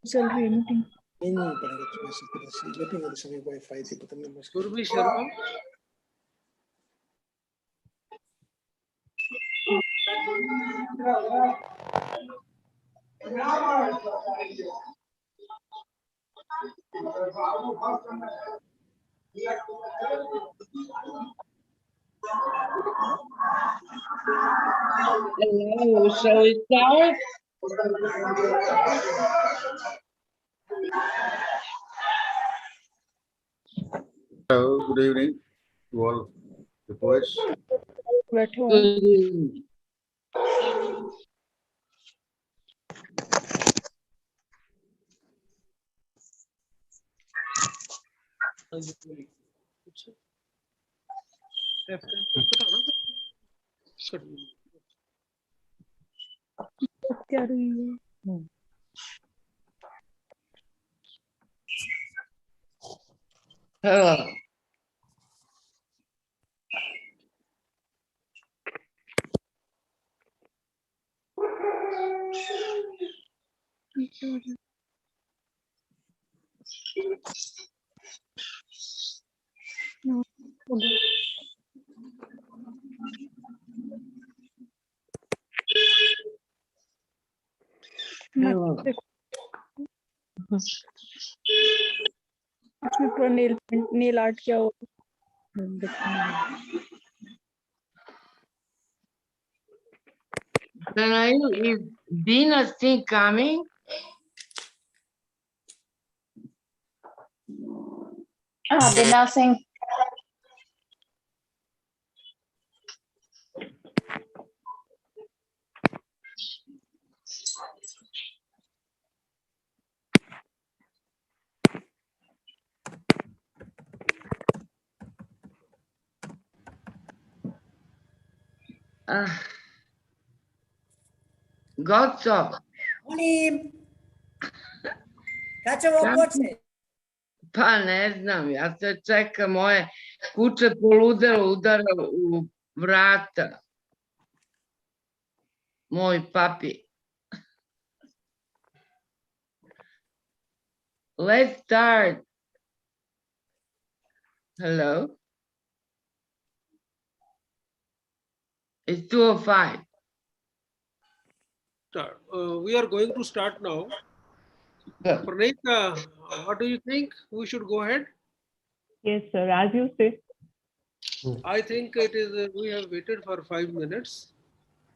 चल रही है मीटिंग। नहीं पड़ेगा थोड़ा सा मीटिंग वाले समय वाईफाई थी पता नहीं मुश्किल। पूर्वी Sharma Hello, shall we start? Hello, good evening to all the poets. बैठे हुए Good evening. क्या रही है। Hello. Hello. इसमें पूरा नेल आर्ट किया हुआ। Jernail, is Dina still coming? Dina Singh. Gotcha. Pa ne znam, ja se čekam, moje kuće poludelo udara u vrata. Moj papi. Let's start. Hello? It's 2:05. we are going to start now. Good. Pranita, what do you think? We should go ahead. Yes, sir, as you say. I think it is. We have waited for 5 minutes.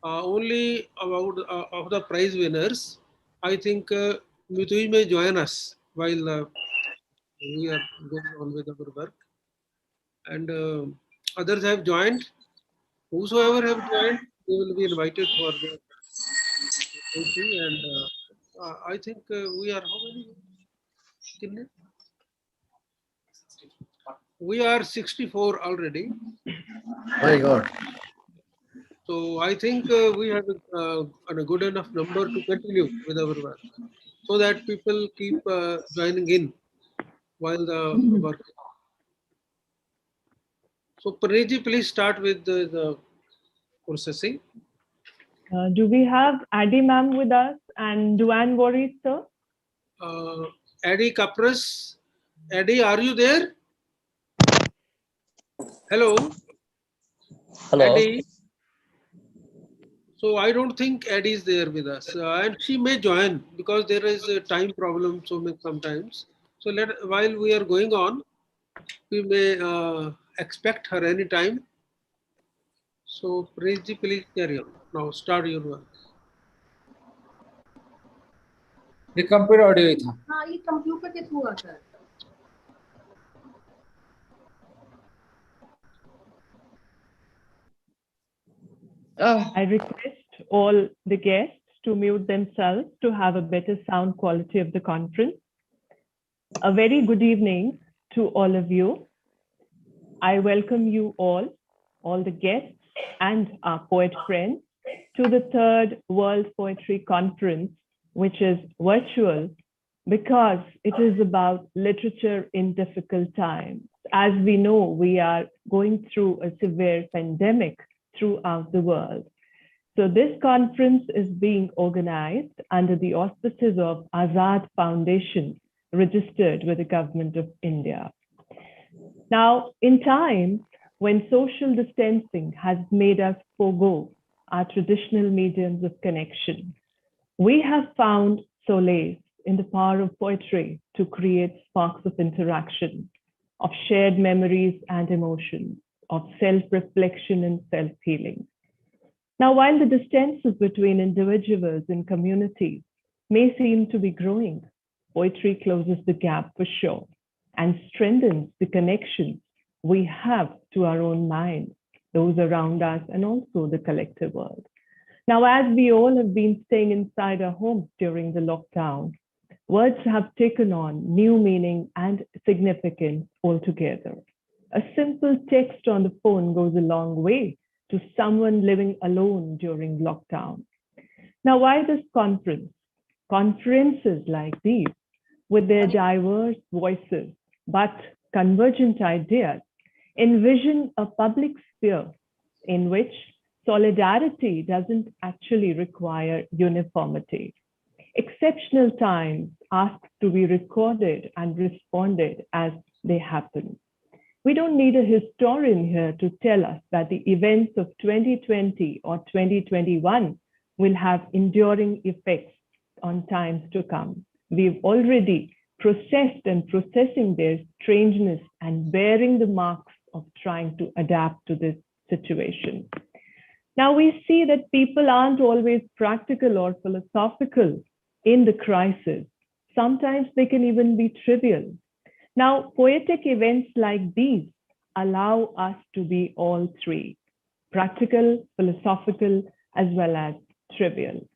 Only about of the prize winners. I think Mituj may join us while we are going on with our work, and others have joined. Whosoever have joined, they will be invited for the meeting. And I think we are how many? Kinne? We are 64 already. My God. So I think we have a good enough number to continue with our work, so that people keep joining in while the work. So Pareji, please start with the processing. Do we have Addy ma'am with us and Duane Voorhees, sir? Addy Kapras, Addy, are you there? Hello. Hello. Addy. So I don't think Addy is there with us, and she may join because there is a time problem sometimes. So while we are going on, we may expect her anytime. So Pareji, please carry on. Now start your work. ये computer audio ही था। हाँ, ये computer के through आता है। I request all the guests to mute themselves to have a better sound quality of the conference. A very good evening to all of you. I welcome you all the guests and our poet friends, to the 3rd World Poetry Conference, which is virtual because it is about literature in difficult times. As we know, we are going through a severe pandemic throughout the world. So this conference is being organized under the auspices of Azad Foundation, registered with the Government of India. Now, in times when social distancing has made us forego our traditional mediums of connection, we have found solace in the power of poetry to create sparks of interaction, of shared memories and emotions, of self-reflection and self-healing. Now, while the distances between individuals and communities may seem to be growing, poetry closes the gap for sure and strengthens the connections we have to our own minds, those around us, and also the collective world. Now, as we all have been staying inside our homes during the lockdown, words have taken on new meaning and significance altogether. A simple text on the phone goes a long way to someone living alone during lockdown. Now, why this conference? Conferences like these, with their diverse voices, but convergent ideas, envision a public sphere in which solidarity doesn't actually require uniformity. Exceptional times ask to be recorded and responded as they happen. We don't need a historian here to tell us that the events of 2020 or 2021 will have enduring effects on times to come. We've already processed and processing their strangeness and bearing the marks of trying to adapt to this situation. Now we see that people aren't always practical or philosophical in the crisis. Sometimes they can even be trivial. Now, poetic events like these allow us to be all three: practical, philosophical, as well as trivial.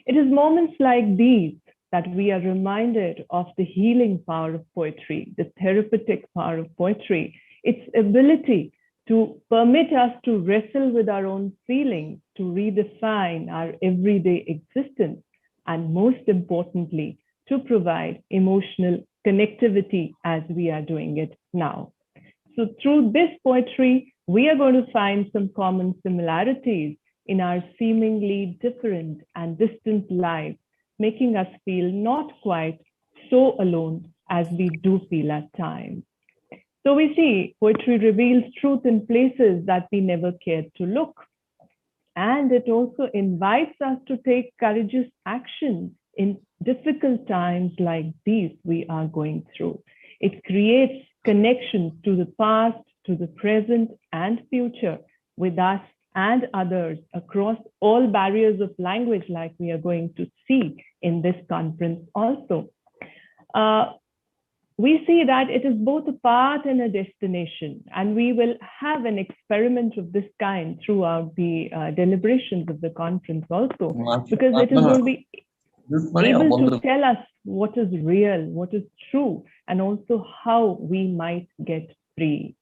It is moments like these that we are reminded of the healing power of poetry, the therapeutic power of poetry, its ability to permit us to wrestle with our own feelings, to redefine our everyday existence, and most importantly, to provide emotional connectivity as we are doing it now. So through this poetry, we are going to find some common similarities in our seemingly different and distant lives, making us feel not quite so alone as we do feel at times. So we see poetry reveals truth in places that we never cared to look. And it also invites us to take courageous action in difficult times like these we are going through. It creates connections to the past, to the present and future with us and others across all barriers of language, like we are going to see in this conference also. We see that it is both a path and a destination, and we will have an experiment of this kind throughout the deliberations of the conference also, because it is going to be able to tell us what is real, what is true, and also how we might get free.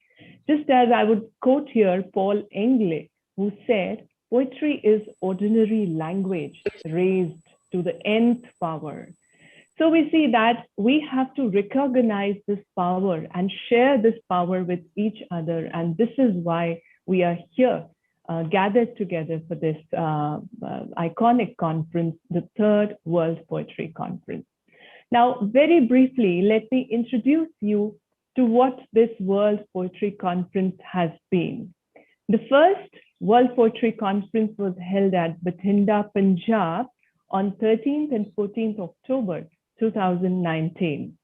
Just as I would quote here Paul Engle, who said, "Poetry is ordinary language raised to the nth power." So we see that we have to recognize this power and share this power with each other. And this is why we are here gathered together for this iconic conference, the third World Poetry Conference. Now, very briefly, let me introduce you to what this World Poetry Conference has been. The first World Poetry Conference was held at Bathinda, Punjab on 13th and 14th October 2019.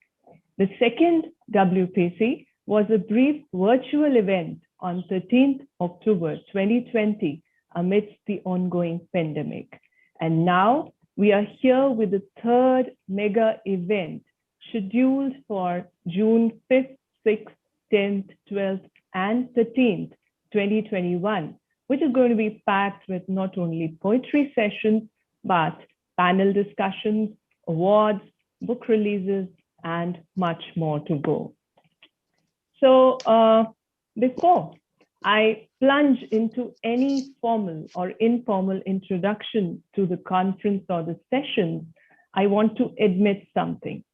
The second WPC was a brief virtual event on 13th October 2020 amidst the ongoing pandemic. And now we are here with the third mega event scheduled for June 5th, 6th, 10th, 12th, and 13th, 2021, which is going to be packed with not only poetry sessions, but panel discussions, awards, book releases, and much more to go. So before I plunge into any formal or informal introduction to the conference or the sessions, I want to admit something,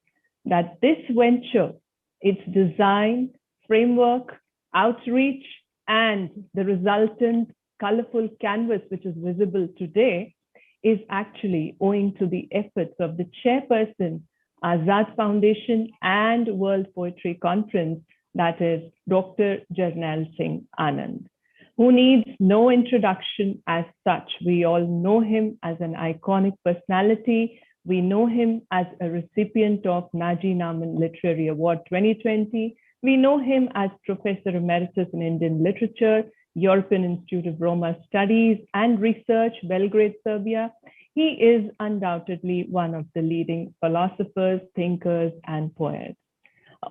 that this venture, its design, framework, outreach, and the resultant colorful canvas which is visible today is actually owing to the efforts of the chairperson, Azad Foundation and World Poetry Conference, that is Dr. Jernail Singh Anand, who needs no introduction as such. We all know him as an iconic personality. We know him as a recipient of Naji Naman Literary Award 2020. We know him as Professor Emeritus in Indian Literature, European Institute of Roma Studies and Research, Belgrade, Serbia. He is undoubtedly one of the leading philosophers, thinkers, and poets.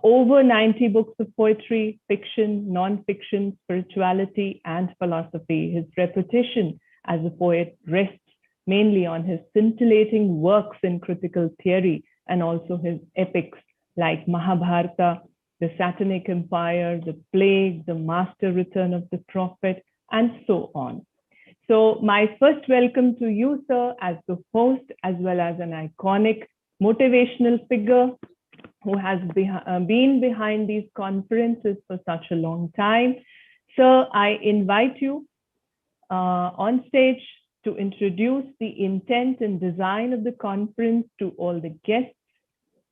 Over 90 books of poetry, fiction, non-fiction, spirituality, and philosophy. His reputation as a poet rests mainly on his scintillating works in critical theory and also his epics like Mahabharata, the Satanic Empire, the Plague, the Master Return of the Prophet, and so on. So my first welcome to you, sir, as the host, as well as an iconic motivational figure who has been behind these conferences for such a long time. Sir, I invite you on stage to introduce the intent and design of the conference to all the guests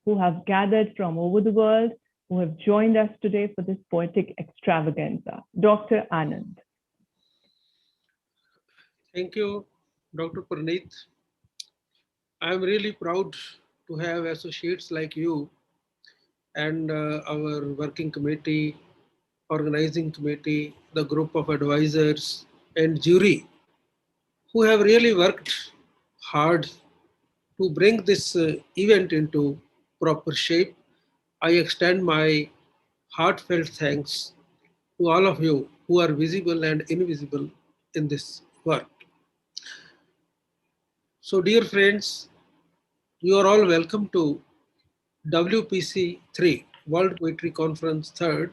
who have gathered from over the world, who have joined us today for this poetic extravaganza. Dr. Anand. Thank you, Dr. Praneeth. I'm really proud to have associates like you and our working committee, organizing committee, the group of advisors and jury who have really worked hard to bring this event into proper shape. I extend my heartfelt thanks to all of you who are visible and invisible in this work. So dear friends, you are all welcome to WPC 3, World Poetry Conference 3rd.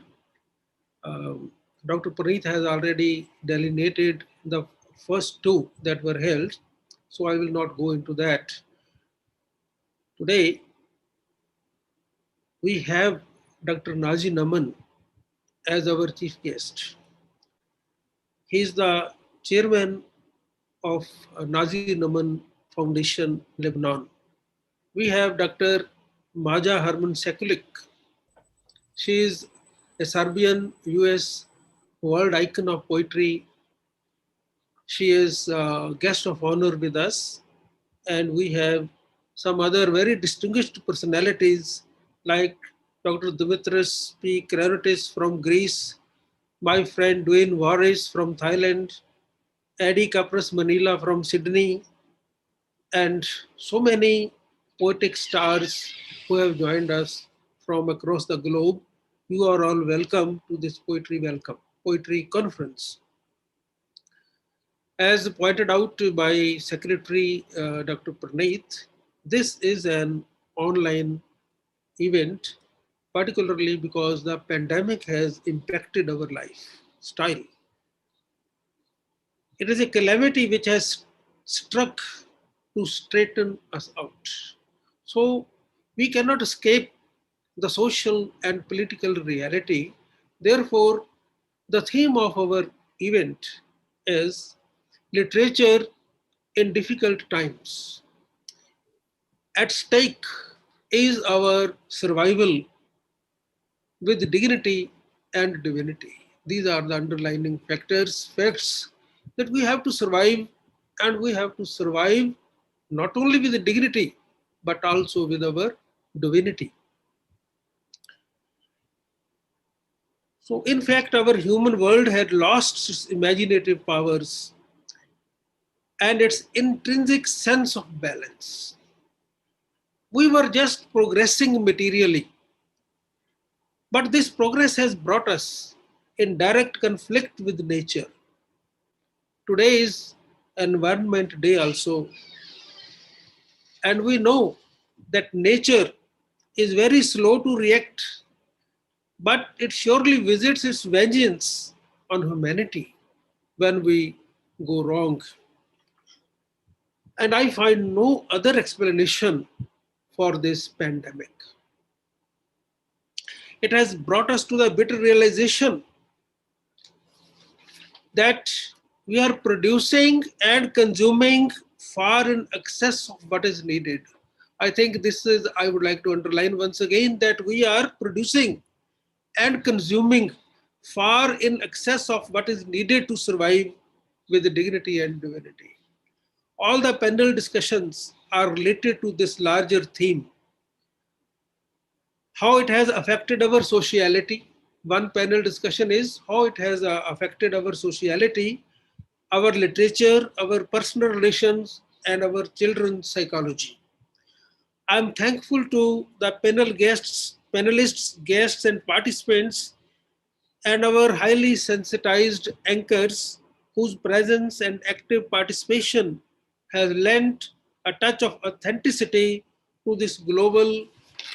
Dr. Praneeth has already delineated the first two that were held, so I will not go into that. Today, we have Dr. Naji Naman as our chief guest. He is the chairman of Naji Naman Foundation, Lebanon. We have Dr. Maja Herman Sekulik. She is a Serbian US world icon of poetry. She is a guest of honor with us. And we have some other very distinguished personalities like Dr. Dimitris P. Kranotis from Greece, my friend Dwayne Warris from Thailand, Eddie Kapras Manila from Sydney, and so many poetic stars who have joined us from across the globe. You are all welcome to this poetry conference. As pointed out by Secretary Dr. Praneeth, this is an online event, particularly because the pandemic has impacted our lifestyle. It is a calamity which has struck to straighten us out. So we cannot escape the social and political reality. Therefore, the theme of our event is literature in difficult times. At stake is our survival with dignity and divinity. These are the underlying facts that we have to survive, and we have to survive not only with dignity, but also with our divinity. So in fact, our human world had lost its imaginative powers and its intrinsic sense of balance. We were just progressing materially, but this progress has brought us in direct conflict with nature. Today is Environment Day also, and we know that nature is very slow to react, but it surely visits its vengeance on humanity when we go wrong. And I find no other explanation for this pandemic. It has brought us to the bitter realization that we are producing and consuming far in excess of what is needed. I think this is, I would like to underline once again that we are producing and consuming far in excess of what is needed to survive with dignity and divinity. All the panel discussions are related to this larger theme. How it has affected our sociality. One panel discussion is how it has affected our sociality, our literature, our personal relations, and our children's psychology. I'm thankful to the panelists, guests, and participants, and our highly sensitized anchors whose presence and active participation has lent a touch of authenticity to this global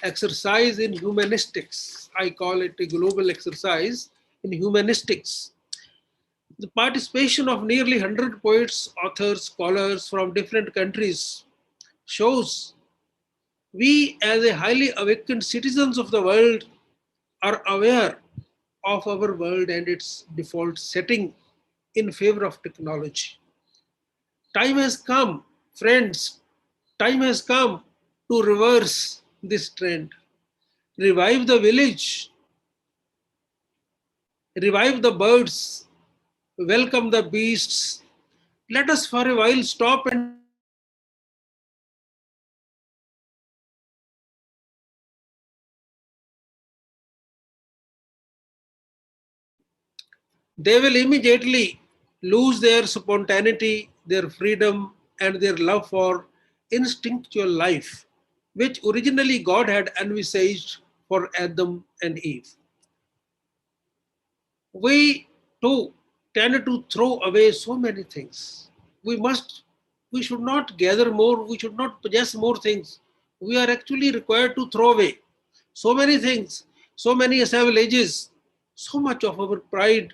exercise in humanistics. I call it a global exercise in humanistics. The participation of nearly 100 poets, authors, scholars from different countries shows we as a highly awakened citizens of the world are aware of our world and its default setting in favor of technology. Time has come, friends, time has come to reverse this trend. Revive the village, revive the birds, welcome the beasts. Let us for a while stop and they will immediately lose their spontaneity, their freedom, and their love for instinctual life, which originally God had envisaged for Adam and Eve. We too tend to throw away so many things. We should not gather more, we should not possess more things. We are actually required to throw away so many things, so many assemblages, so much of our pride,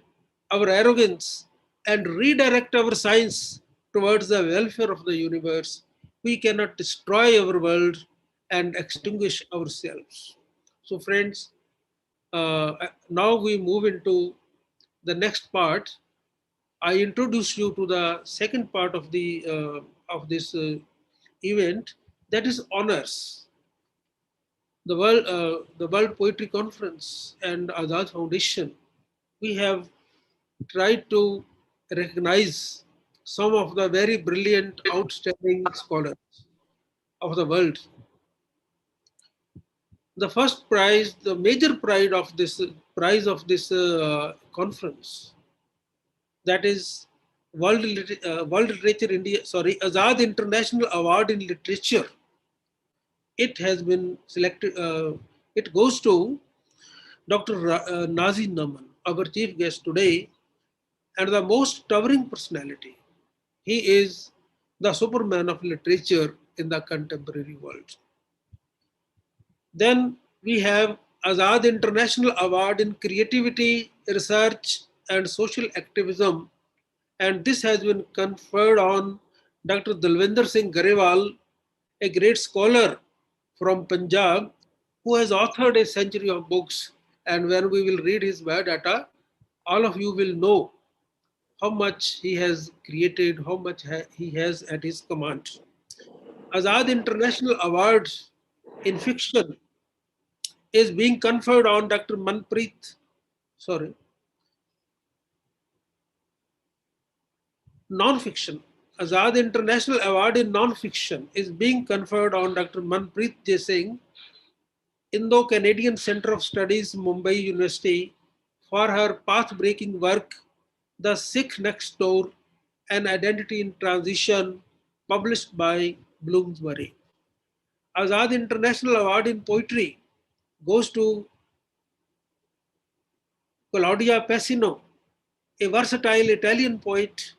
our arrogance, and redirect our science towards the welfare of the universe. We cannot destroy our world and extinguish ourselves. So, friends, now we move into the next part. I introduce you to the second part of this event, that is honors. The World Poetry Conference and Azad Foundation, we have tried to recognize some of the very brilliant, outstanding scholars of the world. The first prize, the major prize of this conference, that is World Literature India, sorry, Azad International Award in Literature. It has been selected. It goes to Dr. Nazi Naman, our chief guest today, and the most towering personality. He is the Superman of literature in the contemporary world. Then we have Azad International Award in Creativity, Research, and Social Activism, and this has been conferred on Dr. Dalwinder Singh Garewal, a great scholar from Punjab, who has authored a century of books. And when we will read his biodata, all of you will know how much he has created, how much he has at his command. Azad International Award in Fiction is being conferred on Dr. Non-fiction. Azad International Award in Non-fiction is being conferred on Dr. Manpreet J. Singh, Indo-Canadian Center of Studies, Mumbai University, for her path-breaking work, The Sikh Next Door, An Identity in Transition, published by Bloomsbury. Azad International Award in Poetry goes to Claudia Pessino, a versatile Italian poet,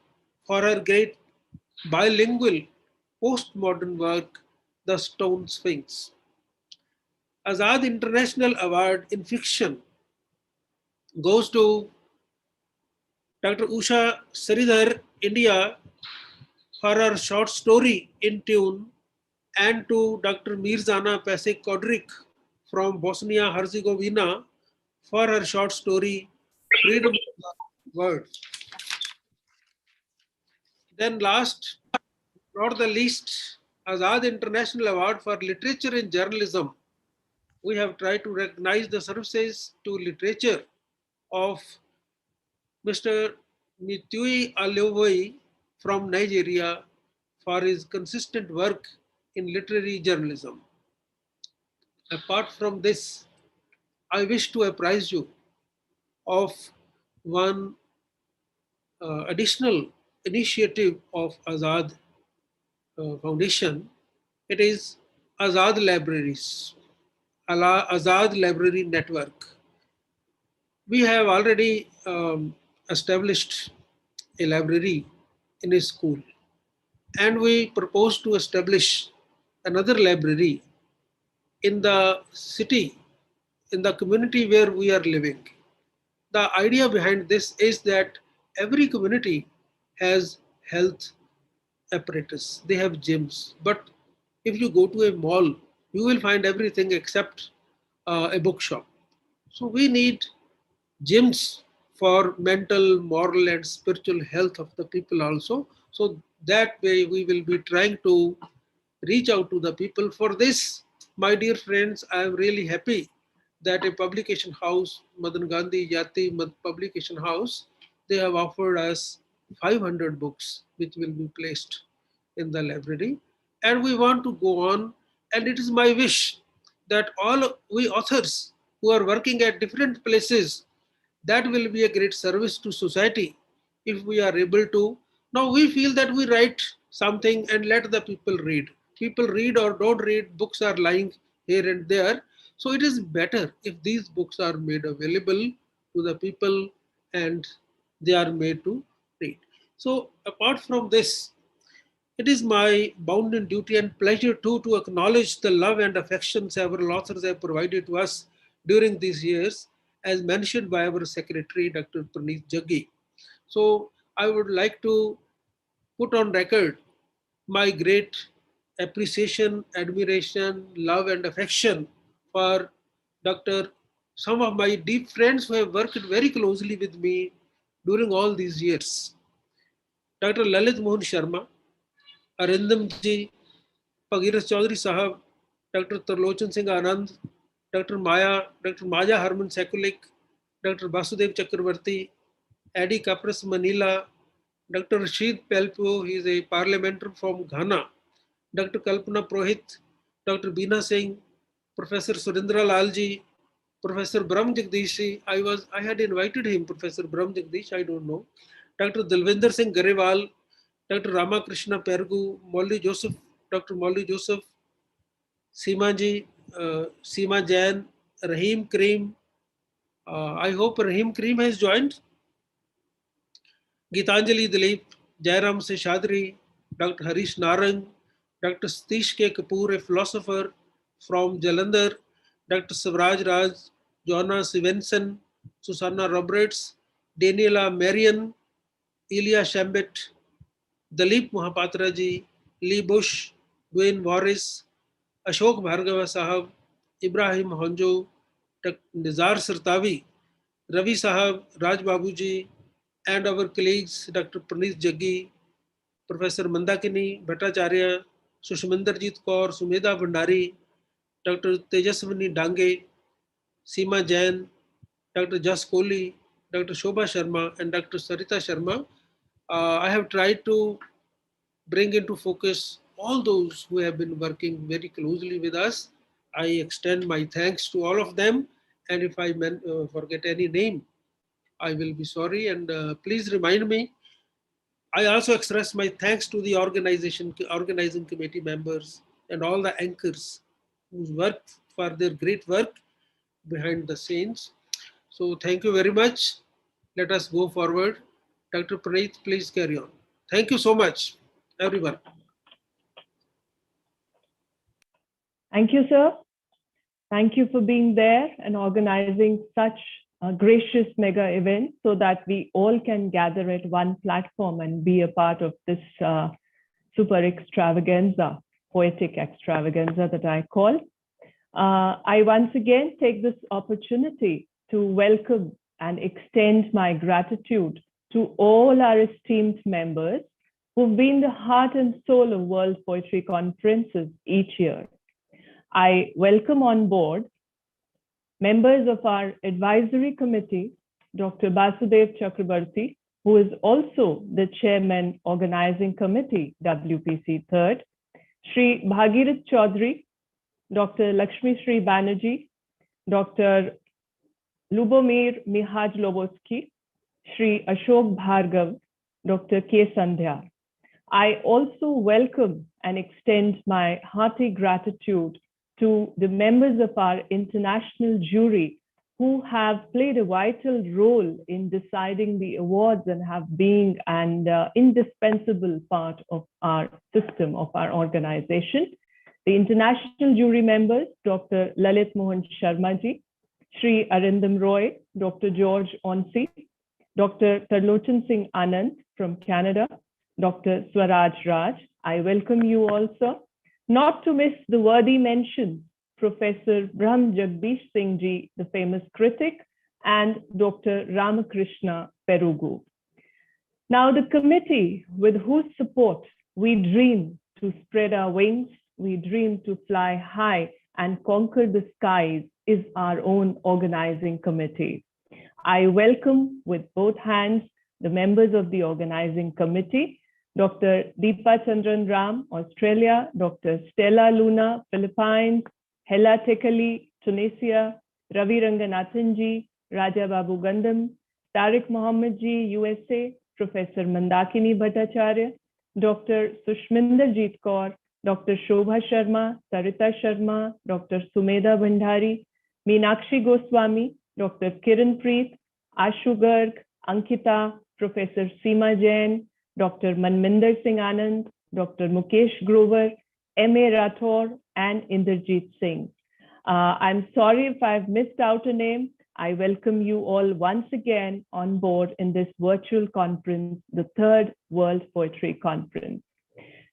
for her great bilingual postmodern work, The Stone Sphinx. Azad International Award in Fiction goes to Dr. Usha Sridhar, India, for her short story In Tune, and to Dr. Mirzana Pasek Kodrik from Bosnia Herzegovina for her short story Freedom of the Word. Then last, not the least, Azad International Award for Literature and Journalism. We have tried to recognize the services to literature of Mr. Mitui Alewoi from Nigeria for his consistent work in literary journalism. Apart from this, I wish to apprise you of one additional initiative of Azad Foundation. It is Azad Libraries, Azad Library Network. We have already established a library in a school, and we propose to establish another library in the city, in the community where we are living. The idea behind this is that every community has health apparatus, they have gyms, but if you go to a mall, you will find everything except a bookshop. So we need gyms for mental, moral, and spiritual health of the people also. So that way we will be trying to reach out to the people. For this, my dear friends, I am really happy that a publication house, Madan Gandhi Yati Publication House, they have offered us 500 books which will be placed in the library. And we want to go on, and it is my wish that all we authors who are working at different places, that will be a great service to society if we are able to. Now we feel that we write something and let the people read. People read or don't read, books are lying here and there. So it is better if these books are made available to the people and they are made to read. So apart from this, it is my bounden duty and pleasure too to acknowledge the love and affection several authors have provided to us during these years, as mentioned by our secretary, Dr. Praneeth Jaggi. So I would like to put on record my great appreciation, admiration, love, and affection for some of my deep friends who have worked very closely with me during all these years. Dr. Lalit Mohan Sharma, Arindam ji, Pagiras Chaudhary Sahab, Dr. Tarlochan Singh Anand, Dr. Maja Harman Sekulik, Dr. Basudev Chakravarti, Adi Kapras Manila, Dr. Rashid Pelpo, he is a parliamentary from Ghana, Dr. Kalpana Prohit, Dr. Beena Singh, Professor Surendra Lalji, Professor Brahm Jagdish. I had invited him, Professor Brahm Jagdish, I don't know. Dr. Dalvinder Singh Garewal, Dr. Ramakrishna Pergu, Molly Joseph, Dr. Molly Joseph, Seema ji, Seema Jain, Rahim Karim. I hope Rahim Karim has joined. Gitanjali Dilip, Jairam Seshadri, Dr. Harish Narang, Dr. Satish K. Kapoor, a philosopher from Jalandhar, Dr. Savraj Raj, Joanna Stevenson, Susanna Roberts, Daniela Marion, Ilya Shambit, Dalip Mohapatra ji, Lee Bush, Dwayne Morris, Ashok Bhargava Sahab, Ibrahim Honjo, Nizar Sartavi, Ravi Sahab, Raj Babuji, and our colleagues Dr. Praneeth Jaggi, Professor Mandakini Bhattacharya, Sushminderjit Kaur, Sumedha Bhandari, Dr. Tejaswini Dange, Seema Jain, Dr. Jas Kohli, Dr. Shobha Sharma, and Dr. Sarita Sharma. I have tried to bring into focus all those who have been working very closely with us. I extend my thanks to all of them, and if I forget any name, I will be sorry, and please remind me. I also express my thanks to the organizing committee members and all the anchors whose work for their great work behind the scenes. So thank you very much. Let us go forward. Dr. Praneeth, please carry on. Thank you so much, everyone. Thank you, sir. Thank you for being there and organizing such a gracious mega event so that we all can gather at one platform and be a part of this super extravaganza, poetic extravaganza that I call. I once again take this opportunity to welcome and extend my gratitude to all our esteemed members who've been the heart and soul of World Poetry Conferences each year. I welcome on board members of our advisory committee, Dr. Basudev Chakrabarti, who is also the chairman organizing committee, WPC 3rd, Shri Bhagirath Chaudhary, Dr. Lakshmi Sri Banerjee, Dr. Lubomir Mihaj Lobosky, Shri Ashok Bhargav, Dr. K. Sandhya. I also welcome and extend my hearty gratitude to the members of our international jury who have played a vital role in deciding the awards and have been an indispensable part of our system, of our organization. The international jury members, Dr. Lalit Mohan Sharma-ji, Shri Arindam Roy, Dr. George Onsi, Dr. Tarlochan Singh Anand from Canada, Dr. Swaraj Raj. I welcome you also. Not to miss the worthy mention, Professor Brahm Jagdish Singh Ji, the famous critic, and Dr. Ramakrishna Perugu. Now the committee with whose support we dream to spread our wings, we dream to fly high and conquer the skies is our own organizing committee. I welcome with both hands the members of the organizing committee, Dr. Deepa Chandran Ram, Australia, Dr. Stella Luna, Philippines, Hela Tekali, Tunisia, Ravi Ranganathan ji, Raja Babu Gandham, Tariq Mohammed ji, USA, Professor Mandakini Bhattacharya, Dr. Sushminder Jeet Kaur, Dr. Shobha Sharma, Sarita Sharma, Dr. Sumedha Bhandari, Meenakshi Goswami, Dr. Kiran Preet, Ashu Garg, Ankita, Professor Seema Jain, Dr. Manminder Singh Anand, Dr. Mukesh Grover, M.A. Rathore, and Inderjeet Singh. I'm sorry if I've missed out a name. I welcome you all once again on board in this virtual conference, the 3rd World Poetry Conference.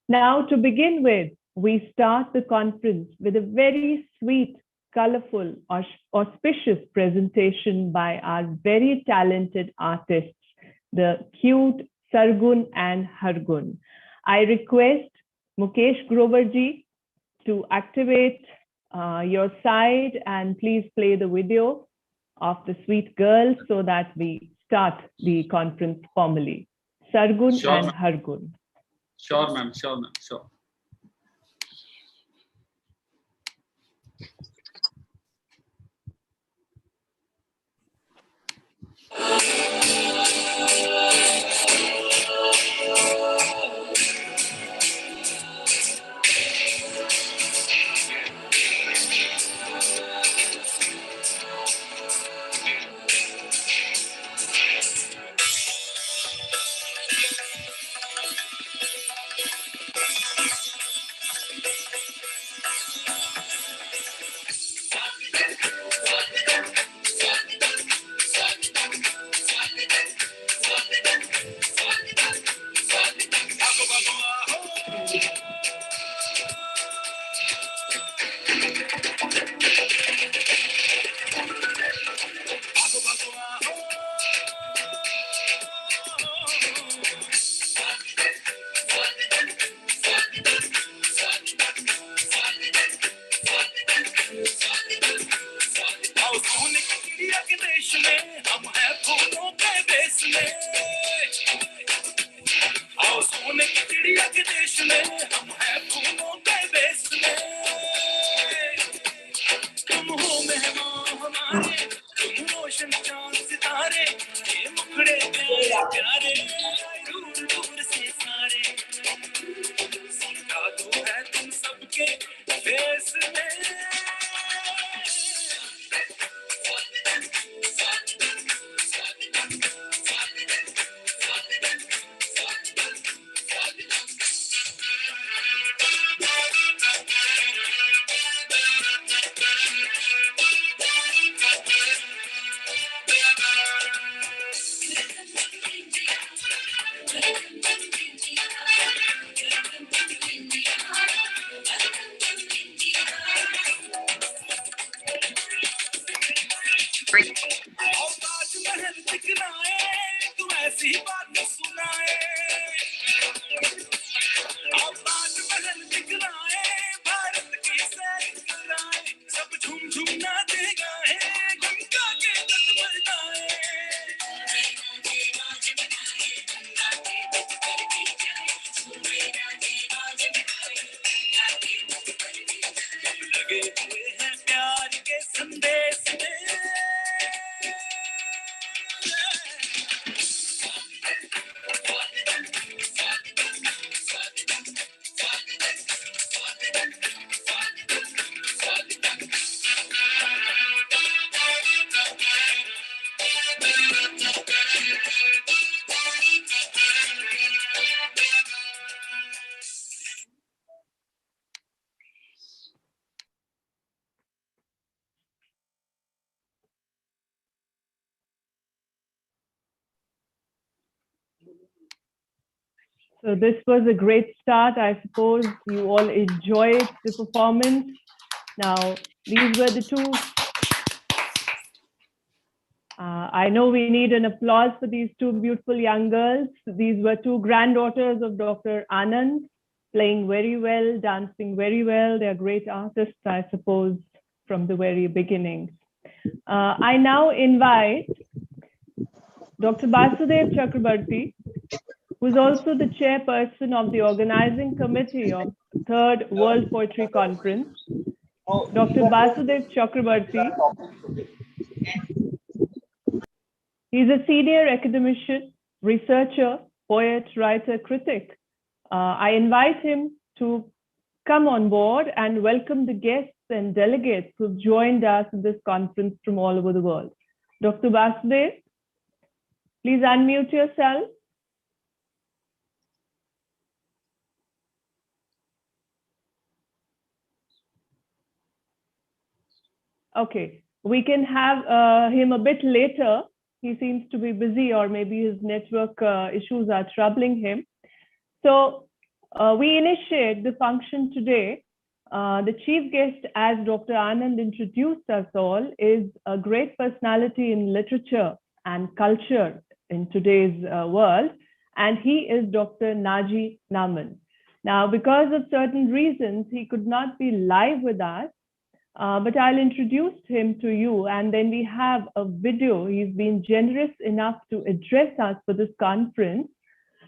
Now, to begin with, we start the conference with a very sweet, colorful, auspicious presentation by our very talented artists, the cute Sargun and Hargun. I request Mukesh Grover ji to activate your side and please play the video of the sweet girls so that we start the conference formally. Sargun Sure, and Hargun. Sure, ma'am. Sure, ma'am. Sure. So this was a great start. I suppose you all enjoyed the performance. Now, these were the two. I know we need an applause for these two beautiful young girls. These were two granddaughters of Dr. Anand, playing very well, dancing very well. They're great artists, I suppose, from the very beginning. I now invite Dr. Basudev Chakrabarti, who is also the chairperson of the organizing committee of the 3rd World Poetry Conference. Dr. Basudev Chakrabarti. He's a senior academician, researcher, poet, writer, critic. I invite him to come on board and welcome the guests and delegates who've joined us in this conference from all over the world. Dr. Basudev, please unmute yourself. Okay, we can have him a bit later. He seems to be busy, or maybe his network issues are troubling him. So we initiate the function today. The chief guest, as Dr. Anand introduced us all, is a great personality in literature and culture in today's world, and he is Dr. Naji Naman. Now, because of certain reasons, he could not be live with us, but I'll introduce him to you, and then we have a video. He's been generous enough to address us for this conference.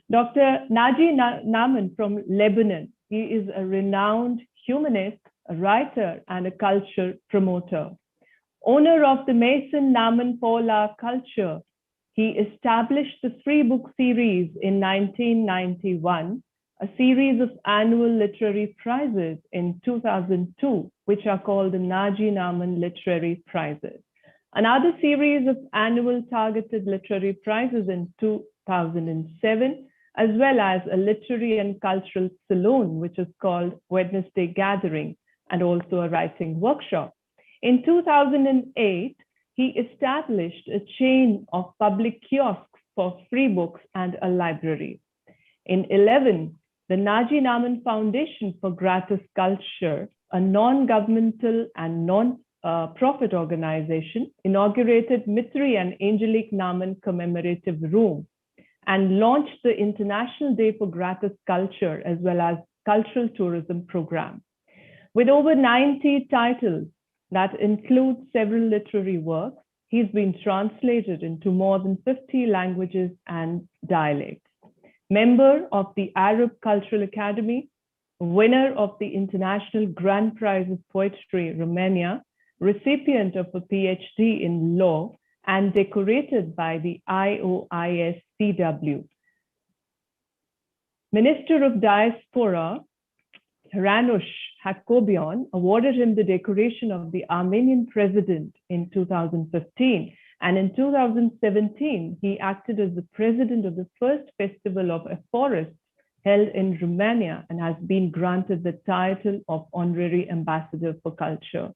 Dr. Naji Naman from Lebanon. He is a renowned humanist, a writer, and a culture promoter. Owner of the Mason Naman Paula Culture, he established the free book series in 1991, a series of annual literary prizes in 2002, which are called the Naji Naman Literary Prizes. Another series of annual targeted literary prizes in 2007, as well as a literary and cultural saloon, which is called Wednesday Gathering, and also a writing workshop. In 2008, he established a chain of public kiosks for free books and a library. In 2011, the Naji Naman Foundation for Gratis Culture, a non-governmental and non-profit organization, inaugurated Mitri and Angelique Naman Commemorative Room and launched the International Day for Gratis Culture, as well as Cultural Tourism Program. With over 90 titles that include several literary works, he's been translated into more than 50 languages and dialects. Member of the Arab Cultural Academy, winner of the International Grand Prize of Poetry, Romania, recipient of a PhD in law, and decorated by the IOISCW. Minister of Diaspora, Hranush Hakobian, awarded him the decoration of the Armenian president in 2015. And in 2017, he acted as the president of the first festival of a forest held in Romania and has been granted the title of Honorary Ambassador for Culture.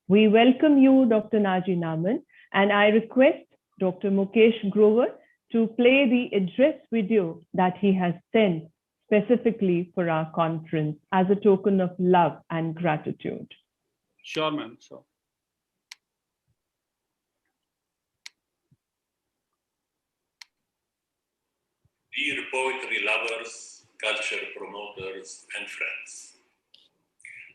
We welcome you, Dr. Naji Naman, and I request Dr. Mukesh Grover to play the address video that he has sent specifically for our conference as a token of love and gratitude. Sure, ma'am. Sure. Dear poetry lovers, culture promoters, and friends,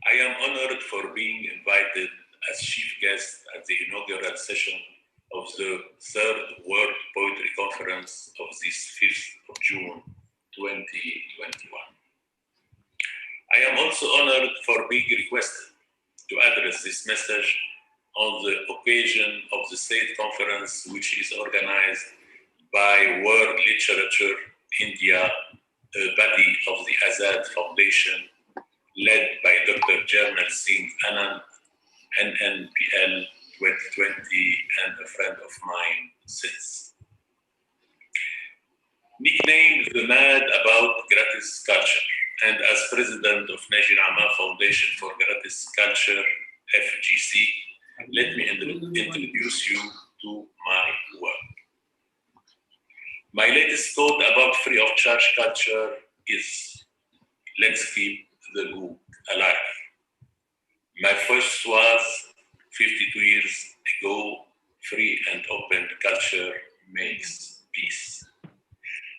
I am honored for being invited as chief guest at the inaugural session of the 3rd World Poetry Conference of this 5th of June, 2021. I am also honored for being requested to address this message on the occasion of the State Conference, which is organized by World Literature India, a body of the Azad Foundation, led by Dr. Jernail Sir, NNPL 2020, and a friend of mine since. Nicknamed the Mad About Gratis Culture, and as president of Naji Naman Foundation for Gratis Culture, FGC, let me introduce you to my work. My latest thought about free of charge culture is let's keep the book alive. My first was 52 years ago, free and open culture makes peace.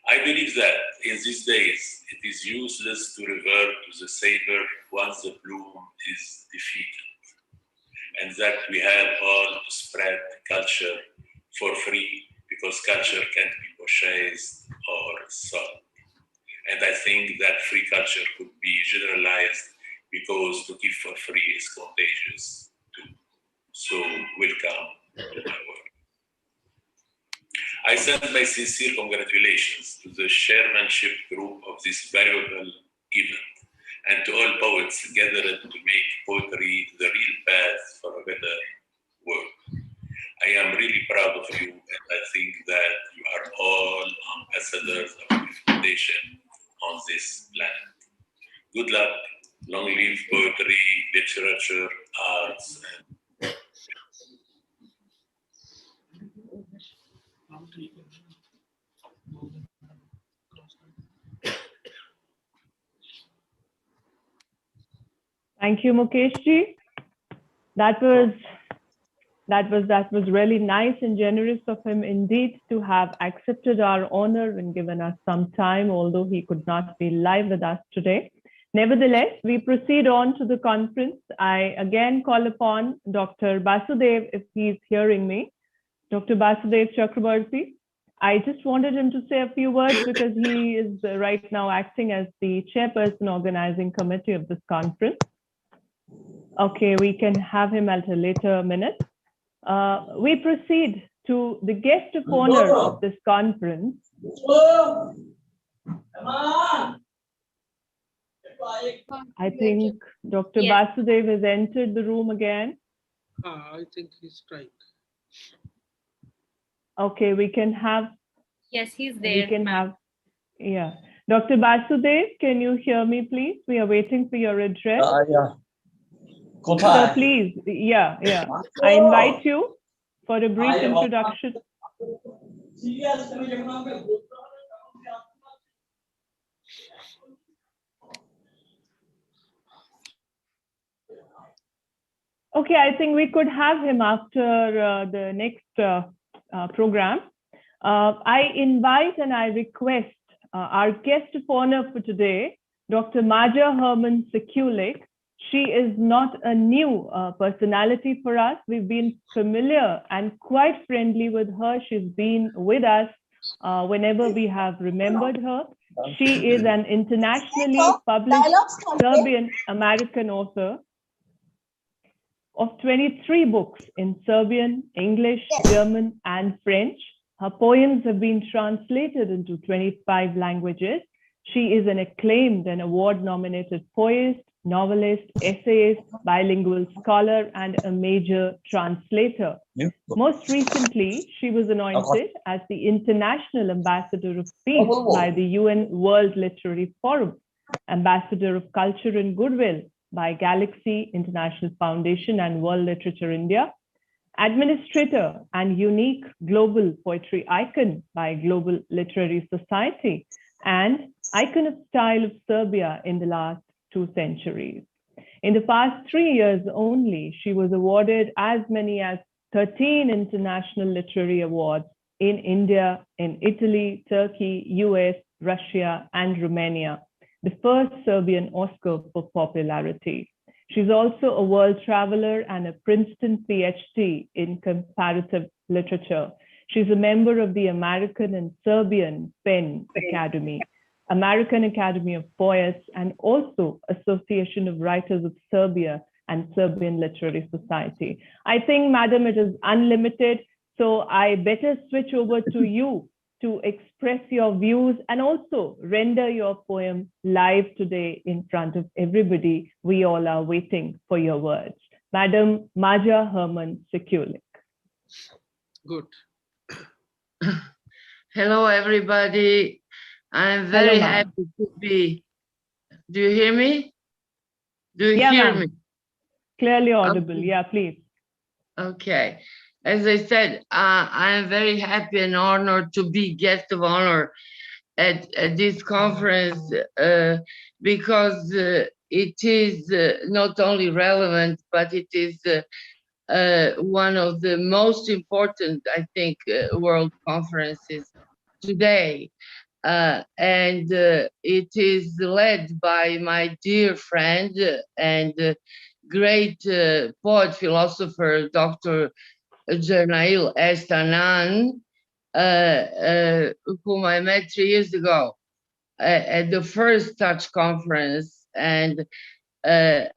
I believe that in these days, it is useless to revert to the saber once the bloom is defeated, and that we have all to spread culture for free because culture can't be purchased or sold. And I think that free culture could be generalized because to give for free is contagious too. So welcome to my work. I send my sincere congratulations to the chairmanship group of this valuable event and to all poets gathered to make poetry the real path for a better world. I am really proud of you, and I think that you are all ambassadors of reputation on this planet. Good luck, long live poetry, literature, arts, and Thank you, Mukeshji. That was really nice and generous of him indeed to have accepted our honor and given us some time, although he could not be live with us today. Nevertheless, we proceed on to the conference. I again call upon Dr. Basudev, if he's hearing me. Dr. Basudev Chakrabarti. I just wanted him to say a few words because he is right now acting as the chairperson organizing committee of this conference. Okay, we can have him at a later minute. We proceed to the guest of honor of this conference. I think Dr. Basudev has entered the room again. I think he's trying. Okay, we can have. Yes, he's there. We can have. Yeah. Dr. Basudev, can you hear me, please? We are waiting for your address. Yeah. So please, yeah. I invite you for a brief introduction. Okay, I think we could have him after the next program. I invite and I request our guest of honor for today, Dr. Maja Herman Sekulik. She is not a new personality for us. We've been familiar and quite friendly with her. She's been with us whenever we have remembered her. She is an internationally published Serbian-American author of 23 books in Serbian, English, German, and French. Her poems have been translated into 25 languages. She is an acclaimed and award-nominated poet, novelist, essayist, bilingual scholar, and a major translator. Most recently, she was anointed as the International Ambassador of Peace by the UN World Literary Forum, Ambassador of Culture and Goodwill by Galaxy International Foundation and World Literature India, Administrator and Unique Global Poetry Icon by Global Literary Society, and Icon of Style of Serbia in the last 2 centuries. In the past 3 years only, she was awarded as many as 13 international literary awards in India, in Italy, Turkey, US, Russia, and Romania, the first Serbian Oscar for popularity. She's also a world traveler and a Princeton PhD in comparative literature. She's a member of the American and Serbian Pen Academy, American Academy of Poets, and also Association of Writers of Serbia and Serbian Literary Society. I think, Madam, it is unlimited, so I better switch over to you to express your views and also render your poem live today in front of everybody. We all are waiting for your words. Madam Maja Herman Sekulik. Good. Hello, everybody. I'm very happy to be. Do you hear me? Do you hear me? Clearly audible. Okay. Yeah, please. Okay. As I said, I am very happy and honored to be guest of honor at this conference because it is not only relevant, but it is one of the most important, I think, world conferences today. And it is led by my dear friend and great poet philosopher, Dr. Jernail Sir, whom I met 3 years ago at the first Touch conference. And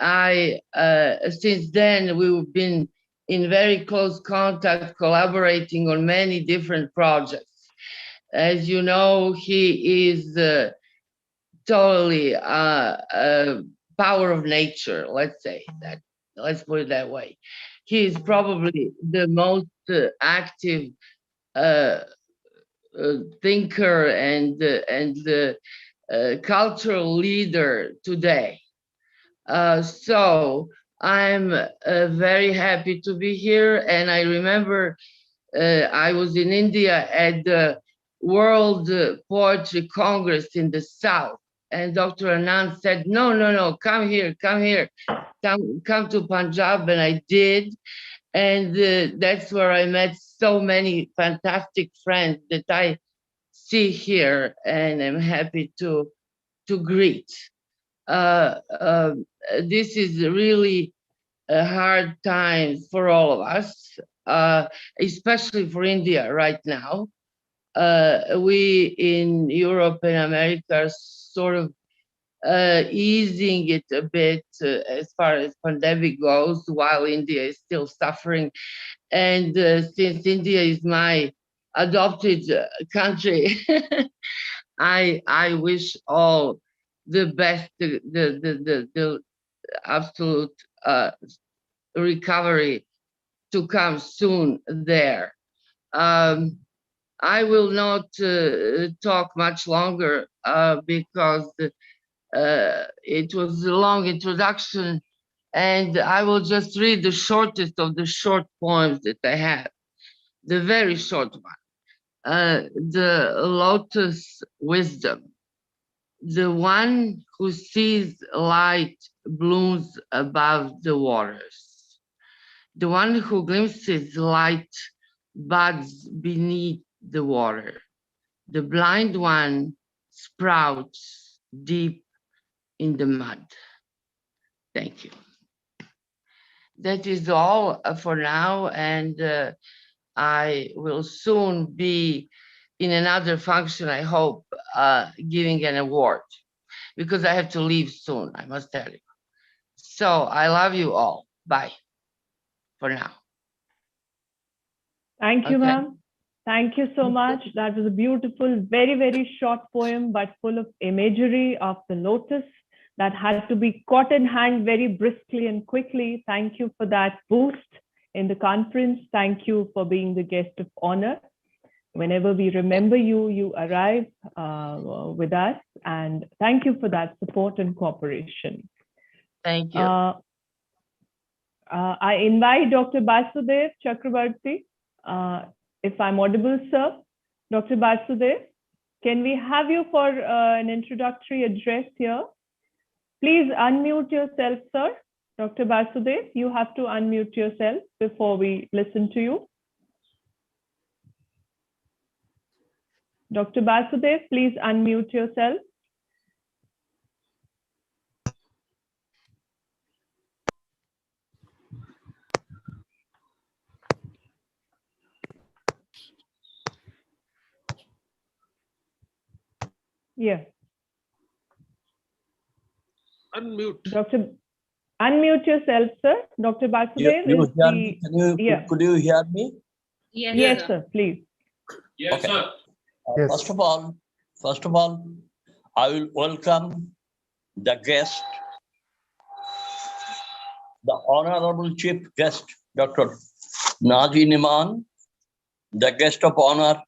I since then, we've been in very close contact, collaborating on many different projects. As you know, he is totally a power of nature, let's say that. Let's put it that way. He is probably the most active thinker and cultural leader today. So I'm very happy to be here. And I remember I was in India at the World Poetry Congress in the South. And Dr. Anand said, no, come here, come to Punjab. And I did. And that's where I met so many fantastic friends that I see here and I'm happy to greet. This is really a hard time for all of us, especially for India right now. We in Europe and America are sort of easing it a bit as far as pandemic goes, while India is still suffering. And since India is my adopted country, I wish all the best, the absolute recovery to come soon there. I will not talk much longer because it was a long introduction, and I will just read the shortest of the short poems that I have, the very short one. The Lotus Wisdom. The one who sees light blooms above the waters. The one who glimpses light buds beneath the water. The blind one sprouts deep in the mud. Thank you. That is all for now, and I will soon be in another function, I hope, giving an award, because I have to leave soon, I must tell you. So I love you all. Bye for now. Thank you, Okay. ma'am. Thank you so much. That was a beautiful, very, very short poem, but full of imagery of the lotus that had to be caught in hand very briskly and quickly. Thank you for that boost in the conference. Thank you for being the guest of honor. Whenever we remember you, you arrive with us. And thank you for that support and cooperation. Thank you. I invite Dr. Basudev Chakrabarti. If I'm audible, sir. Dr. Basudev, can we have you for an introductory address here? Please unmute yourself, sir. Dr. Basudev, you have to unmute yourself before we listen to you. Dr. Basudev, please unmute yourself. Yeah. Unmute. Dr. Unmute yourself, sir. Dr. Basudev You is hear the... me? Can you, Yeah. Could you hear me? Yes, sir, please. Yes, Okay. sir. Yes. First of all, I will welcome the guest, the Honorable Chief Guest, Dr. Naji Niman, the guest of honor,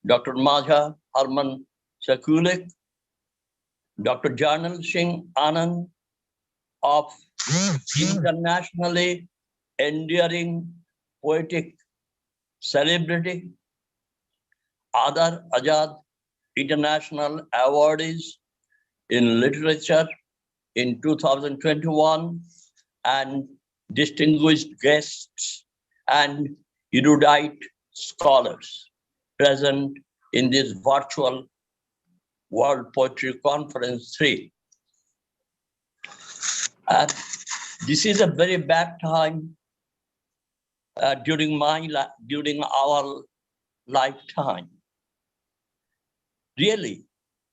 Dr. Majha Harman Sakulik, Dr. Jernail Singh Anand of internationally enduring poetic celebrity, Adar Azad international awardees in literature in 2021 and distinguished guests and erudite scholars present in this virtual World Poetry Conference-lll. This is a very bad time during our lifetime. Really,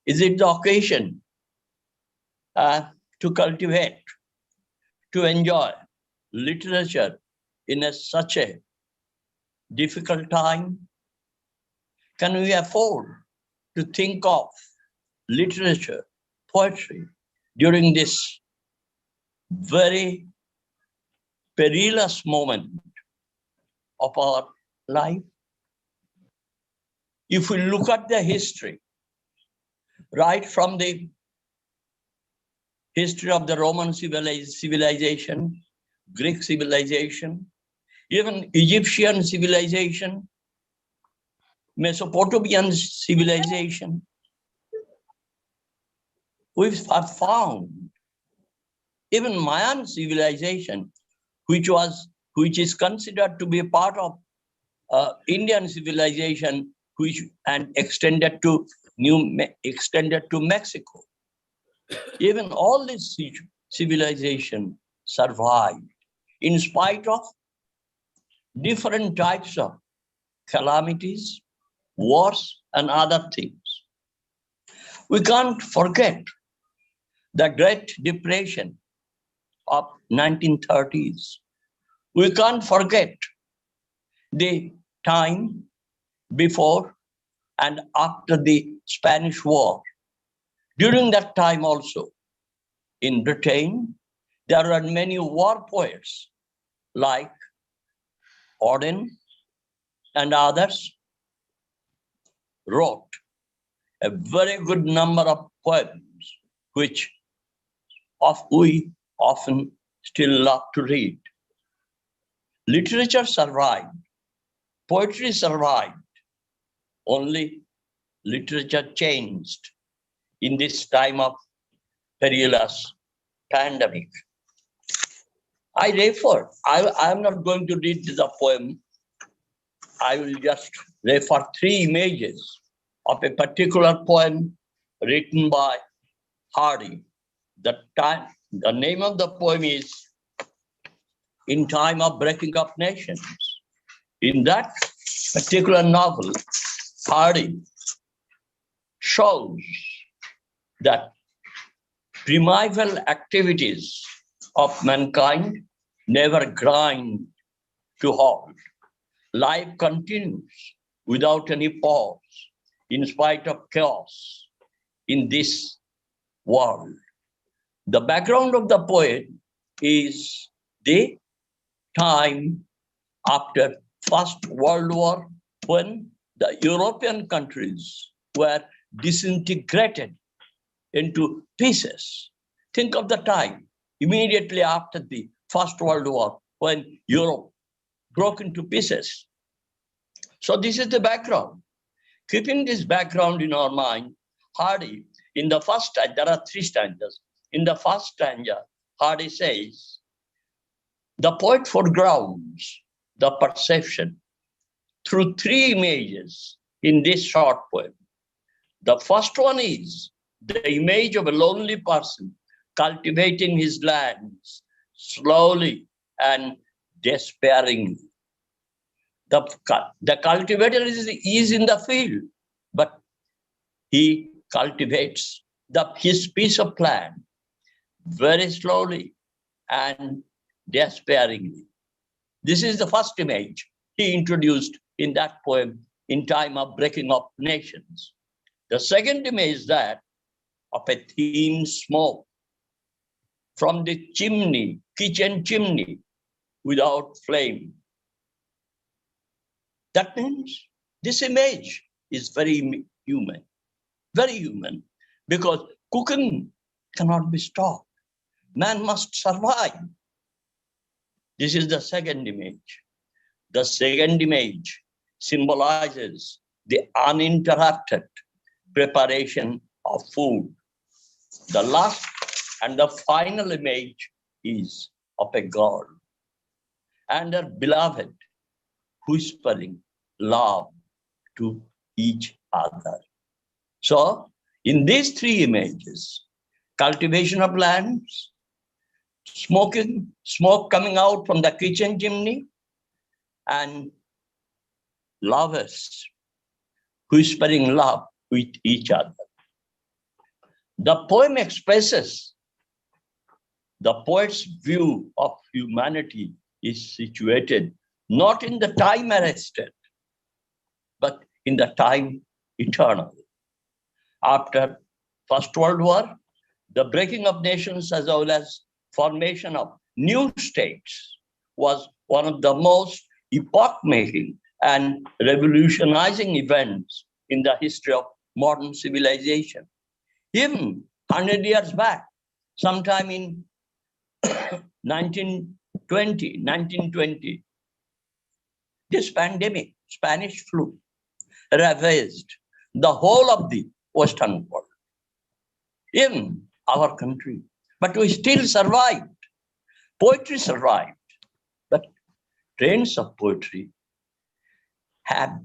is it the occasion to cultivate, to enjoy literature in such a difficult time? Can we afford to think of literature, poetry during this very perilous moment of our life? If we look at the history, right from the history of the Roman civilization, Greek civilization, even Egyptian civilization, Mesopotamian civilization, we have found even Mayan civilization, which is considered to be a part of Indian civilization, and extended to Mexico. Even all this civilization survived in spite of different types of calamities, wars, and other things. We can't forget the Great Depression of 1930s. We can't forget the time before and after the Spanish War. During that time also, in Britain, there are many war poets like Auden and others wrote a very good number of poems, which we often still love to read. Literature survived, poetry survived, only literature changed in this time of perilous pandemic. I am not going to read the poem. I will just refer 3 images of a particular poem written by Hardy. The name of the poem is In Time of Breaking Up Nations. In that particular novel, Hardy shows that primeval activities of mankind never grind to halt. Life continues without any pause, in spite of chaos in this world. The background of the poet is the time after First World War, when the European countries were disintegrated into pieces. Think of the time immediately after the First World War, when Europe broke into pieces. So this is the background. Keeping this background in our mind, Hardy, in the first stanza, there are 3 stanzas. In the first stanza, Hardy says, the poet foregrounds the perception through 3 images in this short poem. The first one is the image of a lonely person cultivating his lands slowly and despairingly. The cultivator is in the field, but he cultivates his piece of land very slowly and despairingly. This is the first image he introduced in that poem, In Time of Breaking Up Nations. The second image is that of a thin smoke from the chimney, kitchen chimney, without flame. That means this image is very human, because cooking cannot be stopped. Man must survive. This is the second image. The second image symbolizes the uninterrupted, preparation of food. The last and the final image is of a girl and her beloved whispering love to each other. So, in these three images, cultivation of lands, smoke coming out from the kitchen chimney, and lovers whispering love with each other. The poem expresses the poet's view of humanity is situated not in the time arrested, but in the time eternal. After First World War, the breaking of nations as well as formation of new states was one of the most epoch-making and revolutionizing events in the history of modern civilization. Even 100 years back, sometime in 1920, this pandemic, Spanish flu, ravaged the whole of the Western world, even our country. But we still survived. Poetry survived. But trends of poetry have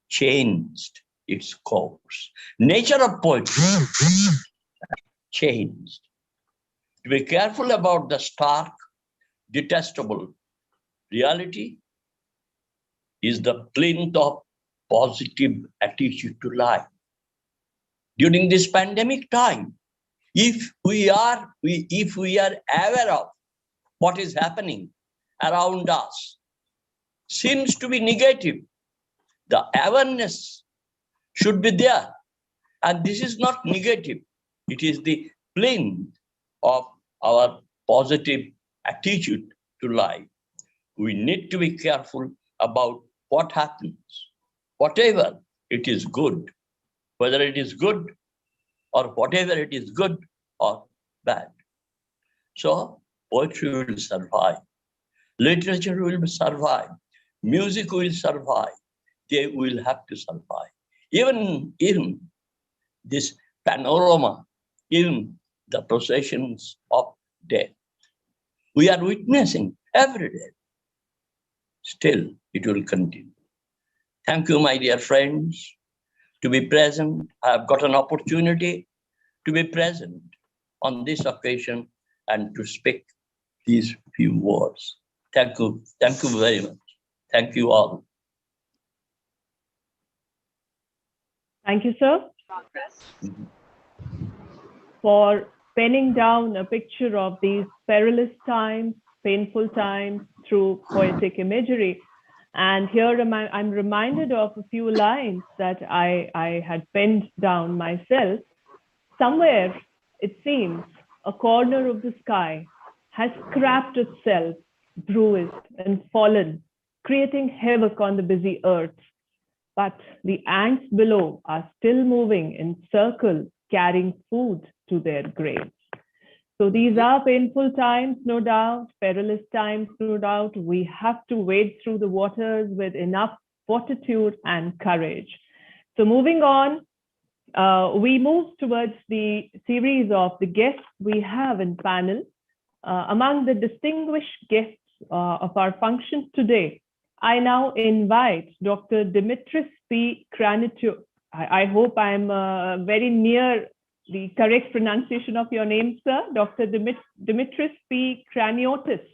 changed its course. Nature of poetry changed. To be careful about the stark, detestable reality is the plinth of positive attitude to life. During this pandemic time, if we are aware of what is happening around us, seems to be negative, the awareness should be there. And this is not negative. It is the plinth of our positive attitude to life. We need to be careful about what happens. Whatever it is good, whether it is good or whatever it is good or bad. So poetry will survive. Literature will survive. Music will survive. They will have to survive. Even this panorama, even the processions of death, we are witnessing every day. Still, it will continue. Thank you, my dear friends, to be present. I have got an opportunity to be present on this occasion and to speak these few words. Thank you. Thank you very much. Thank you all. Thank you, sir, for penning down a picture of these perilous times, painful times through poetic imagery. And here I'm reminded of a few lines that I had penned down myself. Somewhere, it seems, a corner of the sky has scrapped itself, bruised and fallen, creating havoc on the busy earth. But the ants below are still moving in circles, carrying food to their graves. So these are painful times, no doubt, perilous times, no doubt. We have to wade through the waters with enough fortitude and courage. So moving on, we move towards the series of the guests we have in panel. Among the distinguished guests of our function today, I now invite Dr. Dimitris P. Kraniotis. I hope I'm very near the correct pronunciation of your name, sir, Dr. Dimitris P. Kraniotis.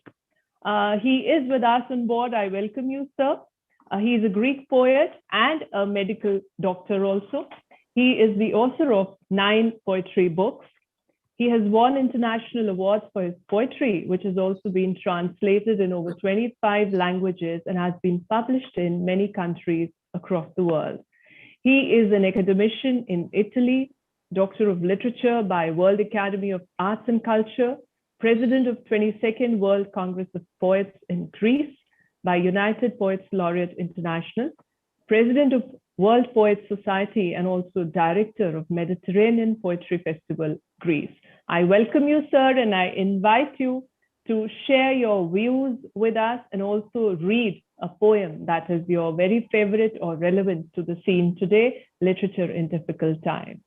He is with us on board. I welcome you, sir. He is a Greek poet and a medical doctor also. He is the author of 9 poetry books. He has won international awards for his poetry, which has also been translated in over 25 languages and has been published in many countries across the world. He is an academician in Italy, Doctor of Literature by World Academy of Arts and Culture, President of 22nd World Congress of Poets in Greece by United Poets Laureate International, President of World Poets Society, and also Director of Mediterranean Poetry Festival, Greece. I welcome you, sir, and I invite you to share your views with us and also read a poem that is your very favorite or relevant to the scene today, literature in difficult times.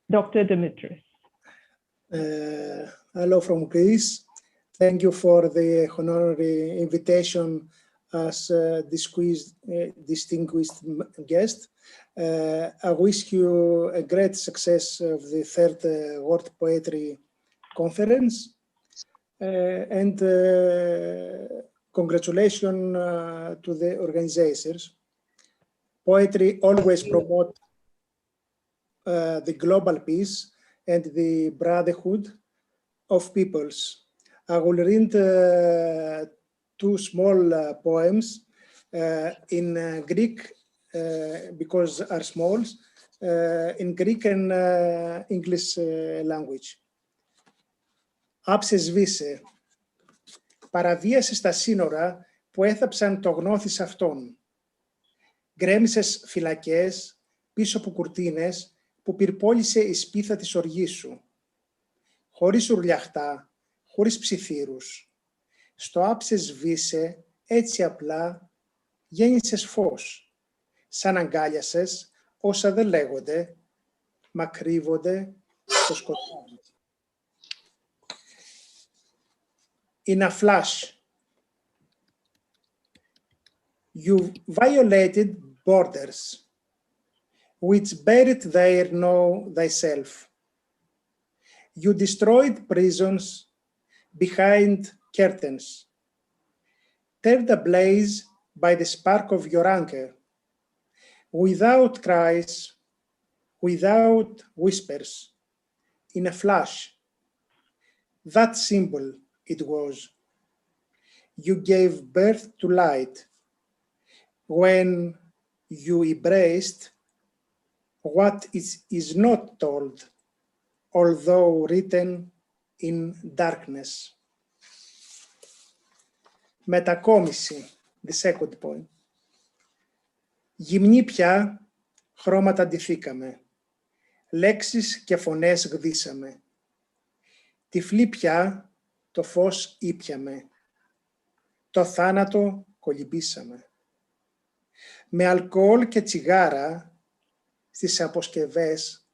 Dr. Dimitris. Hello from Greece. Thank you for the honorary invitation as a distinguished guest. I wish you a great success of the third World Poetry Conference. And congratulations to the organizers. Poetry always promotes the global peace and the brotherhood of peoples. I will read two small poems in Greek because are small, in Greek and English language. Άψε σβήσε. Παραβίασε στα σύνορα που έθαψαν το γνώθις αυτών. Γκρέμισες φυλακές πίσω από κουρτίνες που πυρπόλησε η σπίθα της οργής σου. Χωρίς ουρλιαχτά, χωρίς ψιθύρους. Στο άψε σβήσε, έτσι απλά, γέννησες φως. Σαν αγκάλιασες όσα δεν λέγονται, μα κρύβονται στο σκοτάδι. In a flash, you violated borders, which buried there know thyself. You destroyed prisons behind curtains, turned ablaze by the spark of your anger, without cries, without whispers, in a flash. That symbol it was. You gave birth to light when you embraced what is not told, although written in darkness. Μετακόμιση, the second point. Γυμνοί πια χρώματα ντυθήκαμε, λέξεις και φωνές γδίσαμε. Τυφλοί πια το φως ήπιαμε, το θάνατο κολυμπήσαμε. Με αλκοόλ και τσιγάρα στις αποσκευές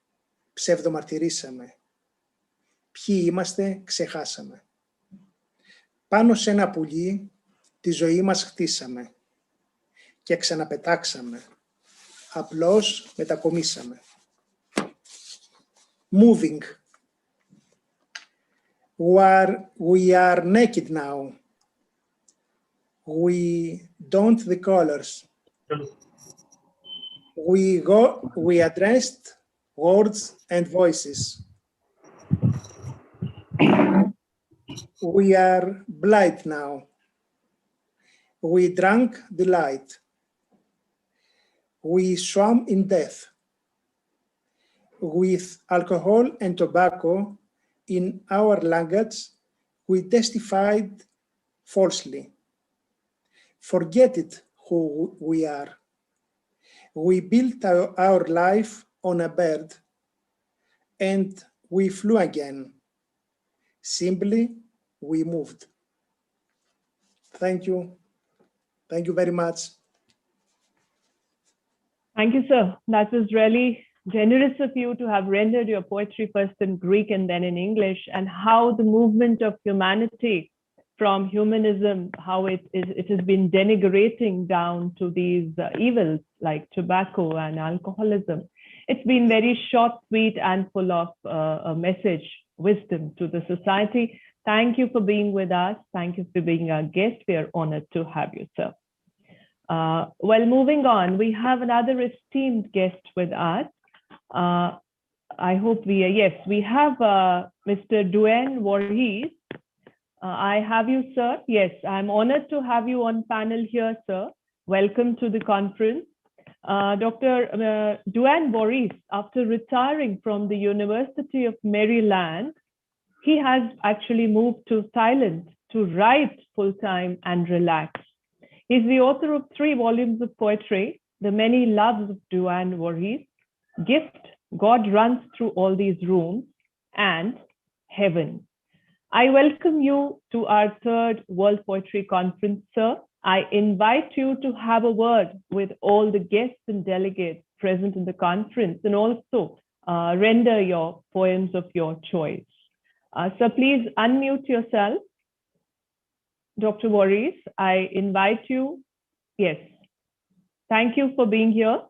ψευδομαρτυρήσαμε. Ποιοι είμαστε ξεχάσαμε. Πάνω σε ένα πουλί τη ζωή μας χτίσαμε και ξαναπετάξαμε. Απλώς μετακομίσαμε. Moving. We are naked now. We don't the colors. We addressed words and voices. We are blind now. We drank the light. We swam in death. With alcohol and tobacco in our language, we testified falsely. Forget it, who we are. We built our life on a bird, and we flew again. Simply, we moved. Thank you. Thank you very much. Thank you, sir. That was really generous of you to have rendered your poetry first in Greek and then in English, and how the movement of humanity from humanism, how it has been denigrating down to these evils like tobacco and alcoholism. It's been very short, sweet, and full of a message, wisdom to the society. Thank you for being with us. Thank you for being our guest. We are honored to have you, sir. Well, moving on, we have another esteemed guest with us. I hope we have Mr. Duane Voorhees. I have you, sir. Yes, I'm honored to have you on panel here, sir. Welcome to the conference. Dr. Duane Voorhees, after retiring from the University of Maryland, he has actually moved to Thailand to write full-time and relax. He's the author of 3 volumes of poetry, The Many Loves of Duane Voorhees, Gift, God Runs Through All These Rooms, and Heaven. I welcome you to our third World Poetry Conference, sir. I invite you to have a word with all the guests and delegates present in the conference and also render your poems of your choice. So please unmute yourself. Dr. Voorhees, I invite you. Yes. Thank you for being here.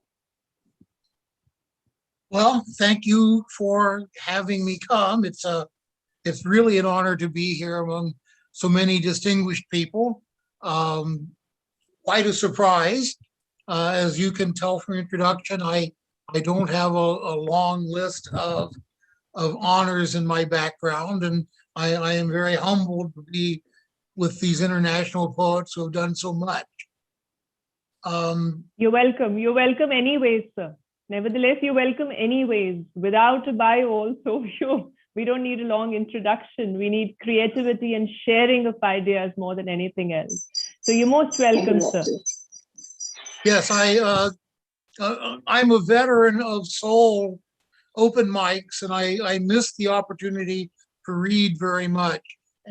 Well, thank you for having me come. It's really an honor to be here among so many distinguished people. Quite a surprise. As you can tell from introduction, I don't have a long list of honors in my background, and I am very humbled to be with these international poets who have done so much. You're welcome. You're welcome anyways, sir. Nevertheless, you're welcome anyways. Without a bio also, we don't need a long introduction. We need creativity and sharing of ideas more than anything else. So you're most welcome, sir. Yes, I'm a veteran of Seoul open mics, and I miss the opportunity to read very much.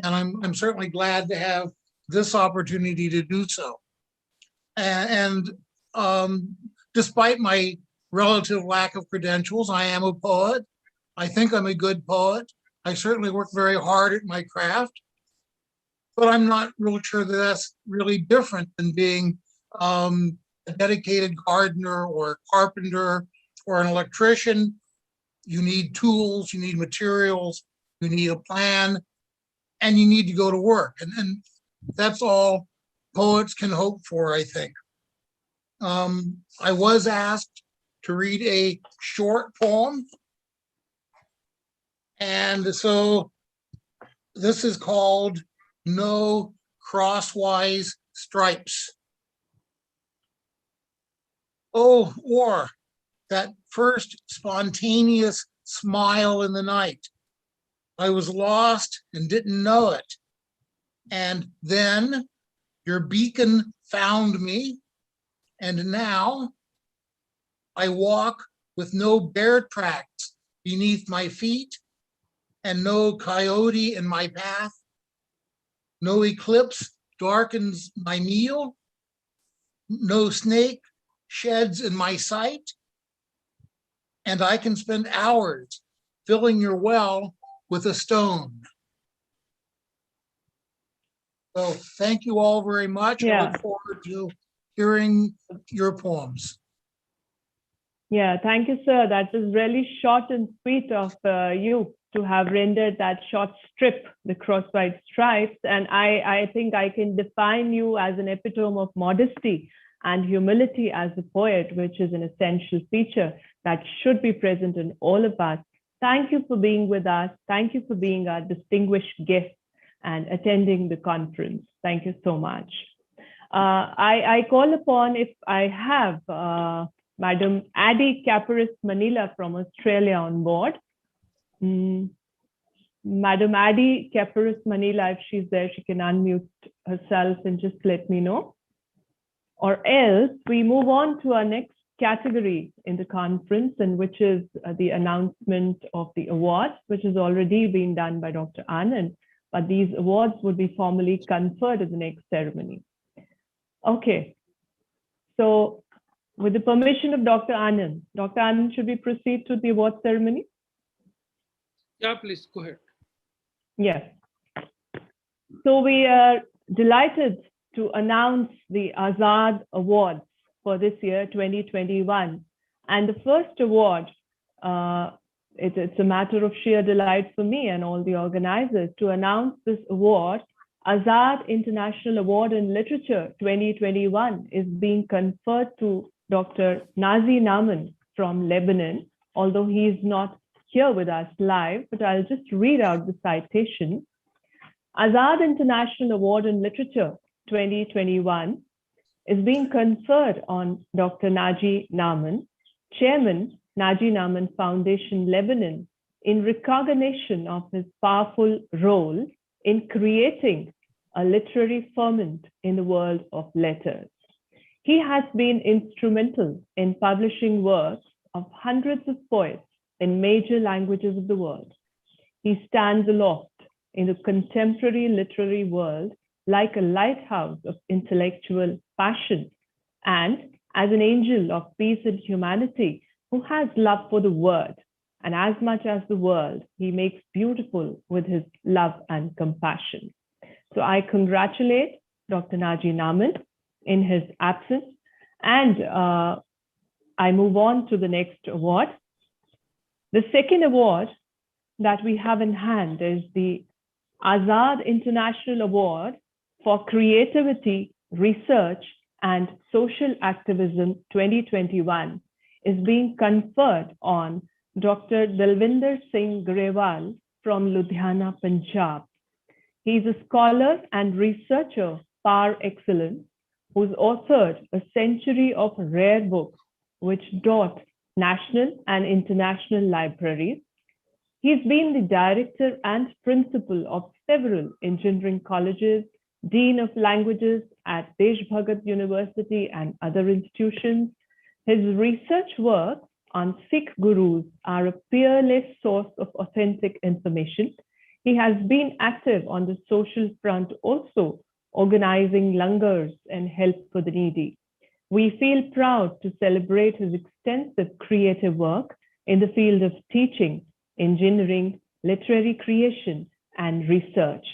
And I'm certainly glad to have this opportunity to do so. And despite my relative lack of credentials, I am a poet. I think I'm a good poet. I certainly work very hard at my craft, but I'm not really sure that that's really different than being a dedicated gardener or carpenter or an electrician. You need tools, you need materials, you need a plan, and you need to go to work. And that's all poets can hope for, I think. I was asked to read a short poem. And so this is called No Crosswise Stripes. Oh, or that first spontaneous smile in the night. I was lost and didn't know it. And then your beacon found me. And now I walk with no bear tracks beneath my feet and no coyote in my path. No eclipse darkens my meal. No snake sheds in my sight. And I can spend hours filling your well with a stone. So thank you all very much. Yeah. I look forward to hearing your poems. Yeah, thank you, sir. That is really short and sweet of you to have rendered that short strip, the crosswise stripes. And I think I can define you as an epitome of modesty and humility as a poet, which is an essential feature that should be present in all of us. Thank you for being with us. Thank you for being our distinguished guest and attending the conference. Thank you so much. I call upon, if I have Madam Addie Caparis Manila from Australia on board. Madam Addie Caparis Manila, if she's there, she can unmute herself and just let me know. Or else we move on to our next category in the conference, and which is the announcement of the awards, which has already been done by Dr. Anand, but these awards would be formally conferred at the next ceremony. Okay, so with the permission of Dr. Anand, should we proceed to the award ceremony? Yeah, please go ahead. Yes. So we are delighted to announce the Azad Awards for this year, 2021. And the first award, it's a matter of sheer delight for me and all the organizers to announce this award. Azad International Award in Literature 2021 is being conferred to Dr. Nazi Naman from Lebanon, although he is not here with us live, but I'll just read out the citation. Azad International Award in Literature 2021 is being conferred on Dr. Naji Naman, Chairman, Naji Naman Foundation, Lebanon, in recognition of his powerful role in creating a literary ferment in the world of letters. He has been instrumental in publishing works of hundreds of poets in major languages of the world. He stands aloft in the contemporary literary world like a lighthouse of intellectual passion, and as an angel of peace and humanity who has love for the word, and as much as the world, he makes beautiful with his love and compassion. So I congratulate Dr. Naji Naman in his absence, and I move on to the next award. The second award that we have in hand is the Azad International Award for Creativity, Research, and Social Activism 2021 is being conferred on Dr. Dalvinder Singh Grewal from Ludhiana, Punjab. He is a scholar and researcher par excellence who's authored a century of rare books which dot national and international libraries. He's been the director and principal of several engineering colleges, dean of languages at Desh Bhagat University and other institutions. His research work on Sikh gurus are a peerless source of authentic information. He has been active on the social front also, organizing langars and help for the needy. We feel proud to celebrate his extensive creative work in the field of teaching, engineering, literary creation, and research.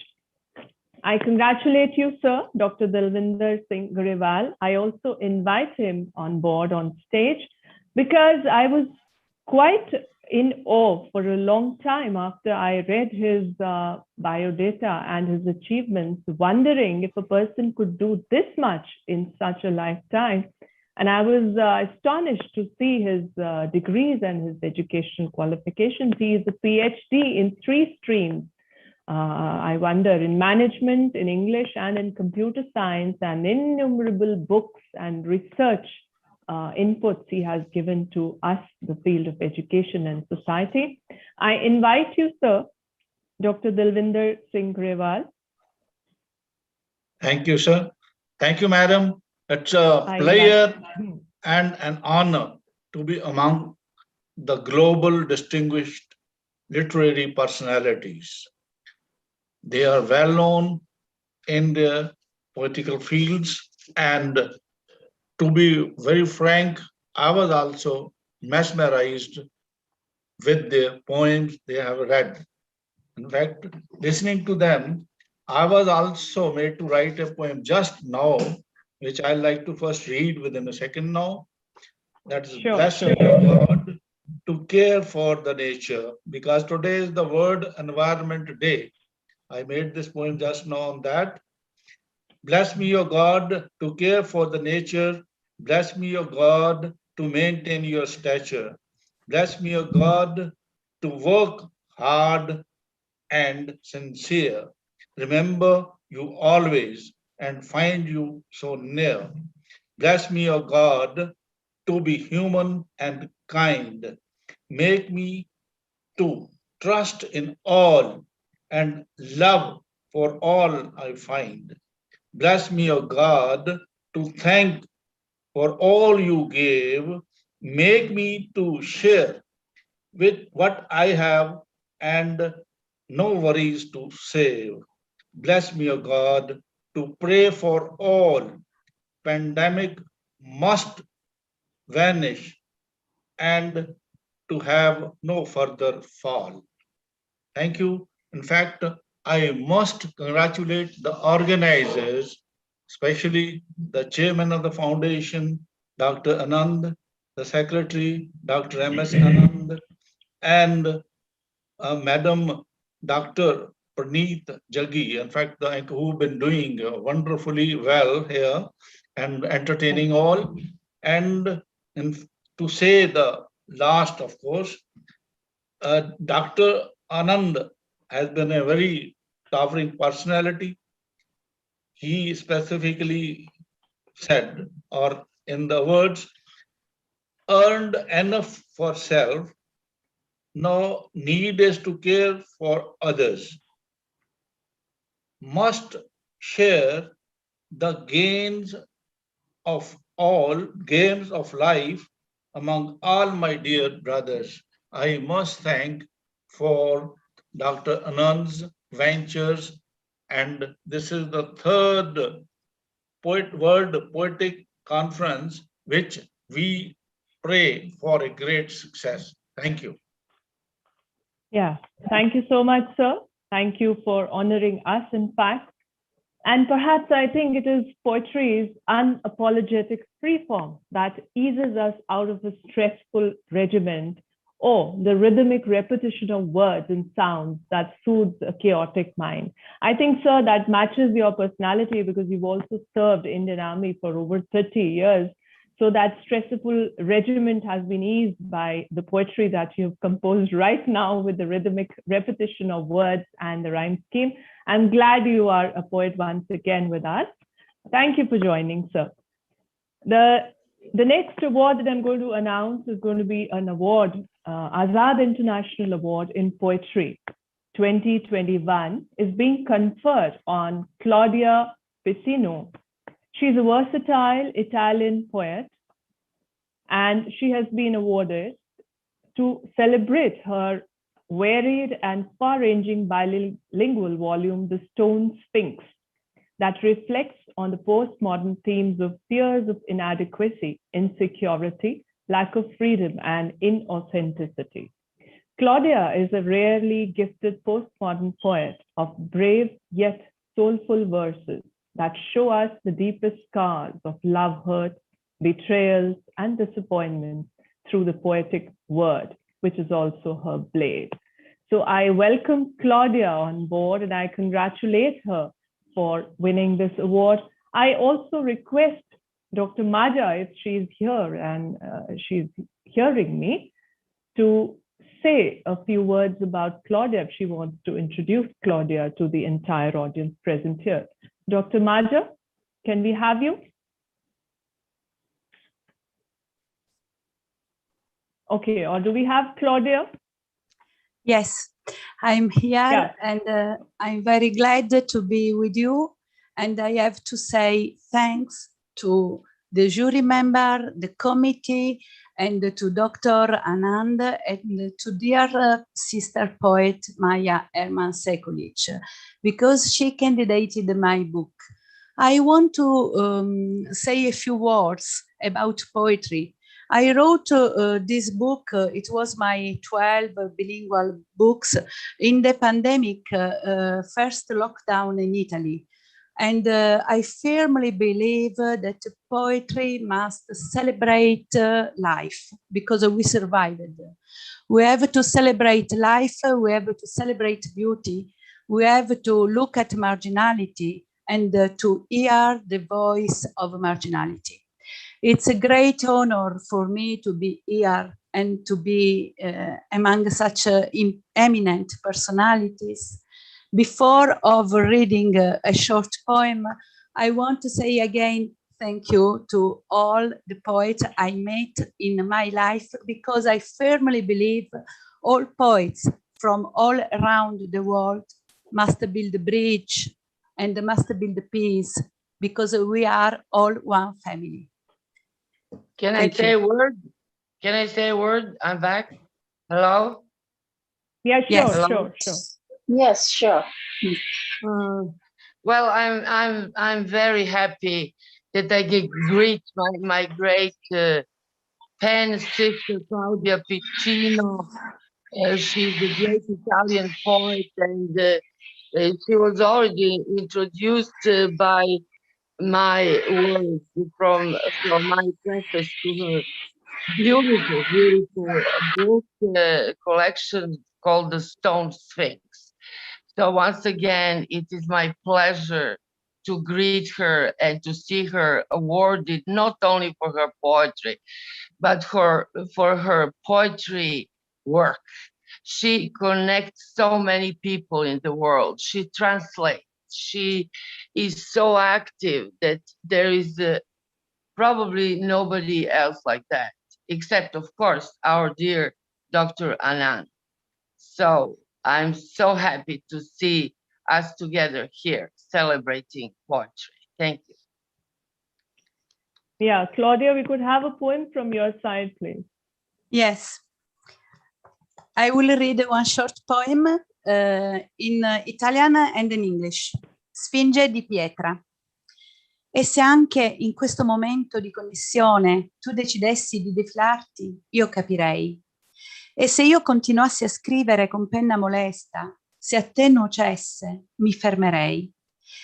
I congratulate you, sir, Dr. Dalvinder Singh Grewal. I also invite him on board on stage because I was quite in awe for a long time after I read his biodata and his achievements, wondering if a person could do this much in such a lifetime. And I was astonished to see his degrees and his educational qualifications. He is a PhD in 3 streams. I wonder, in management, in English, and in computer science, and innumerable books and research inputs he has given to us, the field of education and society. I invite you, sir, Dr. Dalvinder Singh Grewal. Thank you, sir. Thank you, madam. It's a pleasure and an honor to be among the global distinguished literary personalities. They are well known in their political fields, and to be very frank, I was also mesmerized with their poems they have read. In fact, listening to them, I was also made to write a poem just now, which I like to first read within a second now. That is, bless your God to care for the nature, because today is the World Environment Day. I made this poem just now on that. Bless me, your God, to care for the nature. Bless me, your God, to maintain your stature. Bless me, your God, to work hard and sincere. Remember you always and find you so near. Bless me, your God, to be human and kind. Make me to trust in all and love for all I find. Bless me, O God, to thank for all you gave. Make me to share with what I have and no worries to save. Bless me, O God, to pray for all. Pandemic must vanish and to have no further fall. Thank you. In fact, I must congratulate the organizers, especially the chairman of the foundation, Dr. Anand, the secretary, Dr. M.S. Anand, and Madam Dr. Praneeth Jaggi, in fact, who've been doing wonderfully well here and entertaining all. And to say the last, of course, Dr. Anand has been a very towering personality. He specifically said, or in the words, earned enough for self, no need is to care for others. Must share the gains of all, gains of life among all my dear brothers. I must thank for Dr. Anand's ventures. And this is the third World Poetic Conference, which we pray for a great success. Thank you. Yeah, thank you so much, sir. Thank you for honoring us, in fact. And perhaps I think it is poetry's unapologetic free form that eases us out of the stressful regiment, or the rhythmic repetition of words and sounds that soothes a chaotic mind. I think, sir, that matches your personality, because you've also served Indian Army for over 30 years. So that stressful regiment has been eased by the poetry that you've composed right now, with the rhythmic repetition of words and the rhyme scheme. I'm glad you are a poet once again with us. Thank you for joining, sir. The next award that I'm going to announce is going to be an award, Azad International Award in Poetry 2021, is being conferred on Claudia Piccinno. She's a versatile Italian poet, and she has been awarded to celebrate her varied and far-ranging bilingual volume, The Stone Sphinx, that reflects on the postmodern themes of fears of inadequacy, insecurity, lack of freedom, and inauthenticity. Claudia is a rarely gifted postmodern poet of brave yet soulful verses that show us the deepest scars of love, hurt, betrayals, and disappointments through the poetic word, which is also her blade. So I welcome Claudia on board, and I congratulate her for winning this award. I also request Dr. Maja, if she's here and she's hearing me, to say a few words about Claudia, if she wants to introduce Claudia to the entire audience present here. Dr. Maja, can we have you? Okay, or do we have Claudia? Yes, I'm here, and I'm very glad to be with you. And I have to say thanks to the jury member, the committee, and to Dr. Anand, and to dear sister poet Maya Herman Sekulic, because she candidated my book. I want to say a few words about poetry. I wrote this book, it was my 12 bilingual books in the pandemic, first lockdown in Italy. And I firmly believe that poetry must celebrate life, because we survived. We have to celebrate life, we have to celebrate beauty, we have to look at marginality and to hear the voice of marginality. It's a great honor for me to be here and to be among such eminent personalities. Before of reading a short poem, I want to say again thank you to all the poets I met in my life, because I firmly believe all poets from all around the world must build a bridge and must build peace, because we are all one family. Can I say a word? Can I say a word? I'm back. Hello? Yeah, sure, Yes. sure. Yes, sure. Well, I'm very happy that I get greet my great pen sister Claudia Piccinno. She's a great Italian poet, and she was already introduced by my words from my preface to her beautiful book collection called The Stone Sphinx. So once again, it is my pleasure to greet her and to see her awarded not only for her poetry, but for her poetry work. She connects so many people in the world. She translates. She is so active that there is probably nobody else like that, except, of course, our dear Dr. Anand. So I'm so happy to see us together here celebrating poetry. Thank you. Yeah, Claudia, we could have a poem from your side, please. Yes. I will read one short poem in Italian and in English. Sfinge di pietra. E se anche in questo momento di connessione tu decidessi di defilarti, io capirei. E se io continuassi a scrivere con penna molesta, se a te nuocesse, mi fermerei.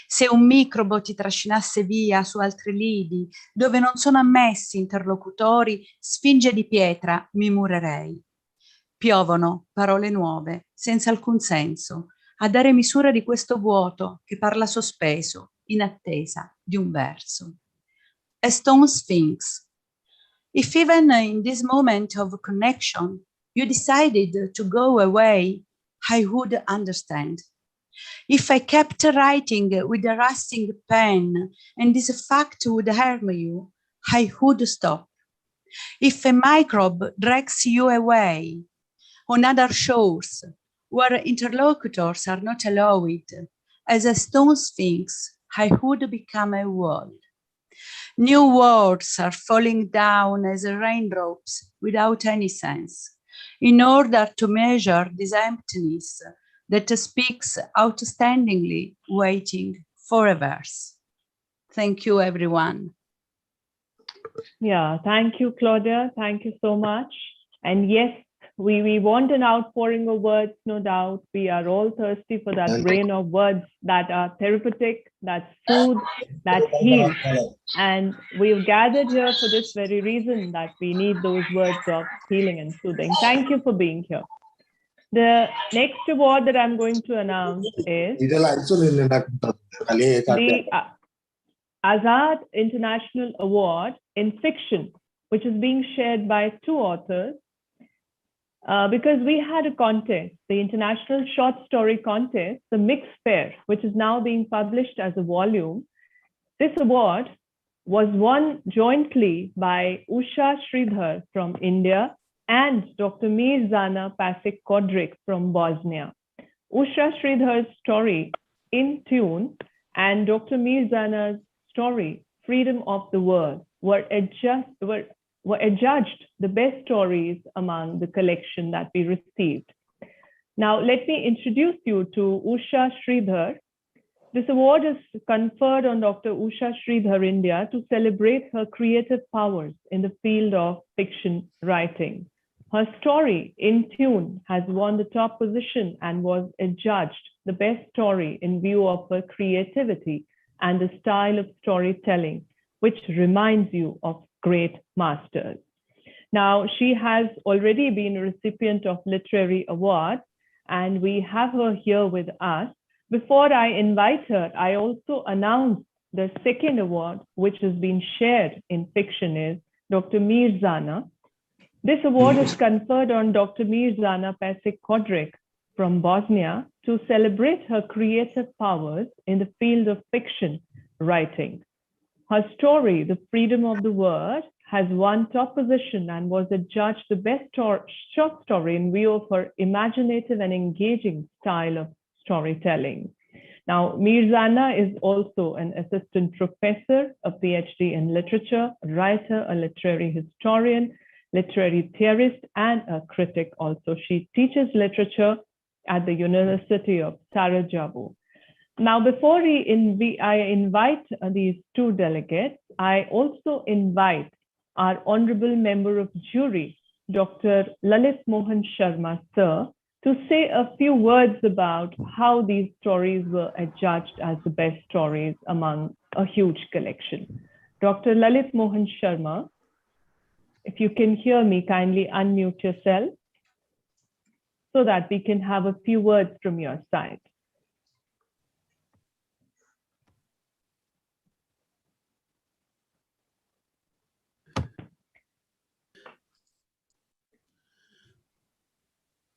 Se un microbo ti trascinasse via su altri lidi, dove non sono ammessi interlocutori, sfinge di pietra, mi murerei. Piovono parole nuove, senza alcun senso, a dare misura di questo vuoto che parla sospeso, in attesa di un verso. A stone sphinx. If even in this moment of connection, you decided to go away, I would understand. If I kept writing with a rusting pen and this fact would harm you, I would stop. If a microbe drags you away on other shores where interlocutors are not allowed, as a stone sphinx, I would become a wall. New words are falling down as raindrops without any sense, in order to measure this emptiness that speaks outstandingly, waiting for a verse. Thank you, everyone. Yeah, thank you, Claudia. Thank you so much. And yes, we want an outpouring of words, no doubt. We are all thirsty for that rain of words that are therapeutic, that soothe, that heal. And we've gathered here for this very reason, that we need those words of healing and soothing. Thank you for being here. The next award that I'm going to announce is the Azad International Award in Fiction, which is being shared by 2 authors. Because we had a contest, the International Short Story Contest, the Mixed Fair, which is now being published as a volume. This award was won jointly by Usha Sridhar from India and Dr. Mirzana Pasic Kodrik from Bosnia. Usha Sridhar's story, In Tune, and Dr. Mirzana's story, Freedom of the Word, were adjudged the best stories among the collection that we received. Now, let me introduce you to Usha Sridhar. This award is conferred on Dr. Usha Sridhar, India, to celebrate her creative powers in the field of fiction writing. Her story, In Tune, has won the top position and was adjudged the best story in view of her creativity and the style of storytelling, which reminds you of great masters. Now, she has already been a recipient of literary awards, and we have her here with us. Before I invite her, I also announce the second award, which has been shared in fiction, is Dr. Mirzana. This award is conferred on Dr. Mirzana Pasic Kodrik from Bosnia to celebrate her creative powers in the field of fiction writing. Her story, The Freedom of the Word, has won top position and was adjudged the best short story in view of her imaginative and engaging style of storytelling. Now, Mirzana is also an assistant professor, a PhD in literature, a writer, a literary historian, literary theorist, and a critic also. She teaches literature at the University of Sarajevo. Now, before I invite these 2 delegates, I also invite our honorable member of jury, Dr. Lalit Mohan Sharma, Sir, to say a few words about how these stories were adjudged as the best stories among a huge collection. Dr. Lalit Mohan Sharma, if you can hear me, kindly unmute yourself so that we can have a few words from your side.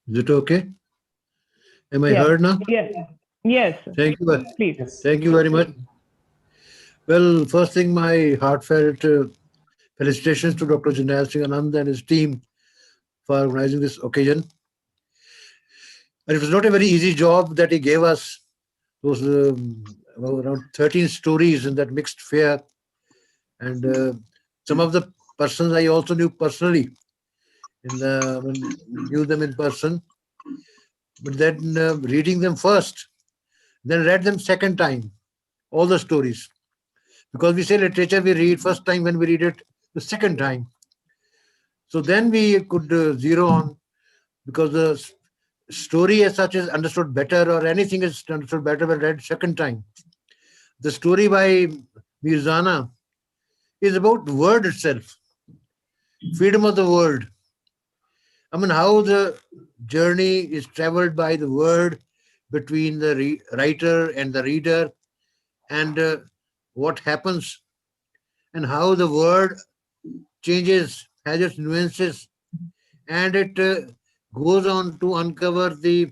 Is it okay? Am I heard now? Yes. Yes. Thank you. Please. Thank you very much. Well, first thing, my heartfelt felicitations to Dr. Jernail Sir and his team for organizing this occasion. And it was not a very easy job that he gave us. Those around 13 stories in that mixed fair. And some of the persons I also knew personally, knew them in person. but then reading them first, then read them second time, all the stories. Because we say literature we read first time, when we read it the second time. So then we could zero on, because the story as such is understood better, or anything is understood better when read second time. The story by Mirzana is about the word itself, freedom of the word. I mean, how the journey is traveled by the word between the writer and the reader, and what happens, and how the word changes, has its nuances, and it goes on to uncover the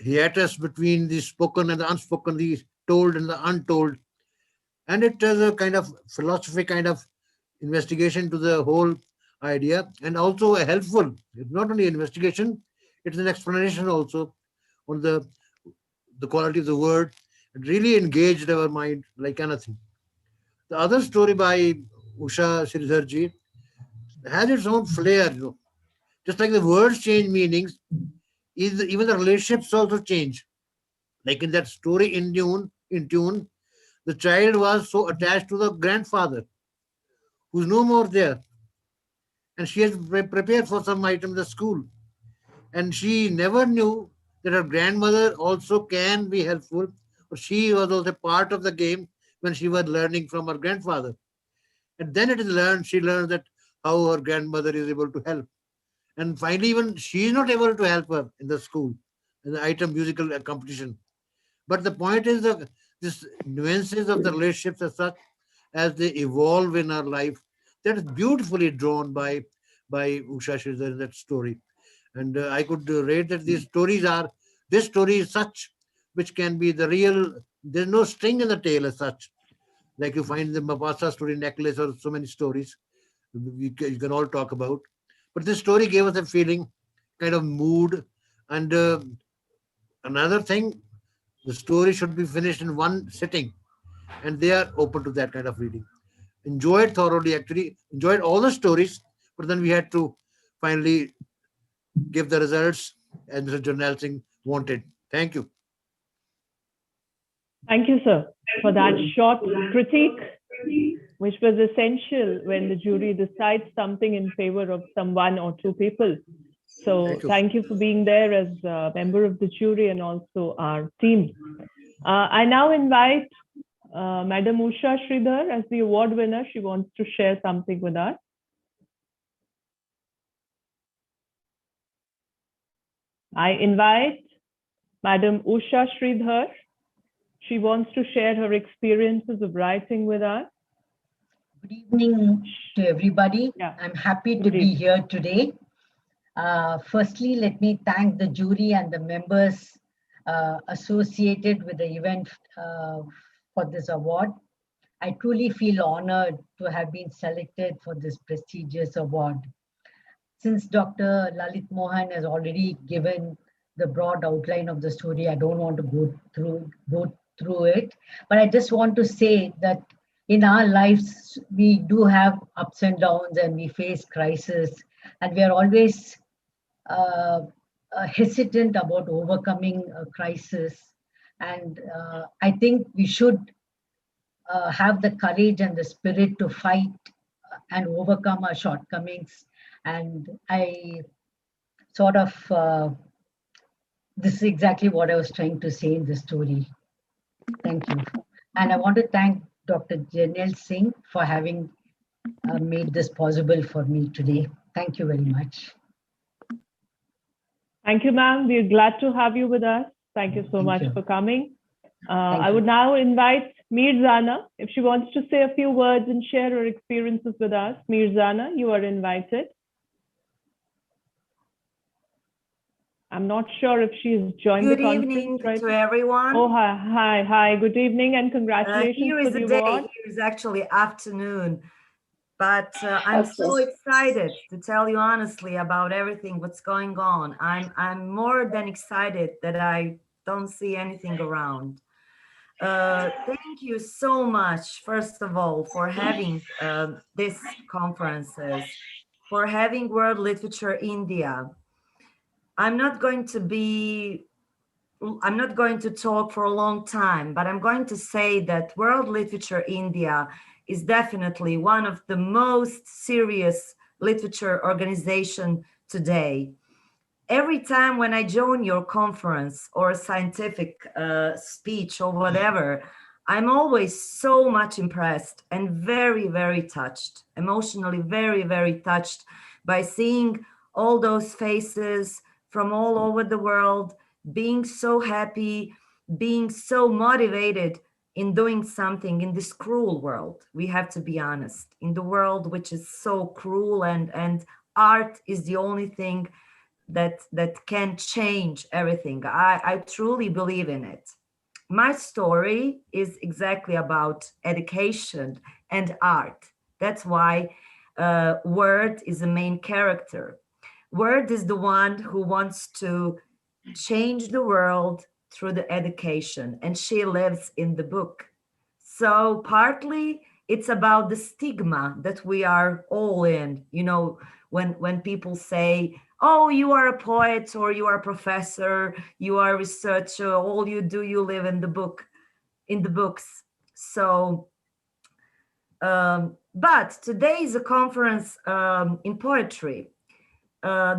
hiatus between the spoken and the unspoken, the told and the untold. And it has a kind of philosophy, kind of investigation to the whole idea, and also a helpful. It's not only investigation, it's an explanation also on the quality of the word. It really engaged our mind like anything. The other story by Usha Sridharji has its own flair, Just like the words change meanings, even the relationships also change. Like in that story in tune, the child was so attached to the grandfather, who's no more there. And she has prepared for some item in the school. And she never knew that her grandmother also can be helpful, or she was also part of the game when she was learning from her grandfather. And then she learned that how her grandmother is able to help. And finally, even she is not able to help her in the school, in the item musical competition. But the point is that this nuances of the relationships as such, as they evolve in our life, that is beautifully drawn by Usha Sridhar in that story. And I could rate that this story is such which can be the real, there's no string in the tail as such, like you find the Mapasa story, necklace, or so many stories you can all talk about. But this story gave us a feeling, kind of mood. And another thing, the story should be finished in one sitting, and they are open to that kind of reading. Enjoyed thoroughly, actually, enjoyed all the stories, but then we had to finally give the results as Mr. Jernail Singh wanted. Thank you. Thank you, sir, for that short critique, which was essential when the jury decides something in favor of some one or two people. So thank you for being there as a member of the jury and also our team. I now invite Madam Usha Sridhar as the award winner. She wants to share something with us. I invite Madam Usha Sridhar. She wants to share her experiences of writing with us. Good evening to everybody. Yeah. I'm happy to be here today. Firstly, let me thank the jury and the members associated with the event for this award. I truly feel honored to have been selected for this prestigious award. Since Dr. Lalit Mohan has already given the broad outline of the story, I don't want to go through it, but I just want to say that in our lives, we do have ups and downs and we face crisis, and we are always hesitant about overcoming a crisis. And I think we should have the courage and the spirit to fight and overcome our shortcomings. And I sort of, this is exactly what I was trying to say in the story. Thank you. And I want to thank Dr. Jernail Singh for having made this possible for me today. Thank you very much. Thank you, ma'am. We're glad to have you with us. Thank you so much for coming. I would now invite Mirzana, if she wants to say a few words and share her experiences with us. Mirzana, you are invited. I'm not sure if she's joined the conference. Good evening to everyone. Oh, hi. Good evening and congratulations here is the day. Here is actually afternoon. But I'm so excited to tell you honestly about everything what's going on. I'm more than excited that I don't see anything around. Thank you so much, first of all, for having these conferences, for having World Literature India. I'm not going to talk for a long time, but I'm going to say that World Literature India is definitely one of the most serious literature organization today. Every time when I join your conference or a scientific speech or whatever, I'm always so much impressed and very, very touched, emotionally very, very touched by seeing all those faces from all over the world, being so happy, being so motivated in doing something in this cruel world. We have to be honest, in the world which is so cruel, and art is the only thing that can change everything. I truly believe in it. My story is exactly about education and art. That's why Word is the main character. Word is the one who wants to change the world through the education, and she lives in the book. So partly it's about the stigma that we are all in. You know, when people say, oh, you are a poet, or you are a professor, you are a researcher, all you do, you live in the books. So, but today is a conference in poetry.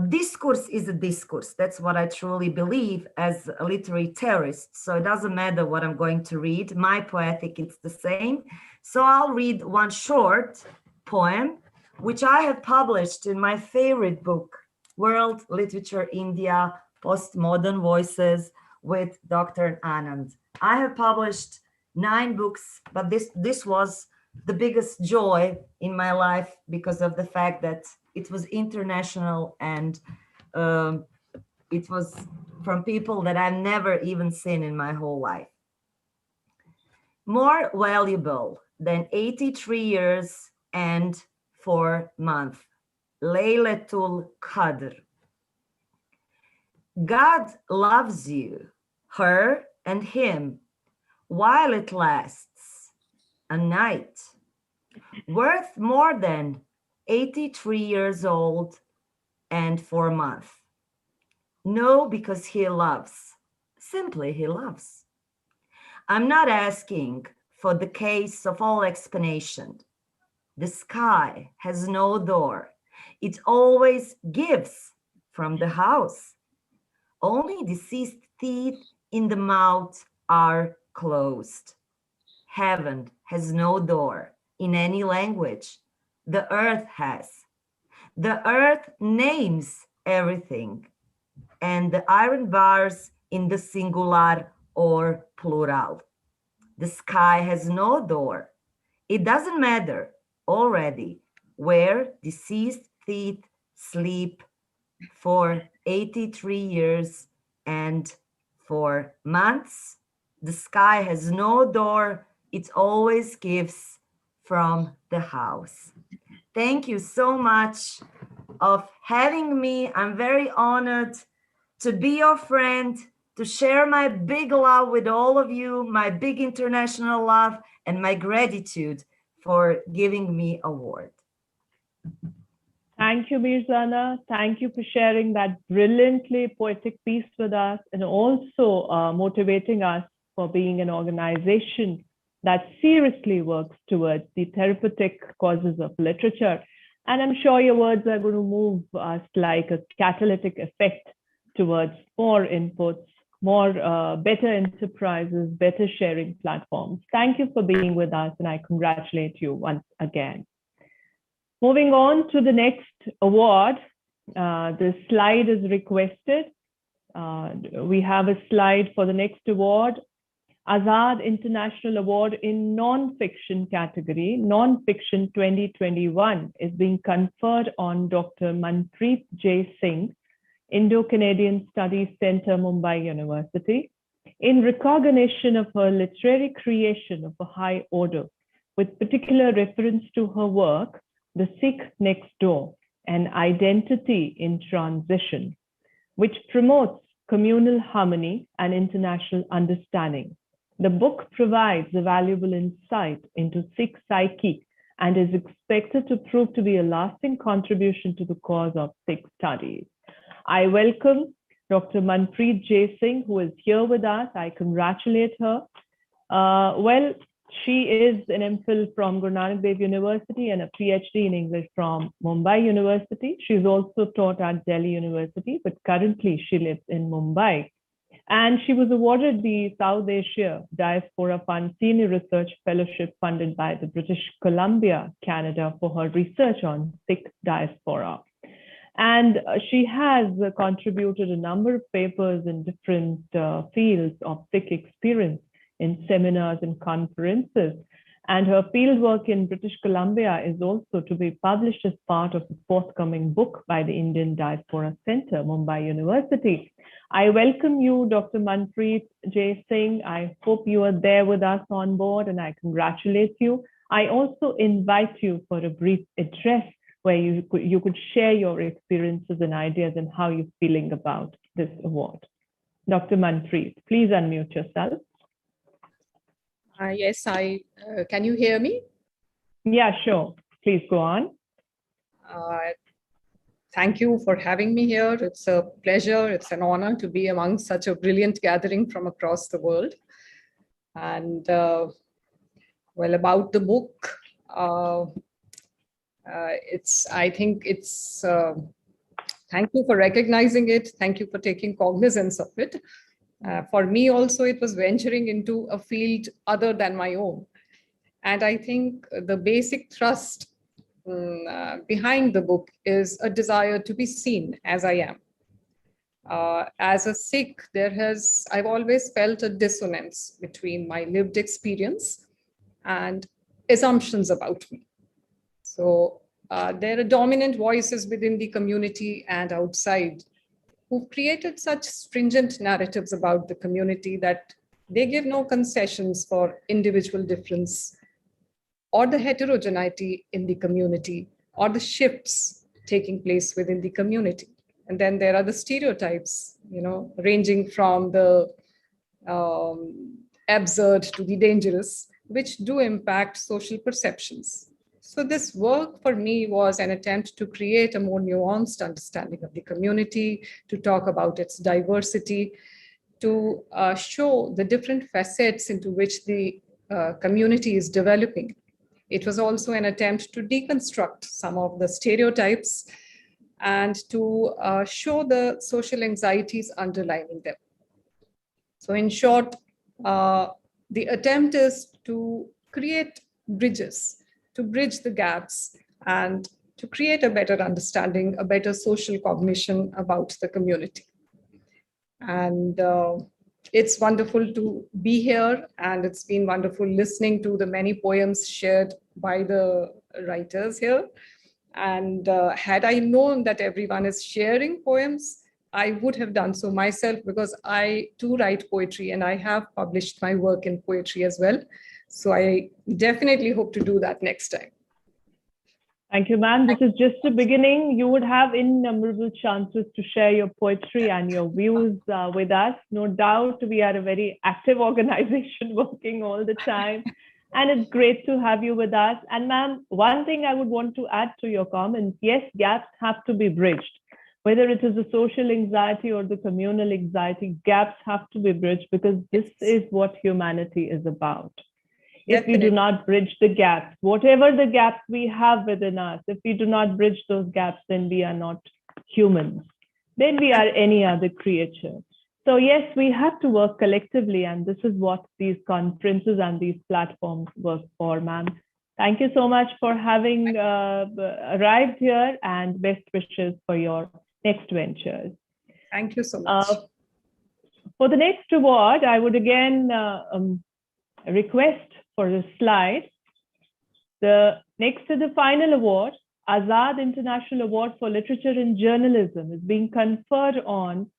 Discourse is a discourse. That's what I truly believe as a literary theorist. So it doesn't matter what I'm going to read. My poetic, it's the same. So I'll read one short poem, which I have published in my favorite book, World Literature India, Postmodern Voices with Dr. Anand. I have published 9 books, but this was the biggest joy in my life because of the fact that it was international, and it was from people that I've never even seen in my whole life. More valuable than 83 years and 4 months. Laylatul Qadr. God loves you, her and him, while it lasts a night, worth more than 83 years old and 4 months. No, because he loves. Simply he loves. I'm not asking for the case of all explanation. The sky has no door. It always gives from the house. Only deceased teeth in the mouth are closed. Heaven has no door in any language. The earth has. The earth names everything, and the iron bars in the singular or plural. The sky has no door. It doesn't matter already where deceased teeth sleep for 83 years and 4 months. The sky has no door. It always gives from the house. Thank you so much of having me. I'm very honored to be your friend, to share my big love with all of you, my big international love, and my gratitude for giving me an award. Thank you, Mirzana. Thank you for sharing that brilliantly poetic piece with us, and also motivating us for being an organization that seriously works towards the therapeutic causes of literature. And I'm sure your words are going to move us like a catalytic effect towards more inputs, more better enterprises, better sharing platforms. Thank you for being with us, and I congratulate you once again. Moving on to the next award, the slide is requested. We have a slide for the next award. Azad International Award in Non-Fiction category, Non-Fiction 2021 is being conferred on Dr. Manpreet J. Singh, Indo-Canadian Studies Center, Mumbai University, in recognition of her literary creation of a high order, with particular reference to her work, The Sick Next Door, An Identity in Transition, which promotes communal harmony and international understanding. The book provides a valuable insight into Sikh psyche and is expected to prove to be a lasting contribution to the cause of Sikh studies. I welcome Dr. Manpreet J. Singh, who is here with us. I congratulate her. Well, she is an MPhil from Guru Nanak Dev University and a PhD in English from Mumbai University. She's also taught at Delhi University, but currently she lives in Mumbai. And she was awarded the South Asia Diaspora Fund Senior Research Fellowship funded by the British Columbia, Canada, for her research on Sikh diaspora. And she has contributed a number of papers in different fields of Sikh experience in seminars and conferences. And her fieldwork in British Columbia is also to be published as part of a forthcoming book by the Indian Diaspora Center, Mumbai University. I welcome you, Dr. Manpreet J. Singh. I hope you are there with us on board, and I congratulate you. I also invite you for a brief address where you could share your experiences and ideas and how you're feeling about this award. Dr. Manpreet, please unmute yourself. Yes, can you hear me? Yeah, sure. Please go on. Thank you for having me here. It's a pleasure. It's an honor to be among such a brilliant gathering from across the world. And well, about the book, I think it's, thank you for recognizing it. Thank you for taking cognizance of it. For me also, it was venturing into a field other than my own. And I think the basic thrust behind the book is a desire to be seen as I am. As a Sikh, I've always felt a dissonance between my lived experience and assumptions about me. So there are dominant voices within the community and outside who've created such stringent narratives about the community that they give no concessions for individual difference or the heterogeneity in the community or the shifts taking place within the community. And then there are the stereotypes, ranging from the absurd to the dangerous, which do impact social perceptions. So this work for me was an attempt to create a more nuanced understanding of the community, to talk about its diversity, to show the different facets into which the community is developing. It was also an attempt to deconstruct some of the stereotypes and to show the social anxieties underlying them. So in short, the attempt is to create bridges, to bridge the gaps and to create a better understanding, a better social cognition about the community. And it's wonderful to be here, and it's been wonderful listening to the many poems shared by the writers here. And had I known that everyone is sharing poems, I would have done so myself, because I too write poetry and I have published my work in poetry as well. So I definitely hope to do that next time. Thank you, ma'am. This is just the beginning. You would have innumerable chances to share your poetry and your views with us. No doubt, we are a very active organization working all the time. And it's great to have you with us. And ma'am, one thing I would want to add to your comments, yes, gaps have to be bridged. Whether it is the social anxiety or the communal anxiety, gaps have to be bridged, because this is what humanity is about. If we do not bridge the gaps, whatever the gaps we have within us, if we do not bridge those gaps, then we are not humans. Then we are any other creature. So yes, we have to work collectively, and this is what these conferences and these platforms work for, ma'am. Thank you so much for having arrived here, and best wishes for your next ventures. Thank you so much. For the next award, I would again request for the slide. The next to the final award, Azad International Award for Literature and Journalism, is being conferred on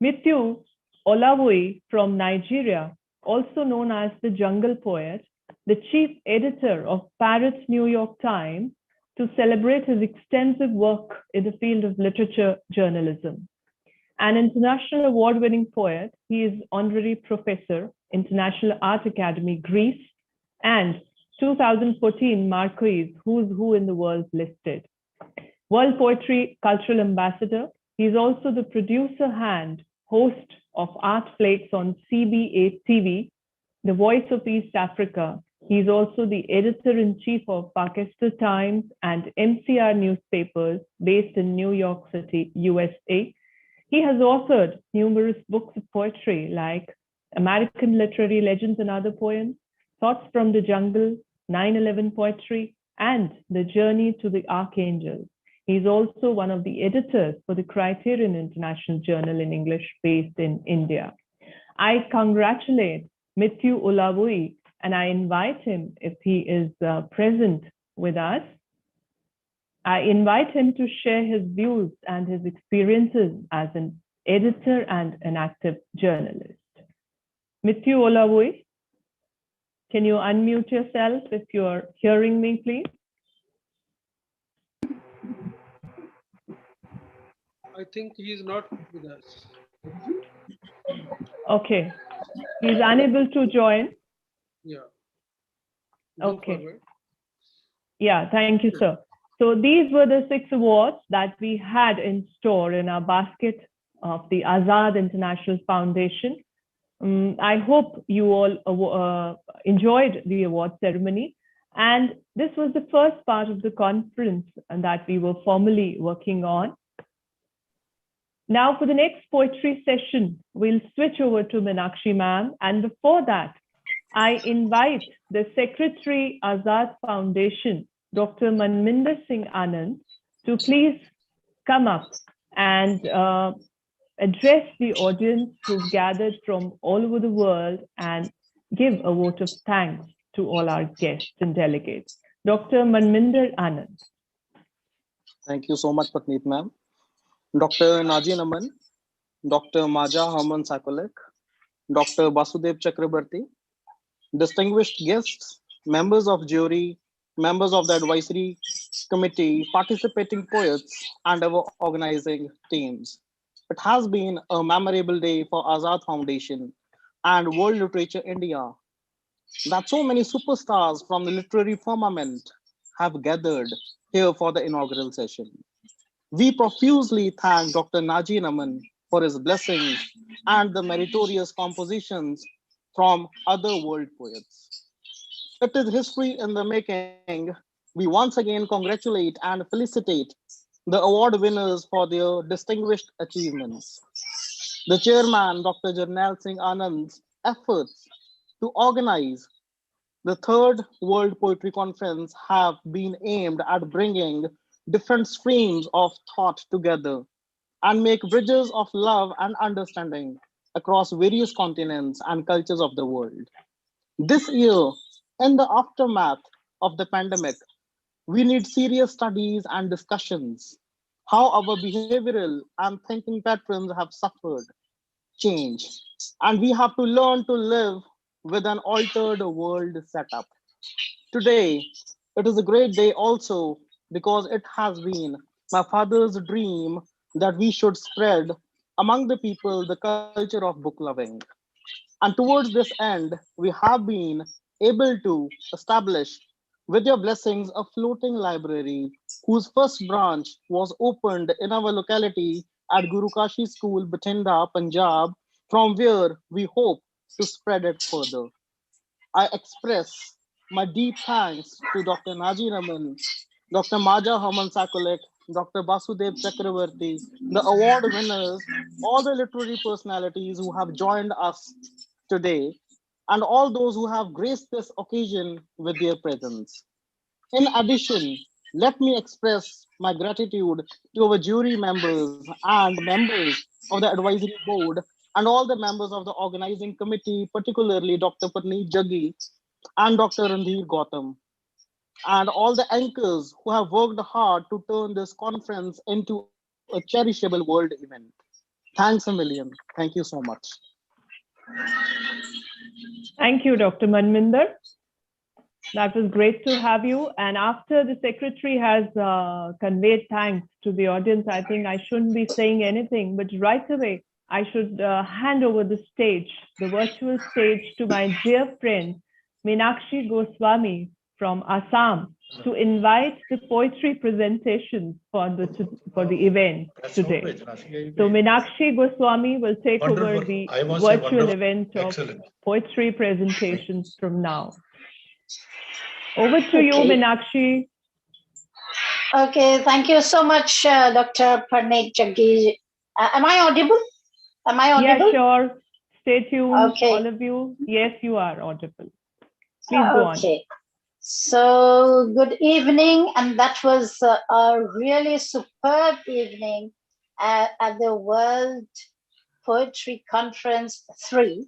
Mityu Olawui from Nigeria, also known as the Jungle Poet, the chief editor of Paris New York Times, to celebrate his extensive work in the field of literature journalism. An international award-winning poet, he is honorary professor, International Art Academy, Greece, and 2014 Marquis Who's Who in the World listed. World Poetry Cultural Ambassador, He's also the producer and host of Art Flakes on CBA TV, the Voice of East Africa. He's also the editor-in-chief of Pakistan Times and MCR newspapers based in New York City, USA. He has authored numerous books of poetry like American Literary Legends and Other Poems, Thoughts from the Jungle, 9/11 Poetry, and The Journey to the Archangel. He's also one of the editors for the Criterion International Journal in English based in India. I congratulate Mithu Olawui, and I invite him, if he is present with us, I invite him to share his views and his experiences as an editor and an active journalist. Mithu Olawui, can you unmute yourself if you're hearing me, please? I think he is not with us. Okay. He's unable to join. Yeah. Okay. Yeah, thank you, sir. So these were the 6 awards that we had in store in our basket of the Azad International Foundation. I hope you all enjoyed the award ceremony. And this was the first part of the conference that we were formally working on. Now for the next poetry session, we'll switch over to Meenakshi ma'am. And before that, I invite the Secretary Azad Foundation, Dr. Manminder Singh Anand, to please come up and address the audience who've gathered from all over the world and give a vote of thanks to all our guests and delegates. Dr. Manminder Anand. Thank you so much, Patneet ma'am. Dr. Naji Naman, Dr. Maja Haman Sakolek, Dr. Basudev Chakrabarti, distinguished guests, members of jury, members of the advisory committee, participating poets, and our organizing teams. It has been a memorable day for Azad Foundation and World Literature India that so many superstars from the literary firmament have gathered here for the inaugural session. We profusely thank Dr. Naji Naman for his blessings and the meritorious compositions from other world poets. It is history in the making. We once again congratulate and felicitate the award winners for their distinguished achievements. The chairman, Dr. Jernail Singh Anand's efforts to organize the 3rd World Poetry Conference have been aimed at bringing different streams of thought together and make bridges of love and understanding across various continents and cultures of the world. This year, in the aftermath of the pandemic, we need serious studies and discussions how our behavioral and thinking patterns have suffered change, and we have to learn to live with an altered world setup. Today, it is a great day also because it has been my father's dream that we should spread among the people the culture of book loving. And towards this end, we have been able to establish, with your blessings, a floating library whose first branch was opened in our locality at Guru Kashi School, Bathinda, Punjab, from where we hope to spread it further. I express my deep thanks to Dr. Naji Raman, Dr. Maja Haman Sakolek, Dr. Basudev Chakrabarti, the award winners, all the literary personalities who have joined us today, and all those who have graced this occasion with their presence. In addition, let me express my gratitude to our jury members and members of the advisory board and all the members of the organizing committee, particularly Dr. Patneet Jaggi and Dr. Randhir Gautam, and all the anchors who have worked hard to turn this conference into a cherishable world event. Thanks a million. Thank you so much. Thank you, Dr. Manminder. That was great to have you. And after the secretary has conveyed thanks to the audience, I think I shouldn't be saying anything, but right away, I should hand over the stage, the virtual stage, to my dear friend, Meenakshi Goswami from Assam, to invite the poetry presentations for the event today. So Meenakshi Goswami will take over the virtual event of poetry presentations from now. Over to you, Meenakshi. Okay, thank you so much, Dr. Parneet Jaggi. Am I audible? Am I audible? Yeah, sure. Stay tuned, okay. all of you. Yes, you are audible. Please go on. Okay. So good evening, and that was a really superb evening at the World Poetry Conference-lll,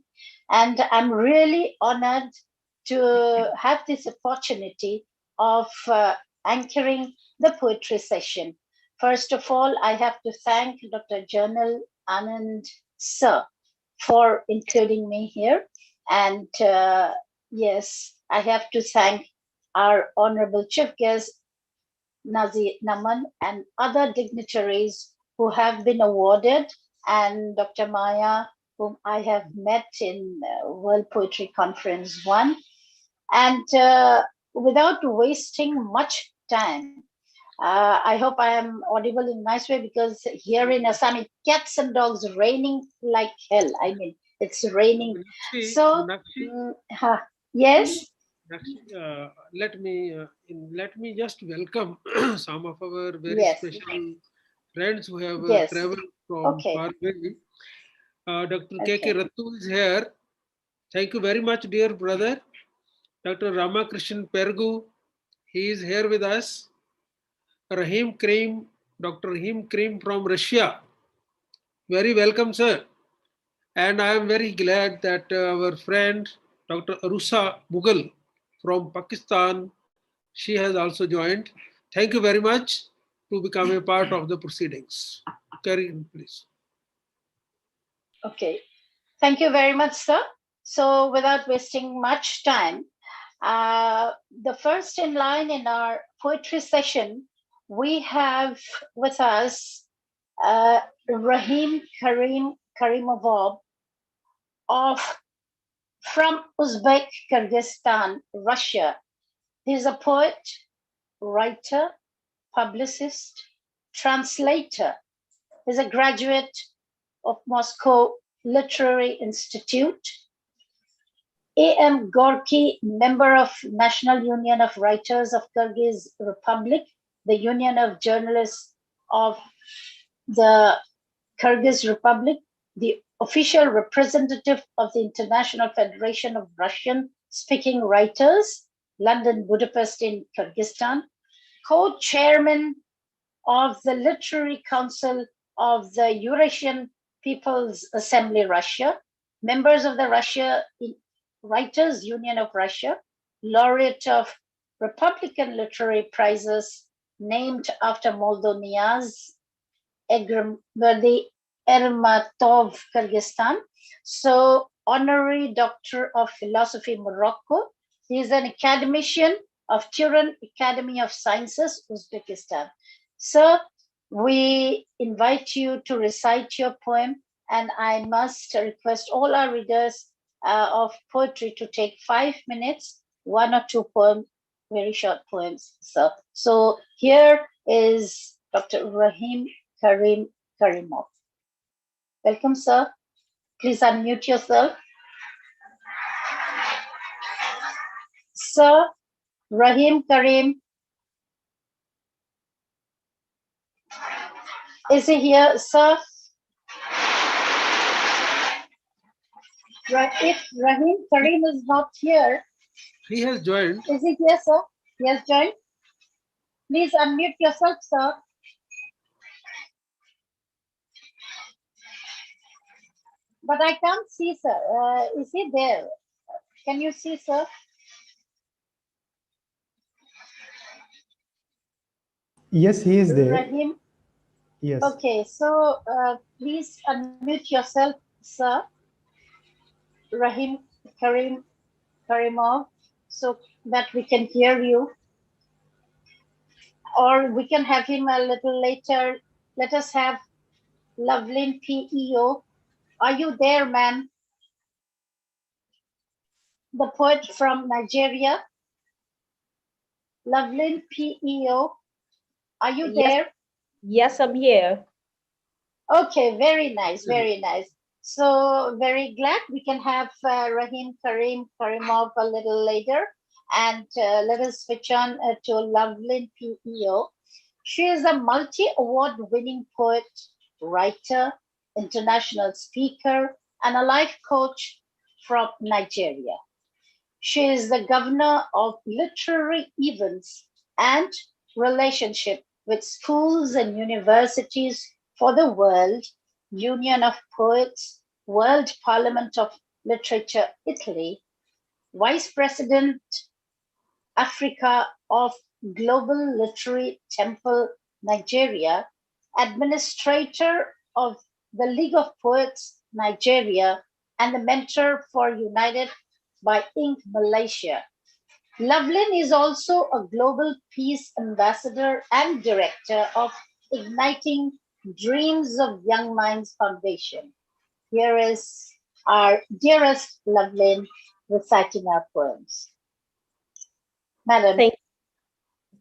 and I'm really honored to have this opportunity of anchoring the poetry session. First of all, I have to thank Dr. Jernail Sir for including me here, and yes, I have to thank our honorable chief guest, Nazir Naman, and other dignitaries who have been awarded, and Dr. Maya, whom I have met in World Poetry Conference-lll. And without wasting much time, I hope I am audible in a nice way, because here in Assam, it cats and dogs raining like hell. I mean, it's raining. So, yes? Let me just welcome some of our very special friends who have traveled from far away. Dr. K.K. Rattu is here. Thank you very much, dear brother. Dr. Ramakrishnan Pergu, he is here with us. Rahim Karim, Dr. Rahim Karim from Russia. Very welcome, sir. And I am very glad that our friend, Dr. Arusa Mughal from Pakistan, she has also joined. Thank you very much to become a part of the proceedings. Carry on, please. Okay. Thank you very much, sir. So without wasting much time, the first in line in our poetry session, we have with us Rahim Karimov from Uzbek Kyrgyzstan, Russia. He's a poet, writer, publicist, translator. He's a graduate of Moscow Literary Institute, A.M. Gorky, member of National Union of Writers of Kyrgyz Republic, the Union of Journalists of the Kyrgyz Republic, the official representative of the International Federation of Russian-Speaking Writers, London, Budapest in Kyrgyzstan, co-chairman of the Literary Council of the Eurasian People's Assembly, Russia, members of the Writers Union of Russia, laureate of Republican Literary Prizes named after Moldova's Egremverdi Ermatov, Kyrgyzstan. So, honorary Doctor of Philosophy, Morocco. He is an academician of Turan Academy of Sciences, Uzbekistan. Sir, we invite you to recite your poem, and I must request all our readers of poetry to take 5 minutes, 1 or 2 poems, very short poems. So here is Dr. Rahim Karimov. Welcome, sir. Please unmute yourself. Sir, Rahim Karim. Is he here, sir? If Rahim Karim is not here, he has joined. Is he here, sir? He has joined. Please unmute yourself, sir. But I can't see, sir. Is he there? Can you see, sir? Yes, he is there. Rahim? Yes. Okay, so please unmute yourself, sir. Rahim Karimov, so that we can hear you. Or we can have him a little later. Let us have Lovelin PEO. Are you there, ma'am? The poet from Nigeria. Lovelyn PEO, are you Yes. there? Yes, I'm here. Okay, very nice, very nice. So very glad we can have Rahim Karimov a little later. And let us switch on to Lovelyn PEO. She is a multi-award winning poet, writer, international speaker, and a life coach from Nigeria. She is the governor of literary events and relationship with schools and universities for the World Union of Poets, World Parliament of Literature, Italy, Vice President Africa of Global Literary Temple, Nigeria, Administrator of the League of Poets, Nigeria, and the mentor for United by Ink Malaysia. Lovelyn is also a Global Peace Ambassador and Director of Igniting Dreams of Young Minds Foundation. Here is our dearest Lovelyn reciting our poems. Madam.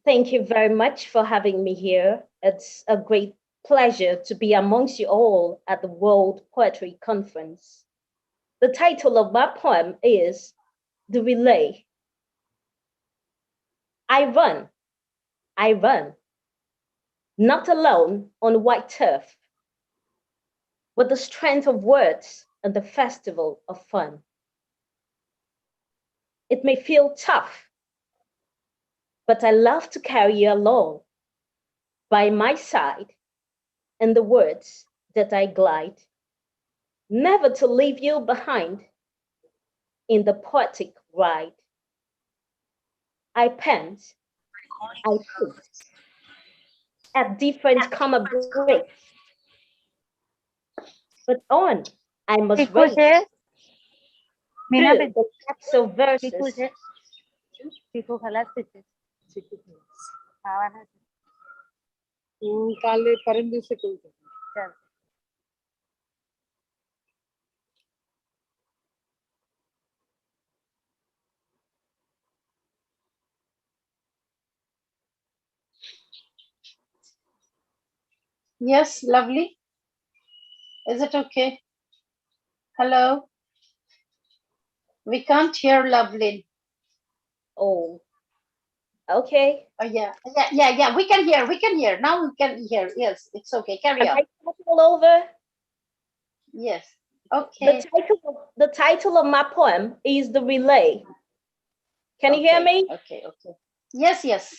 Thank you very much for having me here. It's a great pleasure to be amongst you all at the World Poetry Conference. The title of my poem is The Relay. I run, not alone on white turf, with the strength of words and the festival of fun. It may feel tough, but I love to carry you along by my side in the words that I glide, never to leave you behind in the poetic ride. I pant, I pace at different comma breaks, but on I must race through the depths of verses. Yes, lovely. Is it okay? Hello? We can't hear Lovelyn. Oh, okay. Oh, yeah. We can hear. Now we can hear. Yes, it's okay. Carry on. All over. Yes. Okay. The title of my poem is The Relay. Can you hear me? Okay. Yes.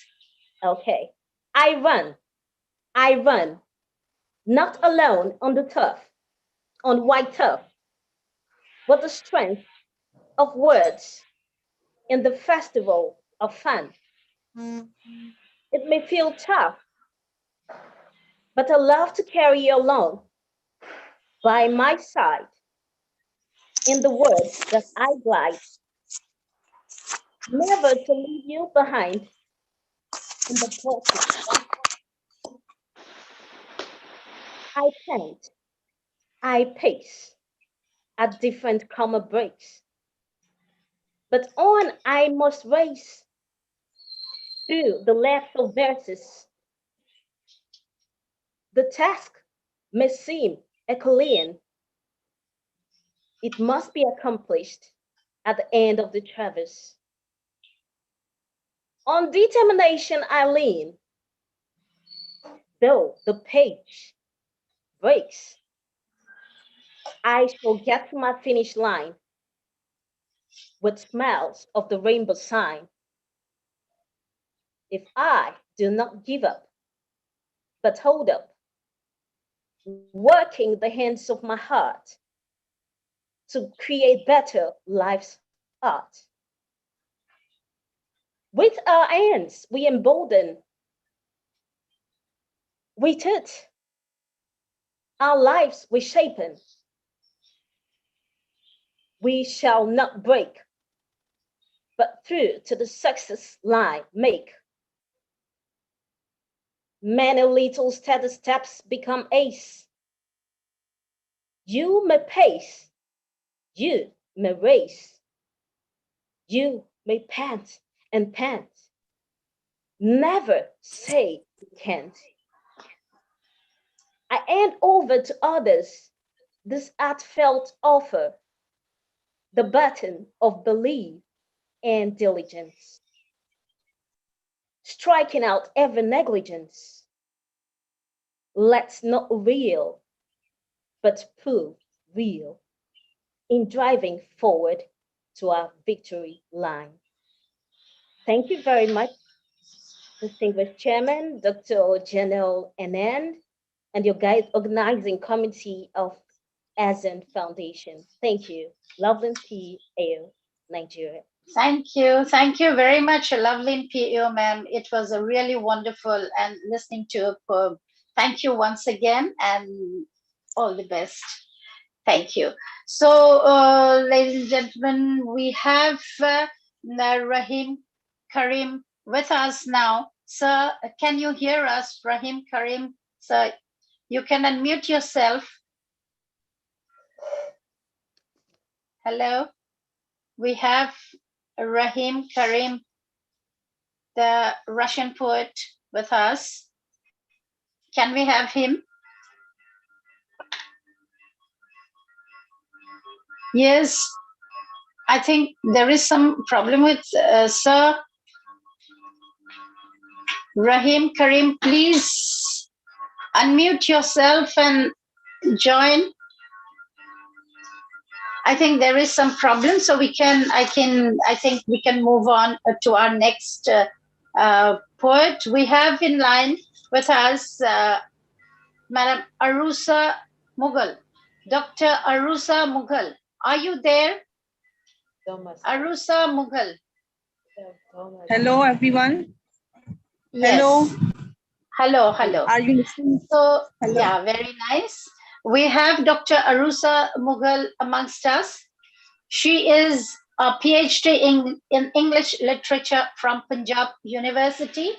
Okay. I run, not alone on the turf, on white turf, but the strength of words in the festival of fun. It may feel tough, but I love to carry you along by my side in the words that I glide, never to leave you behind in the process. I pant, I pace at different comma breaks, but on I must race through the length of verses. The task may seem Herculean. It must be accomplished at the end of the traverse. On determination I lean, though the page breaks. I shall get to my finish line with smiles of the rainbow sign. If I do not give up, but hold up, working the hands of my heart to create better life's art. With our hands, we embolden. With it, our lives we shapen. We shall not break, but through to the success line make. Many little steady steps become ace. You may pace, you may race, you may pant and pant, Never say you can't. I hand over to others this heartfelt offer, the button of belief and diligence, striking out every negligence. Let's not real, but prove real in driving forward to our victory line. Thank you very much, distinguished Chairman, Dr. Jernail Sir, and your guide organizing committee of Azen Foundation. Thank you. Loveland P.A.O., Nigeria. Thank you. Thank you very much, Loveland P.A.O., ma'am. It was a really wonderful and listening to a poem. Thank you once again and all the best. Thank you. So, ladies and gentlemen, we have Rahim Karim with us now. Sir, can you hear us, Rahim Karim? Sir, you can unmute yourself. Hello. We have Rahim Karim, the Russian poet, with us. Can we have him? Yes, I think there is some problem with Sir. Rahim Karim, please unmute yourself and join. I think there is some problem, so I think we can move on to our next poet. We have in line with us Madam Arusa Mughal. Dr. Arusa Mughal, are you there? Arusa Mughal. Hello, everyone. Yes. Hello. Hello, hello. Are you listening? So, Hello. yeah, very nice. We have Dr. Arusa Mughal amongst us. She is a PhD in English literature from Punjab University.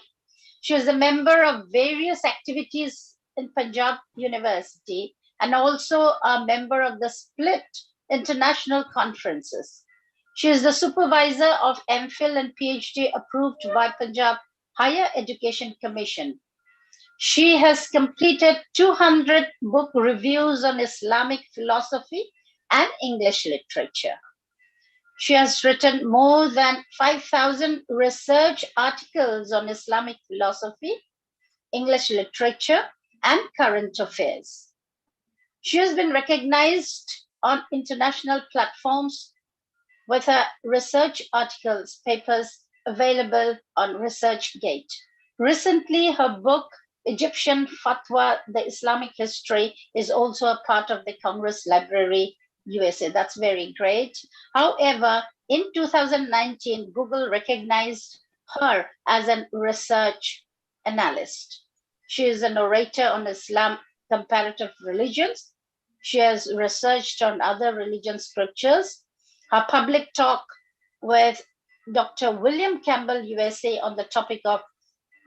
She is a member of various activities in Punjab University and also a member of the Split International Conferences. She is the supervisor of MPhil and PhD approved by Punjab Higher Education Commission. She has completed 200 book reviews on Islamic philosophy and English literature. She has written more than 5,000 research articles on Islamic philosophy, English literature, and current affairs. She has been recognized on international platforms with her research articles, papers available on ResearchGate. Recently, her book, Egyptian Fatwa, The Islamic History, is also a part of the Congress Library, USA. That's very great. However, in 2019, Google recognized her as a research analyst. She is an orator on Islam comparative religions. She has researched on other religion scriptures. Her public talk with Dr. William Campbell, USA, on the topic of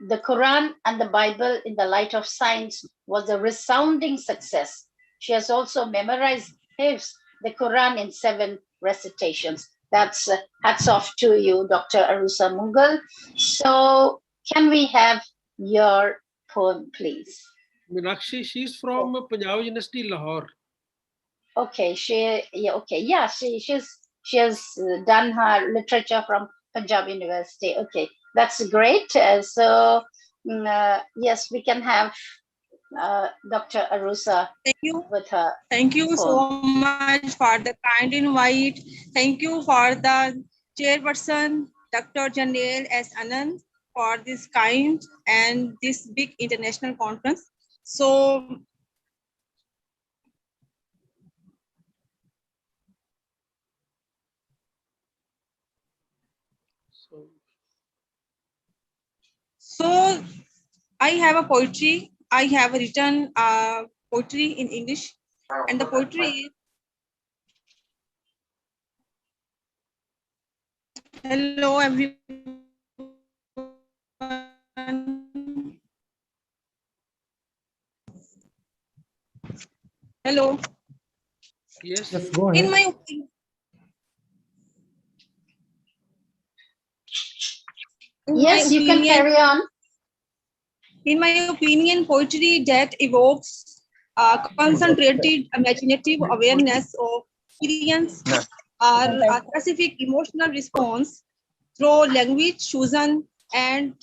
the Quran and the Bible in the light of science was a resounding success. She has also memorized the Quran in 7 recitations. That's hats off to you, Dr. Arusa Mughal. So can we have your poem, please? Meenakshi, she's from Punjab University, Lahore. Okay, she has done her literature from Punjab University. Okay, that's great. Yes, we can have Dr. Arusa. Thank you. With her. Thank you so much for the kind invite. Thank you for the chairperson, Dr. Jernail Sir, for this kind and this big international conference. So I have a poetry. I have written poetry in English, and the poetry is hello everyone. Hello. Yes. Yes, go ahead. In my opinion. Yes, you can carry on. In my opinion, poetry that evokes concentrated imaginative awareness of experience or a specific emotional response through language chosen and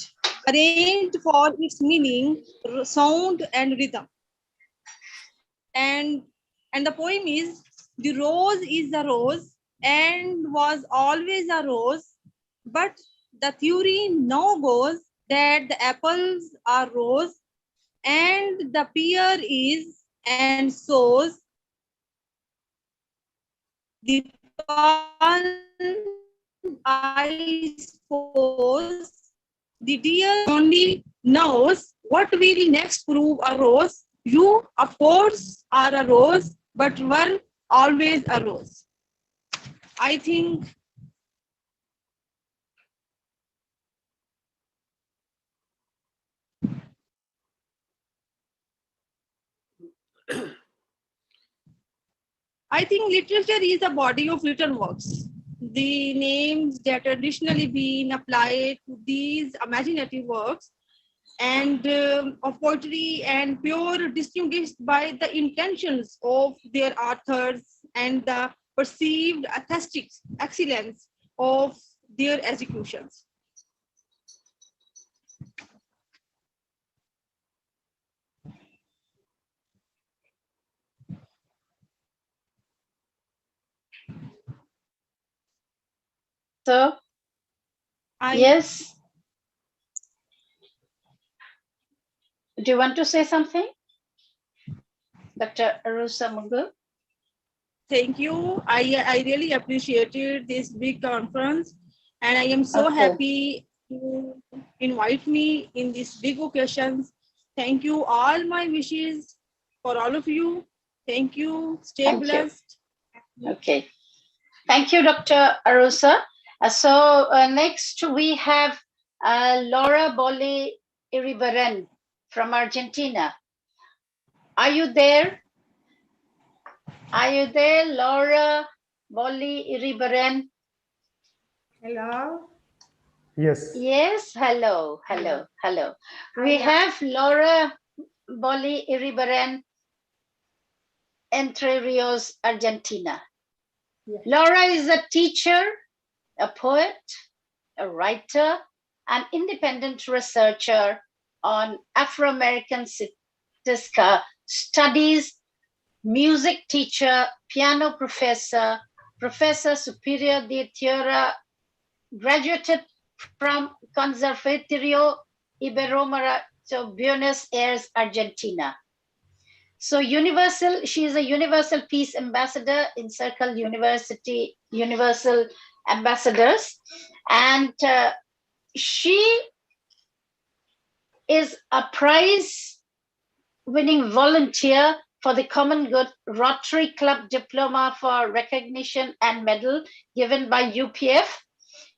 arranged for its meaning, sound, and rhythm. And the poem is, the rose is a rose and was always a rose, but the theory now goes that the apples are rose and the pear is and sows the palm, I suppose. The deer only knows what will next prove a rose. You, of course, are a rose, but were always a rose. I think literature is a body of written works. The names that traditionally been applied to these imaginative works and of poetry and pure distinguished by the intentions of their authors and the perceived artistic excellence of their executions. So, yes. Do you want to say something, Dr. Arusa Mughal? Thank you. I really appreciated this big conference, and I am so happy to invite me in these big occasions. Thank you. All my wishes for all of you. Thank you. Stay blessed. Okay. Thank you, Dr. Arusa. So next we have Laura Bolli Iribarren from Argentina. Are you there? Are you there, Laura Bolli Iribarren? Hello? Yes. Yes, hello, hello, hello. We have Laura Bolli Iribarren, Entre Rios, Argentina. Yes. Laura is a teacher, a poet, a writer, an independent researcher on Afro-American studies, music teacher, piano professor, professor superior de tierra, graduated from Conservatorio Iberoamericano, Buenos Aires, Argentina. So she is a Universal Peace Ambassador in Circle University, Universal Ambassadors. And she is a prize-winning volunteer for the Common Good Rotary Club Diploma for Recognition and Medal given by UPF,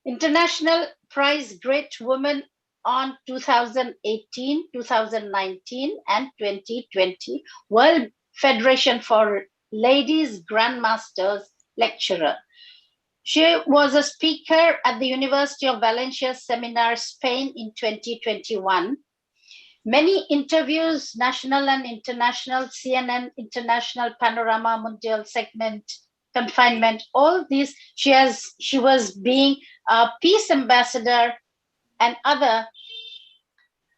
International Prize Great Woman on 2018, 2019, and 2020, World Federation for Ladies Grandmasters Lecturer. She was a speaker at the University of Valencia Seminar, Spain in 2021. Many interviews, national and international, CNN, International, Panorama, Mundial segment, Confinement, all these, she was being a peace ambassador and other.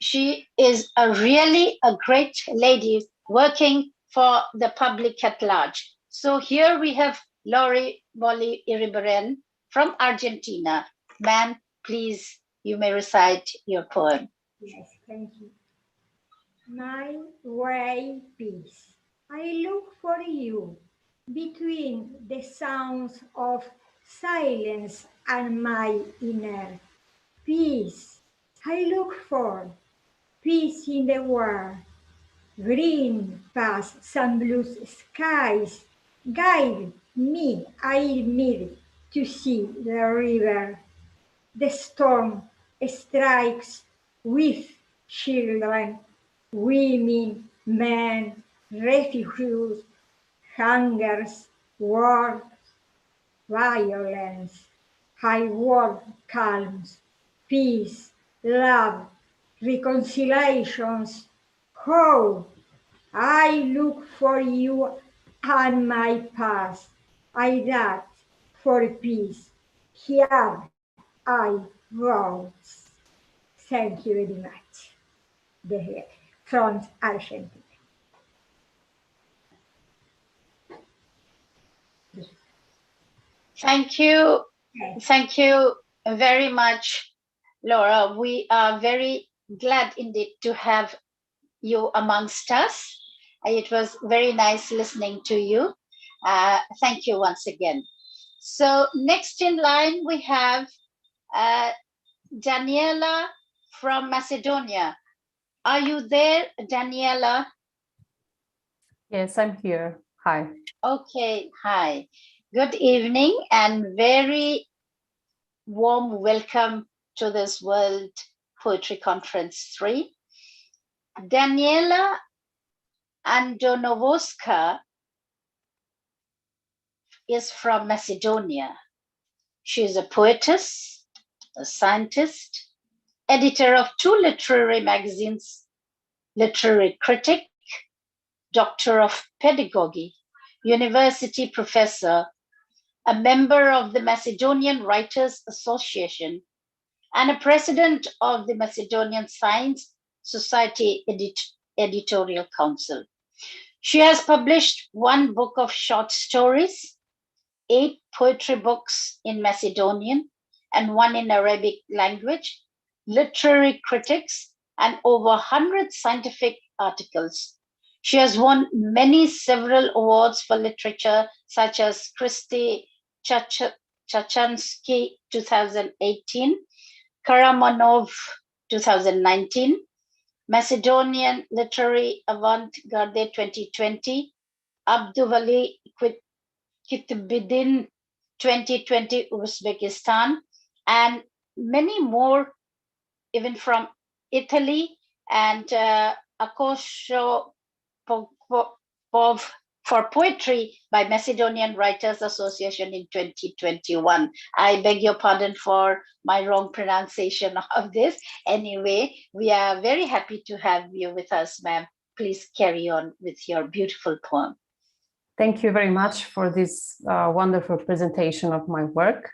She is really a great lady working for the public at large. So here we have Lori Bolli Iribarren from Argentina. Ma'am, please, you may recite your poem. Yes, thank you. My way, peace. I look for you between the sounds of silence and my inner peace. I look for peace in the world. Green past some blue skies. Guide me, I need to see the river. The storm strikes with children, women, men, refugees, hungers, war, violence. I want calms, peace, love, reconciliations. How I look for you and my past. I died for peace. Here I rose. Thank you very much. From Argentina. Thank you. Thank you very much, Laura. We are very glad indeed to have you amongst us. It was very nice listening to you. Thank you once again. So next in line, we have Daniela from Macedonia. Are you there, Daniela? Yes, I'm here. Hi. Okay, hi. Good evening and very warm welcome to this World Poetry Conference-lll. Daniela Andonovoska is from Macedonia. She is a poetess, a scientist, editor of 2 literary magazines, literary critic, doctor of pedagogy, university professor, a member of the Macedonian Writers Association, and a president of the Macedonian Science Society Editorial Council. She has published 1 book of short stories, 8 poetry books in Macedonian, and 1 in Arabic language, literary critics, and over 100 scientific articles. She has won several awards for literature, such as Christy Chachansky 2018, Karamanov 2019, Macedonian Literary Avant-Garde 2020, Abduvali Kitbidin 2020 Uzbekistan, and many more, even from Italy, and Akosho for poetry by Macedonian Writers Association in 2021. I beg your pardon for my wrong pronunciation of this. Anyway, we are very happy to have you with us, ma'am. Please carry on with your beautiful poem. Thank you very much for this wonderful presentation of my work,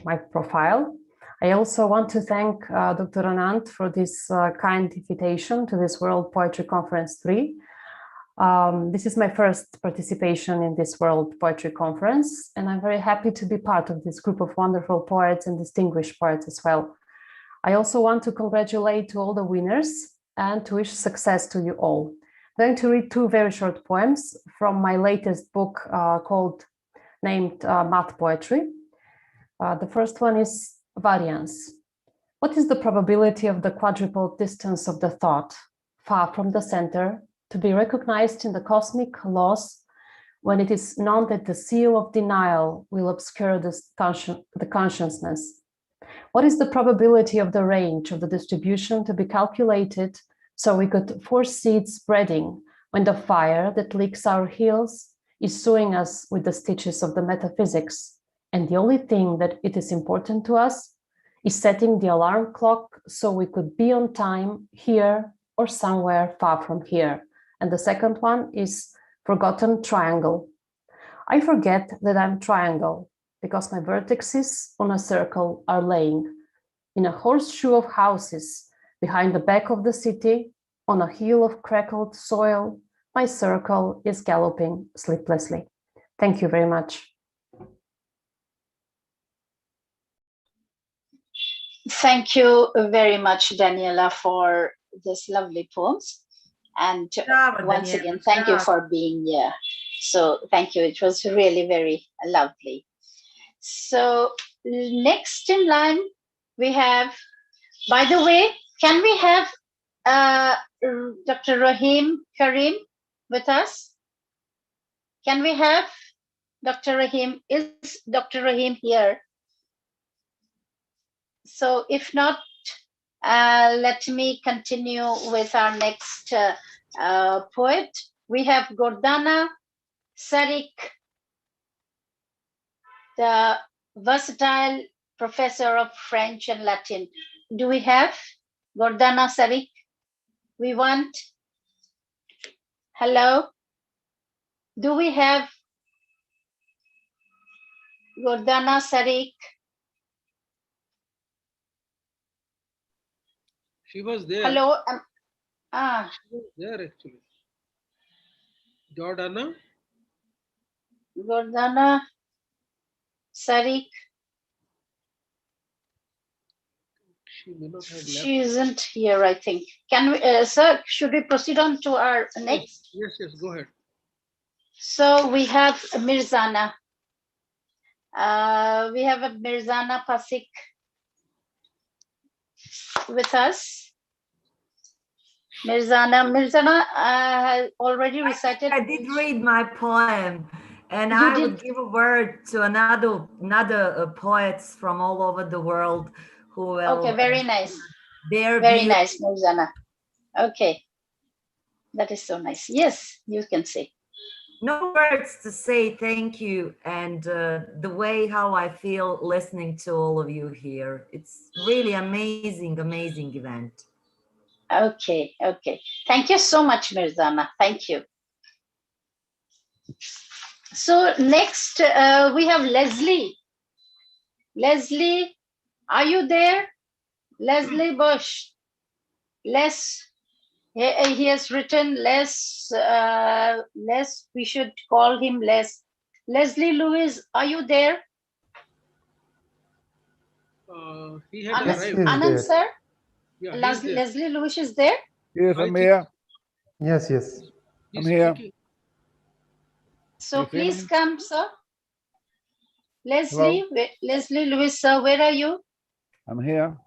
my profile. I also want to thank Dr. Anand for this kind invitation to this World Poetry Conference-lll. This is my first participation in this World Poetry Conference, and I'm very happy to be part of this group of wonderful poets and distinguished poets as well. I also want to congratulate all the winners and to wish success to you all. I'm going to read 2 very short poems from my latest book named Math Poetry. The first one is Variance. What is the probability of the quadruple distance of the thought, far from the center, to be recognized in the cosmic laws when it is known that the seal of denial will obscure the consciousness? What is the probability of the range of the distribution to be calculated so we could foresee its spreading when the fire that licks our heels is sewing us with the stitches of the metaphysics, and the only thing that it is important to us is setting the alarm clock so we could be on time here or somewhere far from here? And the second one is Forgotten Triangle. I forget that I'm triangle because my vertices on a circle are laying in a horseshoe of houses behind the back of the city. On a hill of crackled soil, my circle is galloping sleeplessly. Thank you very much. Thank you very much, Daniela, for this lovely poems. And once again, thank you for being here. So thank you. It was really very lovely. So next in line, we have, by the way, can we have Dr. Rahim Karim with us? Can we have Dr. Rahim? Is Dr. Rahim here? So if not, let me continue with our next poet. We have Gordana Sarik, the versatile professor of French and Latin do we have? Gordana Sarik, we want. Hello? Do we have Gordana Sarik? She was there. Hello? She was there actually. Jordana? Gordana Sarik. She may not have left. She isn't here, I think. Can we, sir, should we proceed on to our next? Yes, go ahead. So we have Mirzana. We have a Mirzana Pasik with us. Mirzana has already recited. I did read my poem, and You I did? would give a word to another poets from all over the world who will. Okay, very nice. Very nice, Mirzana. Okay, that is so nice. Yes, you can say. No words to say thank you, and the way how I feel listening to all of you here. It's really amazing event. Okay. Thank you so much, Mirzana. Thank you. So next we have Leslie. Leslie, are you there? Leslie Bush. He has written Les, we should call him Les. Leslie Lewis, are you there? He had arrived. Anand, sir? Yeah, Leslie Lewis is there? Yes, I'm here. Yes. I'm here. So please come, sir. Leslie Lewis, sir, where are you? I'm here.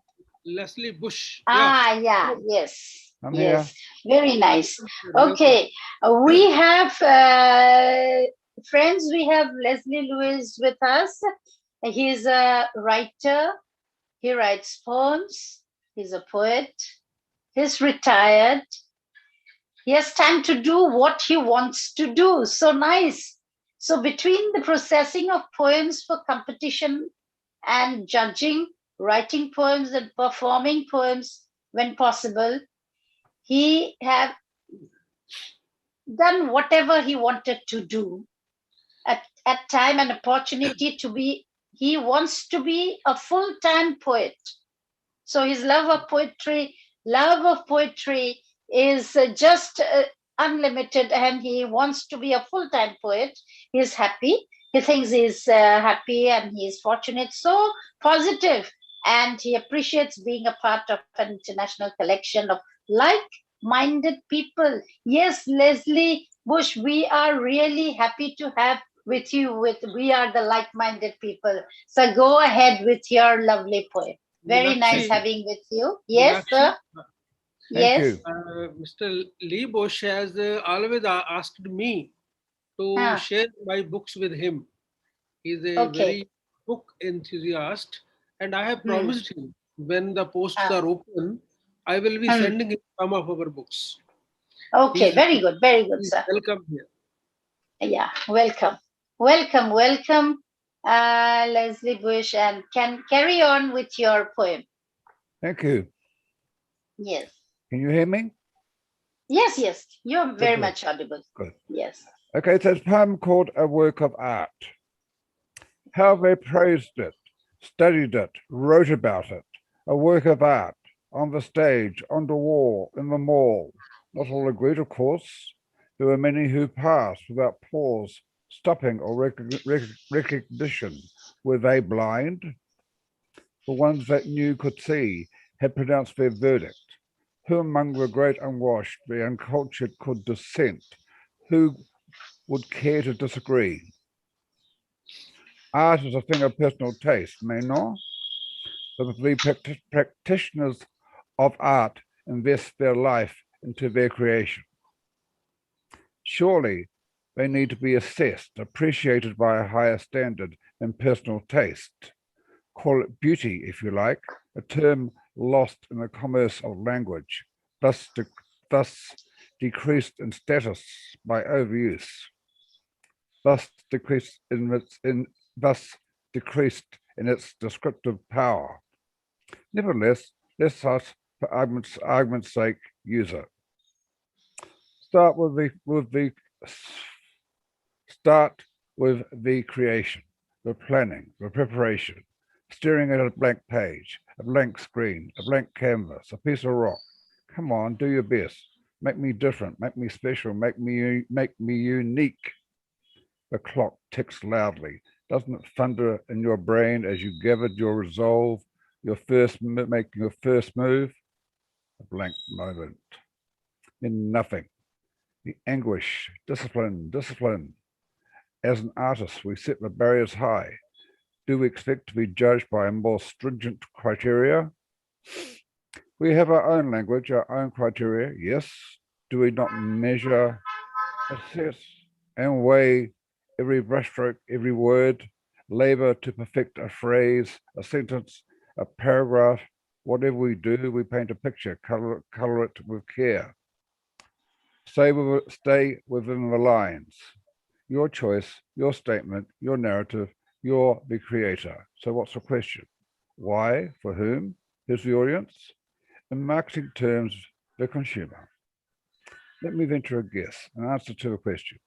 Leslie Bush. Yes. I'm here. Very nice. Okay, we have friends. We have Leslie Lewis with us. He's a writer. He writes poems. He's a poet. He's retired. He has time to do what he wants to do. So nice. So between the processing of poems for competition and judging, writing poems and performing poems when possible, he have done whatever he wanted to do at time and opportunity to be. He wants to be a full-time poet. So his love of poetry is just unlimited, and he wants to be a full-time poet. He's happy. He thinks he's happy and he's fortunate, so positive, and he appreciates being a part of an international collection of like-minded people. Yes, Leslie Bush, we are really happy to have with you. We are the like-minded people. So go ahead with your lovely poem. Very nice having with you. Yes, sir. Yes. Mr. Lee Bush has always asked me to share my books with him. He's a very book enthusiast, and I have promised him when the posts are open, I will be sending him some of our books. Okay, very good, sir. Welcome here. Yeah, welcome, Leslie Bush, and can carry on with your poem. Thank you. Yes. Can you hear me? Yes. You're very much audible. Good. Yes. Okay, it's a poem called A Work of Art. How they praised it, studied it, wrote about it. A work of art, on the stage, on the wall, in the mall. Not all agreed, of course. There were many who passed without pause, stopping or recognition. Were they blind? The ones that knew could see had pronounced their verdict. Who among the great unwashed, the uncultured could dissent? Who would care to disagree? Art is a thing of personal taste, may not? But the practitioners of art invest their life into their creation. Surely they need to be assessed, appreciated by a higher standard than personal taste. Call it beauty, if you like, a term lost in the commerce of language, thus decreased in status by overuse, thus decreased in its descriptive power. Nevertheless, Let's just, for argument's sake, use it. Start with the creation, the planning, the preparation, staring at a blank page, a blank screen, a blank canvas, a piece of rock. Come on, do your best. Make me different, make me special, make me unique. The clock ticks loudly. Doesn't it thunder in your brain as you gathered your resolve, making your first move? A blank moment. Then nothing. The anguish, discipline. As an artist, we set the barriers high. Do we expect to be judged by a more stringent criteria? We have our own language, our own criteria, yes. Do we not measure, assess, and weigh every brushstroke, every word, labor to perfect a phrase, a sentence, a paragraph? Whatever we do, we paint a picture, color it with care. Stay within the lines. Your choice, your statement, your narrative, you're the creator. So what's the question? Why? For whom? Who's the audience? In marketing terms, the consumer. Let me venture a guess, an answer to the question.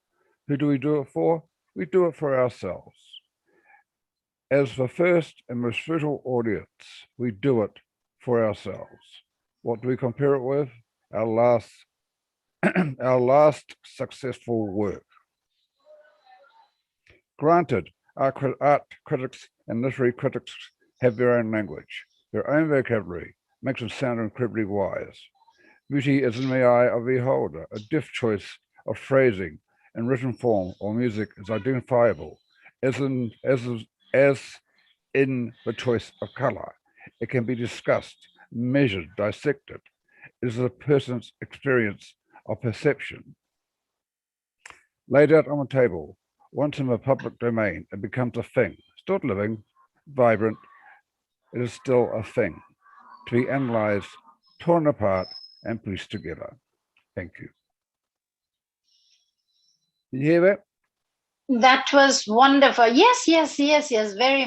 Who do we do it for? We do it for ourselves. As the first and most fertile audience, we do it for ourselves. What do we compare it with? Our last successful work. Granted, art critics and literary critics have their own language, their own vocabulary, makes them sound incredibly wise. Beauty is in the eye of the beholder. A deft choice of phrasing in written form or music is identifiable, as in the choice of color. It can be discussed, measured, dissected. It is a person's experience of perception. Laid out on the table, once in the public domain, it becomes a thing, still living, vibrant. It is still a thing, to be analyzed, torn apart, and pieced together. Thank you. Did you hear that? That was wonderful. Yes, very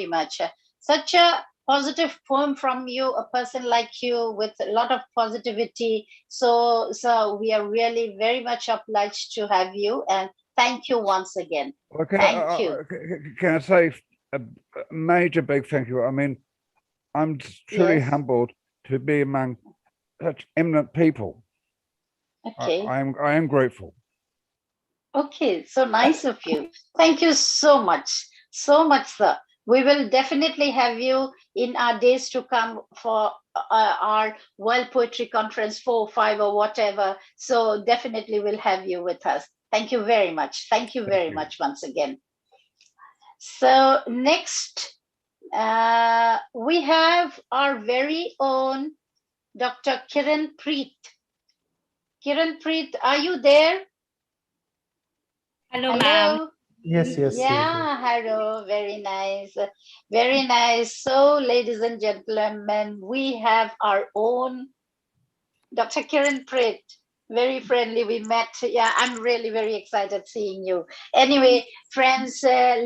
much. Such a positive poem from you, a person like you with a lot of positivity. So we are really very much obliged to have you, and thank you once again. Okay, thank you. Can I say a major big thank you? I mean, I'm truly humbled to be among such eminent people. Okay. I am grateful. Okay, so nice of you. Thank you so much, sir. We will definitely have you in our days to come for our World Poetry Conference 4, 5 or whatever. So definitely we'll have you with us. Thank you very much. Thank you very much once again. So next, we have our very own Dr. Kiran-Preet. Kiran-Preet, are you there? Hello, ma'am. Yes. Yeah, hello. Very nice. Very nice. So, ladies and gentlemen, we have our own Dr. Kiran-Preet. Very friendly. We met. Yeah, I'm really very excited seeing you. Anyway, friends, we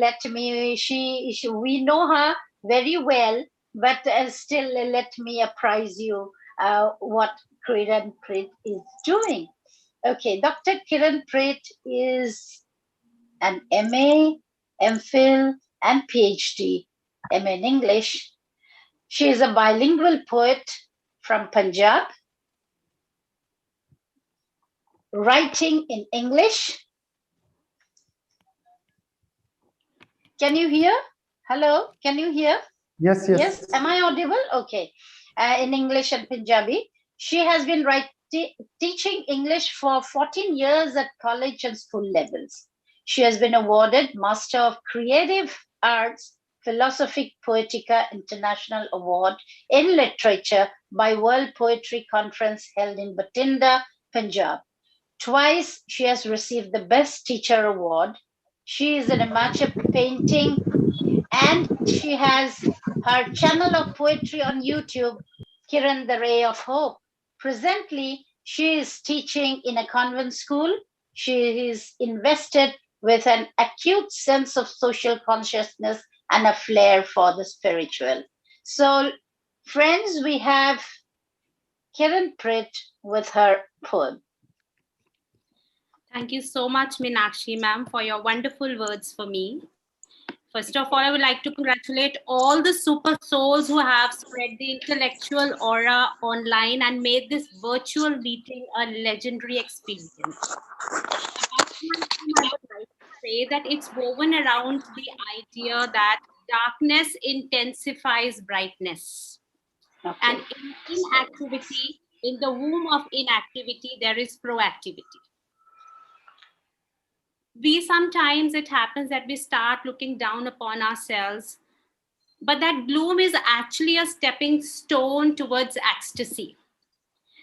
know her very well, but still let me apprise you what Kiran-Preet is doing. Okay, Dr. Kiran-Preet is an MA, MPhil, and PhD, MA in English. She is a bilingual poet from Punjab, writing in English. Can you hear? Hello, can you hear? Yes. Yes, am I audible? Okay. In English and Punjabi. She has been teaching English for 14 years at college and school levels. She has been awarded Master of Creative Arts, Philosophic Poetica International Award in Literature by World Poetry Conference held in Batinda, Punjab. Twice she has received the Best Teacher Award. She is an amateur painting, and she has her channel of poetry on YouTube, Kiran-The Ray of Hope. Presently, she is teaching in a convent school. She is invested with an acute sense of social consciousness and a flair for the spiritual. So, Friends, we have Kiran-The with her poem. Thank you so much, Meenakshi ma'am, for your wonderful words for me. First of all, I would like to congratulate all the super souls who have spread the intellectual aura online and made this virtual meeting a legendary experience. Apart from my poem, I would like to say that it's woven around the idea that darkness intensifies brightness. Okay. And in inactivity, in the womb of inactivity, there is proactivity. Sometimes it happens that we start looking down upon ourselves, but that gloom is actually a stepping stone towards ecstasy.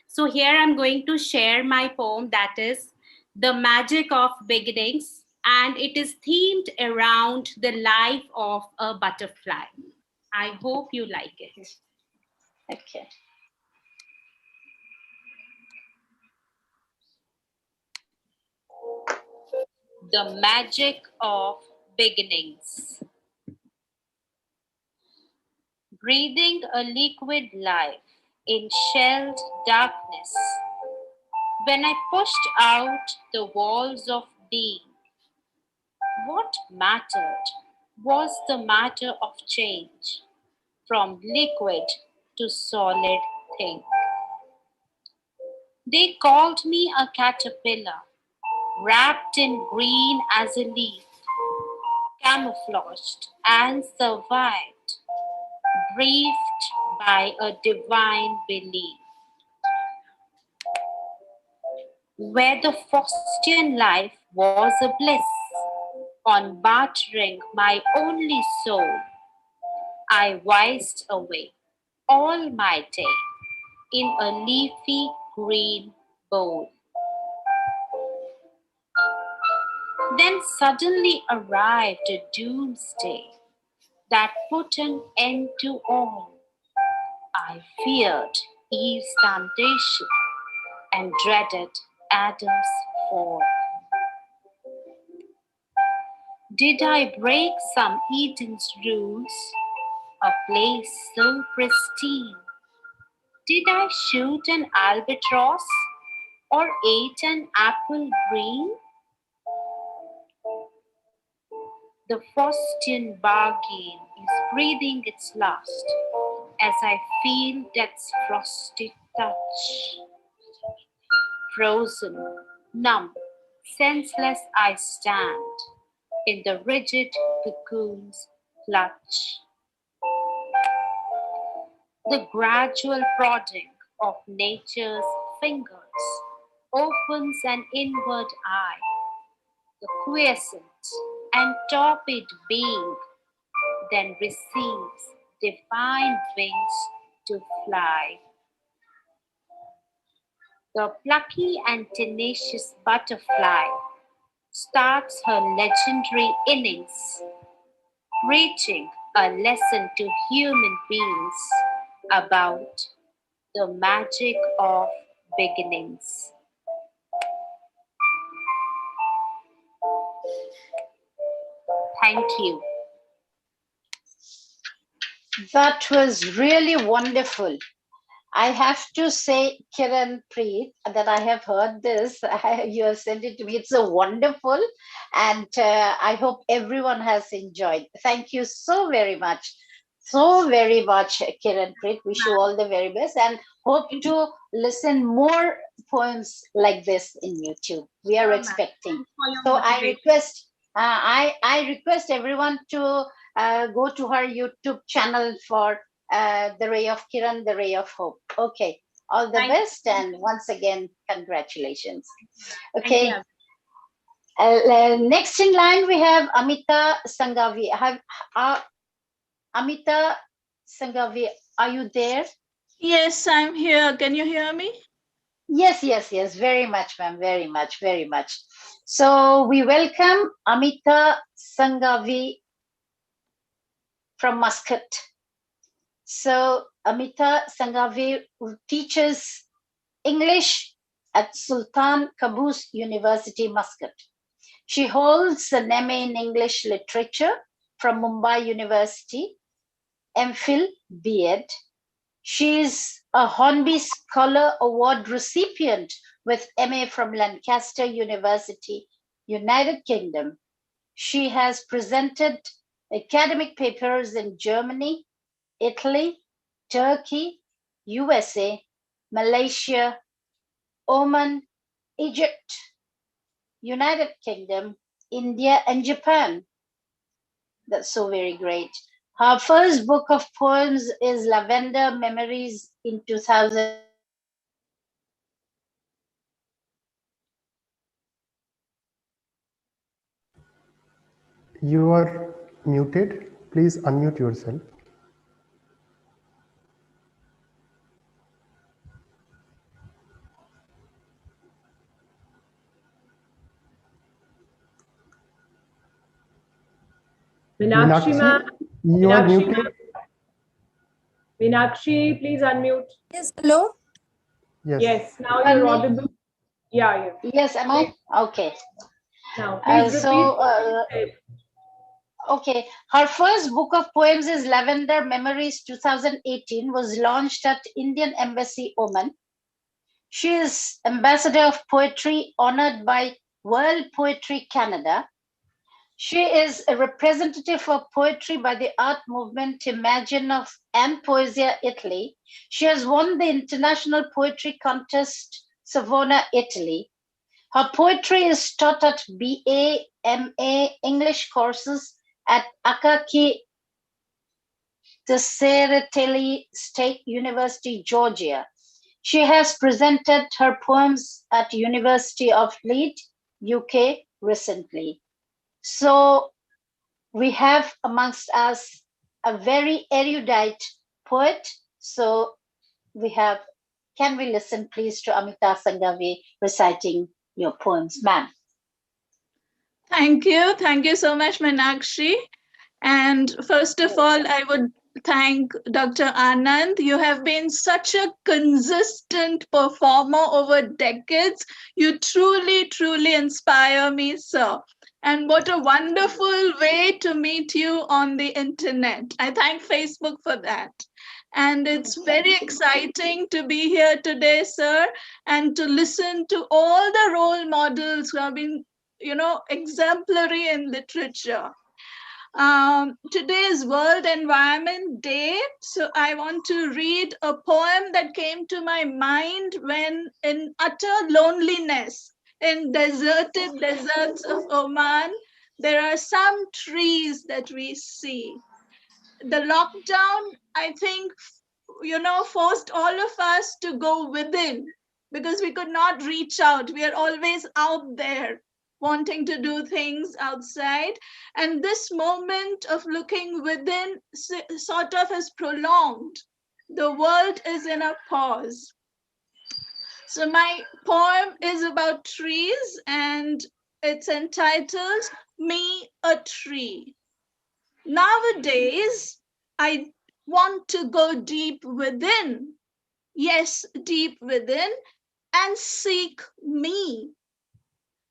So here I'm going to share my poem, that is The Magic of Beginnings, and it is themed around the life of a butterfly. I hope you like it. Okay. The Magic of Beginnings. Breathing a liquid life in shelled darkness, when I pushed out the walls of being, what mattered was the matter of change from liquid to solid thing. They called me a caterpillar, wrapped in green as a leaf, camouflaged and survived, briefed by a divine belief. Where the Faustian life was a bliss, on bartering my only soul, I whisked away all my day in a leafy green bowl. Then suddenly arrived a doomsday that put an end to all. I feared Eve's temptation and dreaded Adam's fall. Did I break some Eden's rules, a place so pristine? Did I shoot an albatross or ate an apple green? The Faustian bargain is breathing its last as I feel death's frosty touch. Frozen, numb, senseless I stand in the rigid cocoon's clutch. The gradual prodding of nature's fingers opens an inward eye. The quiescent and torpid being then receives divine wings to fly. The plucky and tenacious butterfly starts her legendary innings, preaching a lesson to human beings about the magic of beginnings. Thank you. That was really wonderful. I have to say, Kiran-The, that I have heard this. You have sent it to me. It's so wonderful. And I hope everyone has enjoyed. Thank you so very much. So very much, Kiran-The. Wish you all the very best and hope to listen more poems like this in YouTube. We are expecting. So I request everyone to go to her YouTube channel for The Ray of Kiran, The Ray of Hope. Okay, all the best and once again, congratulations. Okay, next in line we have Amita Sanghavi. Amita Sanghavi, are you there? Yes, I'm here. Can you hear me? Yes, very much, ma'am, very much. So we welcome Amita Sanghavi from Muscat. So Amita Sanghavi teaches English at Sultan Qaboos University, Muscat. She holds an MA in English Literature from Mumbai University, MPhil, B.Ed, She's a Hornby Scholar Award recipient with MA from Lancaster University, United Kingdom. She has presented academic papers in Germany, Italy, Turkey, USA, Malaysia, Oman, Egypt, United Kingdom, India, and Japan. That's so very great. Her first book of poems is Lavender Memories in 2000. You are muted. Please unmute yourself. Meenakshi ma'am. You are Meenakshi muted. ma'am. Meenakshi, please unmute. Yes, hello? Yes. Yes, now you're audible. Yeah, yeah. Yes, am I? Okay. Now, please repeat what you said. Okay, her first book of poems is Lavender Memories 2018, was launched at Indian Embassy, Oman. She is Ambassador of Poetry, honored by World Poetry Canada. She is a representative of poetry by the art movement Imagine of and Poesia Italy. She has won the International Poetry Contest, Savona, Italy. Her poetry is taught at BA, MA English courses at Akaki Tsereteli State University, Georgia. She has presented her poems at University of Leeds, UK recently. So we have amongst us a very erudite poet. So we have, can we listen please to Amita Sanghavi reciting your poems, ma'am? Thank you. Thank you so much, Meenakshi. And first of all, I would thank Dr. Anand. You have been such a consistent performer over decades. You truly, truly inspire me, sir. And what a wonderful way to meet you on the internet. I thank Facebook for that. And it's very exciting to be here today, sir, and to listen to all the role models who have been, exemplary in literature. Today is World Environment Day, so I want to read a poem that came to my mind when in utter loneliness in deserted deserts of Oman, there are some trees that we see. The lockdown, I think, forced all of us to go within because we could not reach out. We are always out there wanting to do things outside. And this moment of looking within sort of is prolonged. The world is in a pause. So my poem is about trees and it's entitled Me a Tree. Nowadays, I want to go deep within. Yes, deep within and seek me.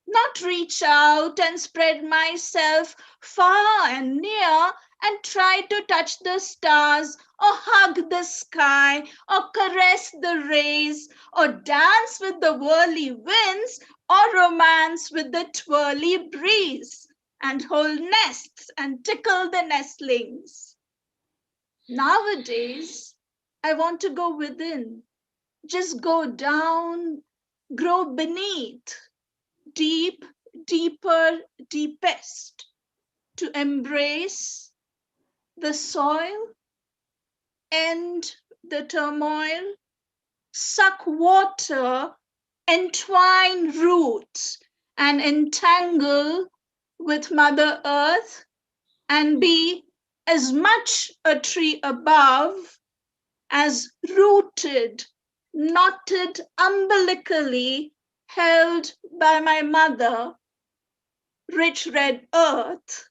Not reach out and spread myself far and near and try to touch the stars or hug the sky or caress the rays or dance with the whirly winds or romance with the twirly breeze and hold nests and tickle the nestlings. Nowadays, I want to go within, just go down, grow beneath, deep, deeper, deepest, to embrace the soil, end the turmoil, suck water, entwine roots, and entangle with Mother Earth, and be as much a tree above as rooted, knotted umbilically, held by my mother, rich red earth,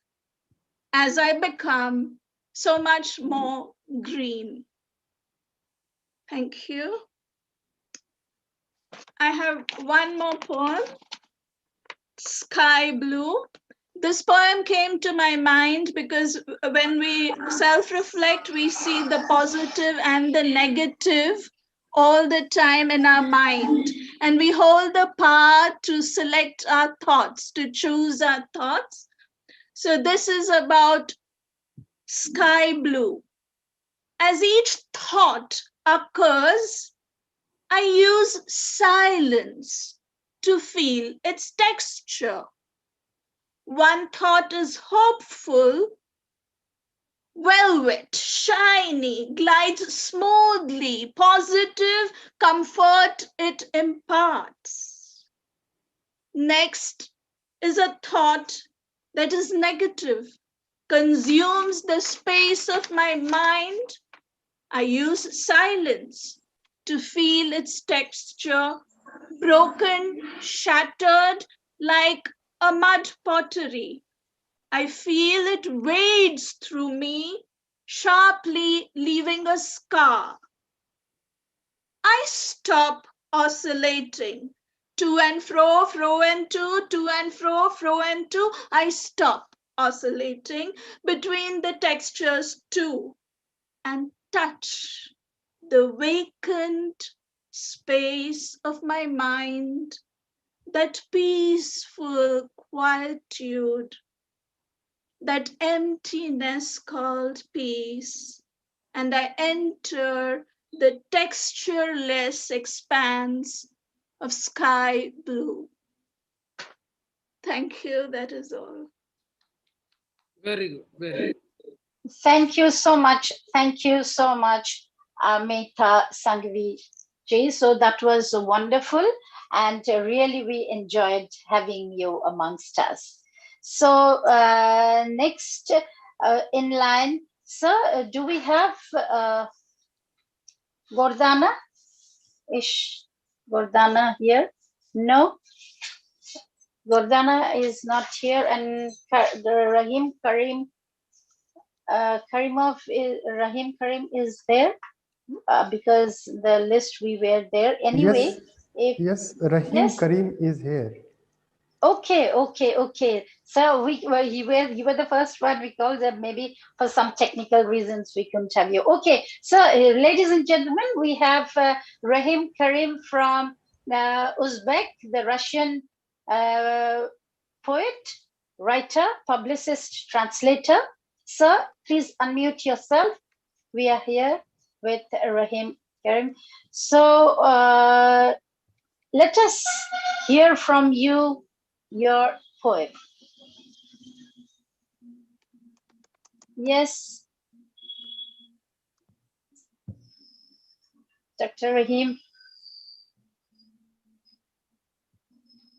as I become so much more green. Thank you. I have one more poem, Sky Blue. This poem came to my mind because when we self-reflect, we see the positive and the negative all the time in our mind. And we hold the power to select our thoughts, to choose our thoughts. So this is about sky blue. As each thought occurs, I use silence to feel its texture. One thought is hopeful, velvet, shiny, glides smoothly, positive, comfort it imparts. Next is a thought that is negative, consumes the space of my mind. I use silence to feel its texture, broken, shattered, like a mud pottery. I feel it wades through me, sharply leaving a scar. I stop oscillating. To and fro, fro and to and fro, fro and to. I stop oscillating between the textures too and touch the vacant space of my mind, that peaceful quietude, that emptiness called peace, and I enter the textureless expanse of sky blue. Thank you, that is all. Very good, very good. Thank you so much. Thank you so much, Amita Sangvi ji. So that was wonderful, and really we enjoyed having you amongst us. So next in line, sir, do we have Gordana? Is Gordana here? No, Gordana is not here, and Rahim Karim. Rahim Karim is there because the list we were there anyway. Yes, Rahim Karim is here. Okay. So you were the first one we called. Maybe for some technical reasons we couldn't have you. Okay, so ladies and gentlemen, we have Rahim Karim from Uzbek, the Russian poet, writer, publicist, translator. Sir, please unmute yourself. We are here with Rahim Karim. So let us hear from you your poem. Yes, Dr. Rahim.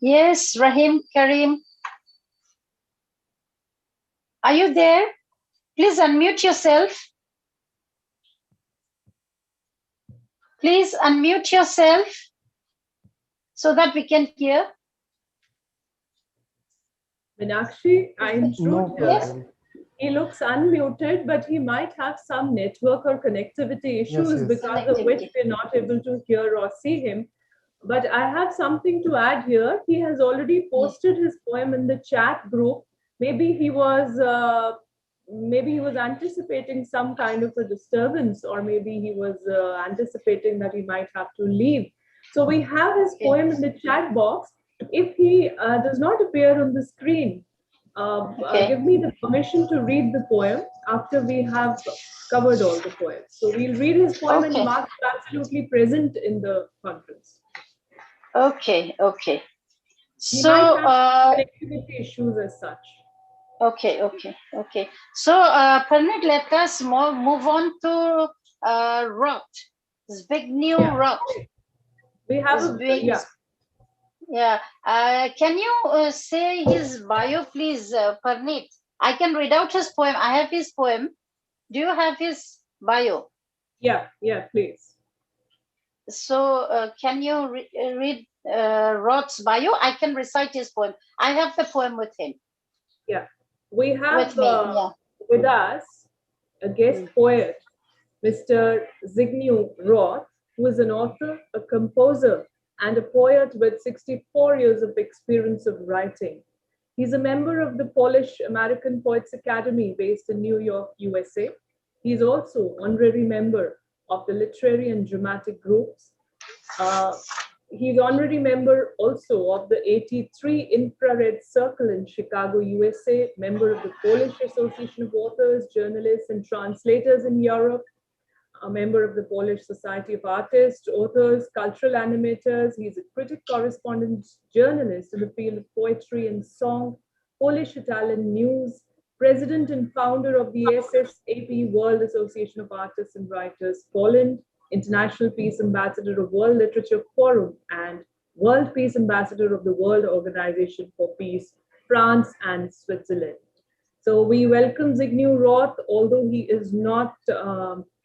Yes, Rahim Karim. Are you there? Please unmute yourself. Please unmute yourself so that we can hear. Meenakshi, I'm sure Yes. he looks unmuted, but he might have some network or connectivity issues Yes. because of which we're not able to hear or see him. But I have something to add here. He has already posted his poem in the chat group. Maybe he was anticipating some kind of a disturbance, or maybe he was anticipating that he might have to leave. So we have his poem in the chat box. If he does not appear on the screen, give me the permission to read the poem after we have covered all the poems. So we'll read his poem and mark absolutely present in the conference. Okay. He So might have connectivity issues as such. Okay. So Pranit, let us move on to Roth. Zbigniew Roth. We have can you say his bio, please, Pranit? I can read out his poem. I have his poem. Do you have his bio? Yeah, please. So can you read Roth's bio? I can recite his poem. I have the poem with him. Yeah, we have with, with us a guest poet, Mr. Zbigniew Roth, who is an author, a composer, and a poet with 64 years of experience of writing. He's a member of the Polish American Poets Academy based in New York, USA. He's also honorary member of the literary and dramatic groups. He's honorary member also of the 83 Infrared Circle in Chicago, USA, member of the Polish Association of Authors, Journalists, and Translators in Europe, a member of the Polish Society of Artists, Authors, Cultural Animators. He's a critic, correspondent, journalist in the field of poetry and song, Polish-Italian news, president and founder of the SSAP, World Association of Artists and Writers, Poland, International Peace Ambassador of World Literature Forum, and World Peace Ambassador of the World Organization for Peace, France and Switzerland. So we welcome Zbigniew Roth, although he is not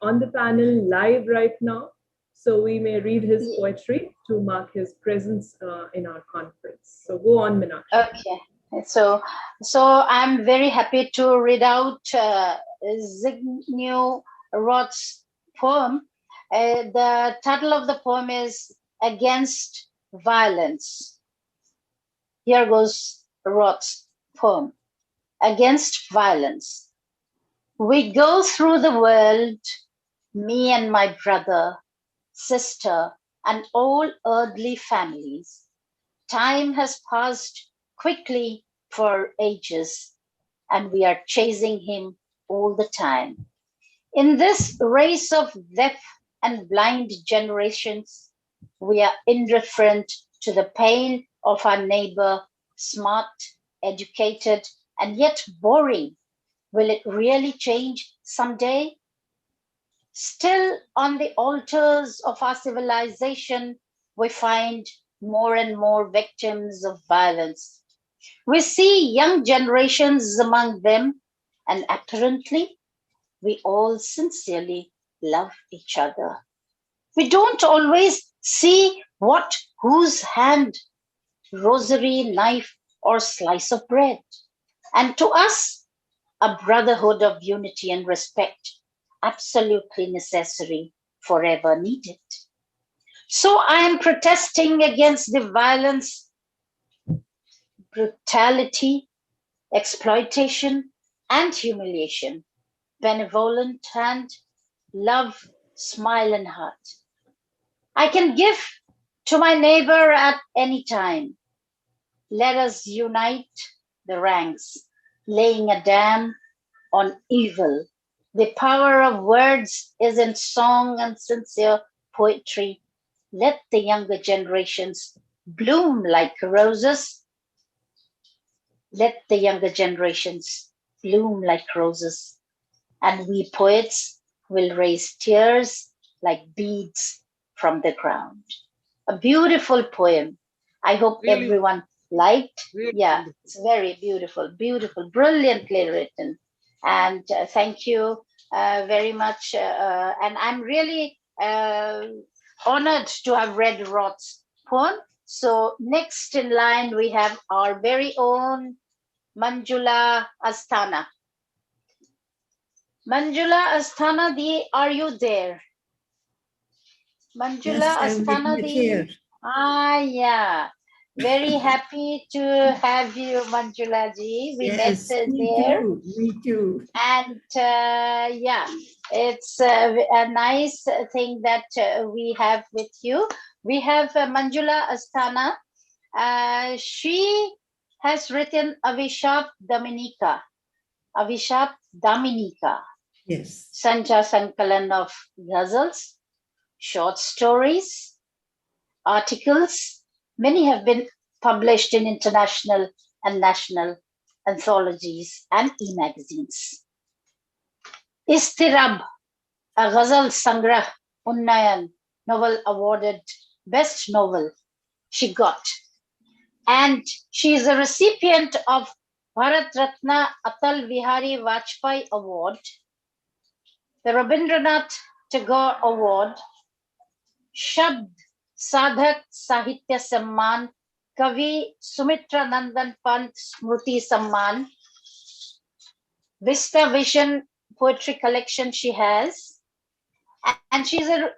on the panel live right now. So we may read his poetry to mark his presence in our conference. So go on, Meenakshi. Okay. So I'm very happy to read out Zbigniew Roth's poem. The title of the poem is Against Violence. Here goes Roth's poem. Against violence. We go through the world, me and my brother, sister, and all earthly families. Time has passed quickly for ages, and we are chasing him all the time. In this race of deaf and blind generations, we are indifferent to the pain of our neighbor, smart, educated, and yet boring. Will it really change someday? Still on the altars of our civilization, we find more and more victims of violence. We see young generations among them, and apparently we all sincerely love each other. We don't always see whose hand, rosary, knife, or slice of bread. And to us, a brotherhood of unity and respect, absolutely necessary, forever needed. So I am protesting against the violence, brutality, exploitation, and humiliation, benevolent hand, love, smile, and heart. I can give to my neighbor at any time. Let us unite the ranks, laying a dam on evil. The power of words is in song and sincere poetry. Let the younger generations bloom like roses. Let the younger generations bloom like roses. And we poets will raise tears like beads from the ground. A beautiful poem. I hope Really? Everyone liked. Really? Yeah, it's very beautiful, beautiful, brilliantly written. And thank you very much. And I'm really honored to have read Roth's poem. So next in line, we have our very own Manjula Asthana. Manjula Asthana Di, are you there? Manjula Yes, I'm Asthana right Di. here. Yeah. Very happy to have you, Manjula ji. We Yes, met me there. too. Me too. And yeah, it's a nice thing that we have with you. We have Manjula Asthana. She has written Avishap Dominica. Avishap Dominica. Yes. Sancha Sankalan of ghazals, short stories, articles. Many have been published in international and national anthologies and e-magazines. Istirab, a ghazal sangrah, Unnayan novel awarded best novel she got. And she is a recipient of Bharat Ratna Atal Bihari Vajpayee Award, the Rabindranath Tagore Award, Shabd Sadhak Sahitya Samman, Kavi Sumitra Nandan Pant Smruti Samman, Vista Vision poetry collection she has, and she's a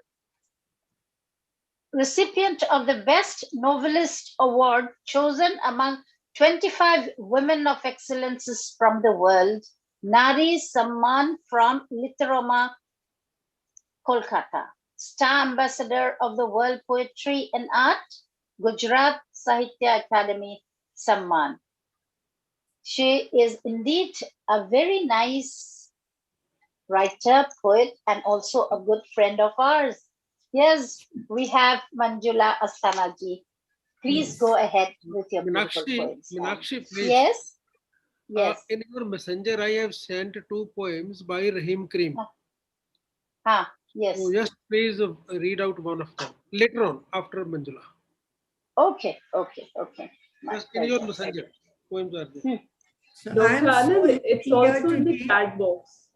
recipient of the Best Novelist Award chosen among 25 women of excellences from the world, Nari Samman from Literoma, Kolkata, Star Ambassador of the World Poetry and Art, Gujarat Sahitya Academy, Samman. She is indeed a very nice writer, poet, and also a good friend of ours. Yes, we have Manjula Astanaji. Please go ahead with your beautiful poems. Meenakshi, please. Yes. Yes. In your messenger, I have sent 2 poems by Rahim Karim. Yes. So just please read out one of them later on after Manjula. Okay. Just in your messenger, poems are there. Dr. Anand, it's also in the chat box.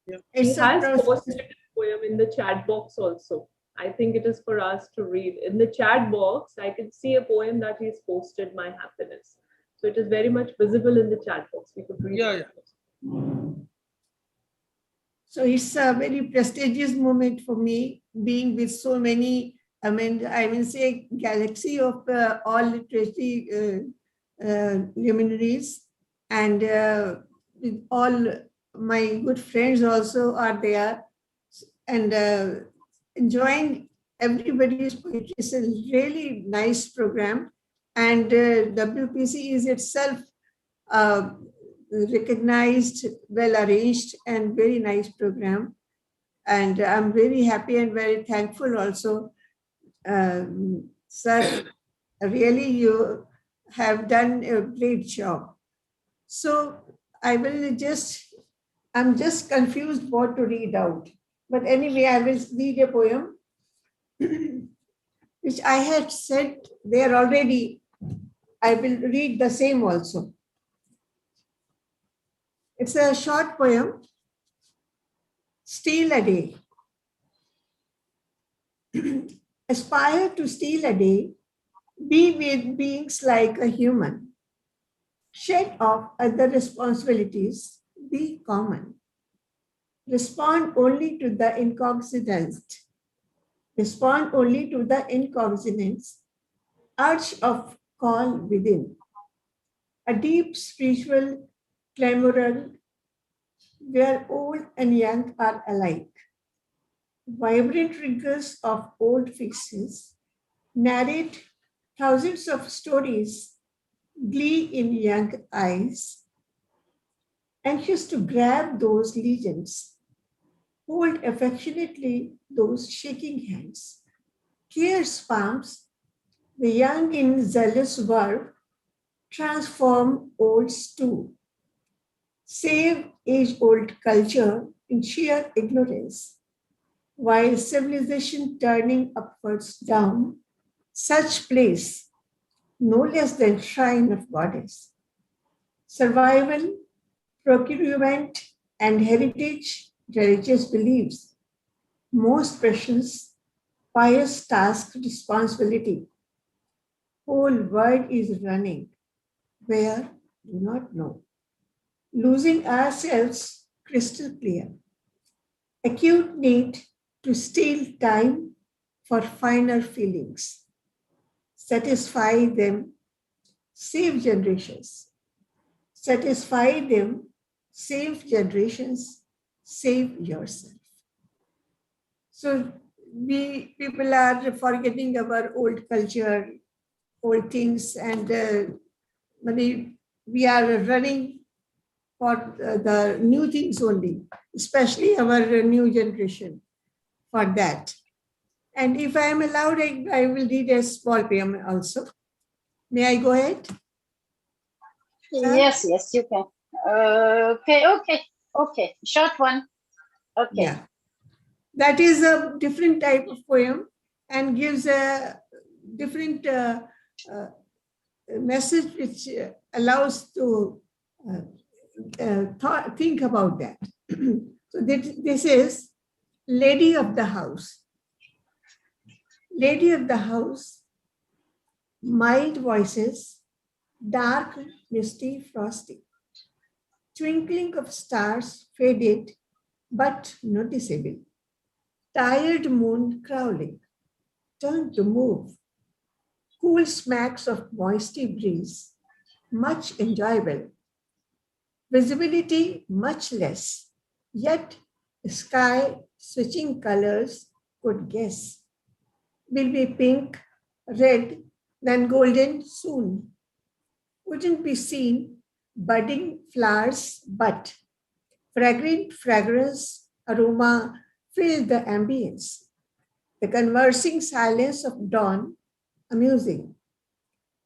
Yeah. He has posted a poem in the chat box also. I think it is for us to read. In the chat box, I can see a poem that he's posted, My Happiness. So it is very much visible in the chat box. We could read it. So it's a very prestigious moment for me, being with so many, I will say galaxy of all literacy luminaries, and with all my good friends also are there, and enjoying everybody's poetry. It's a really nice program, and WPC is itself recognized, well arranged, and very nice program. And I'm very happy and very thankful also. Sir, really you have done a great job. So I'm just confused what to read out. But anyway, I will read a poem which I had said there already. I will read the same also. It's a short poem, Steal a Day. Aspire to steal a day, be with beings like a human. Shed off other responsibilities, be common. Respond only to the incognizant. Respond only to the incognizance, urge of call within. A deep spiritual clamor where old and young are alike. Vibrant rigors of old fixes narrate thousands of stories, glee in young eyes, anxious to grab those legends, hold affectionately those shaking hands. Care's palms, the young in zealous verve, transform olds too. Save age-old culture in sheer ignorance, while civilization turning upwards down, such place, no less than shrine of goddess. Survival, procurement, and heritage, religious beliefs, most precious, pious task, responsibility. Whole world is running, where do not know. Losing ourselves crystal clear. Acute need to steal time for finer feelings. Satisfy them, save generations. Satisfy them, save generations, save yourself. So we people are forgetting our old culture, old things, and we are running for the new things only, especially our new generation for that. And if I am allowed, I will read a small poem also. May I go ahead? Yes, you can. Okay. Short one. Okay. Yeah. That is a different type of poem and gives a different message which allows to think about that. So this is Lady of the House. Lady of the House, mild voices, dark, misty, frosty. Twinkling of stars faded, but noticeable. Tired moon crawling, turn to move. cool smacks of moisty breeze, much enjoyable. Visibility much less, yet sky switching colors could guess. Will be pink, red, then golden soon. Wouldn't be seen budding flowers, but fragrant fragrance, aroma filled the ambience. The conversing silence of dawn, amusing.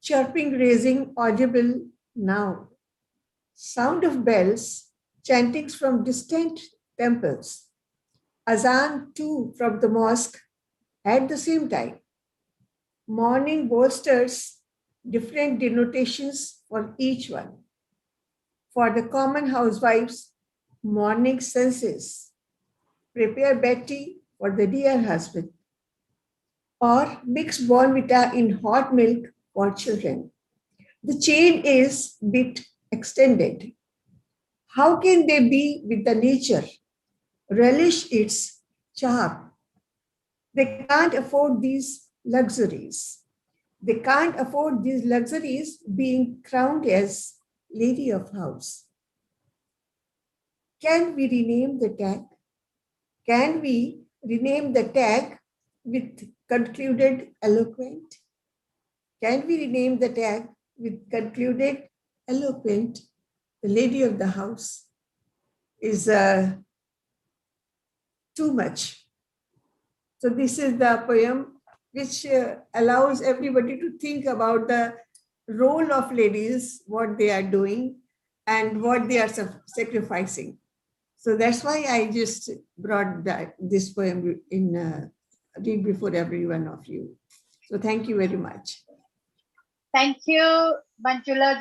Chirping raising audible now. Sound of bells, chantings from distant temples. Azan too from the mosque at the same time. Morning bolsters, different denotations for each one. For the common housewives, morning senses. Prepare Betty for the dear husband. Or mix Bonvita in hot milk for children. The chain is bit extended. How can they be with the nature? Relish its charm. They can't afford these luxuries. They can't afford these luxuries being crowned as lady of house. Can we rename the tag? Can we rename the tag with concluded eloquent? Can we rename the tag with concluded eloquent? The lady of the house is too much. So this is the poem which allows everybody to think about the role of ladies, what they are doing and what they are sacrificing. So that's why I just brought this poem in read before every one of you. So thank you very much. Thank you, Manjula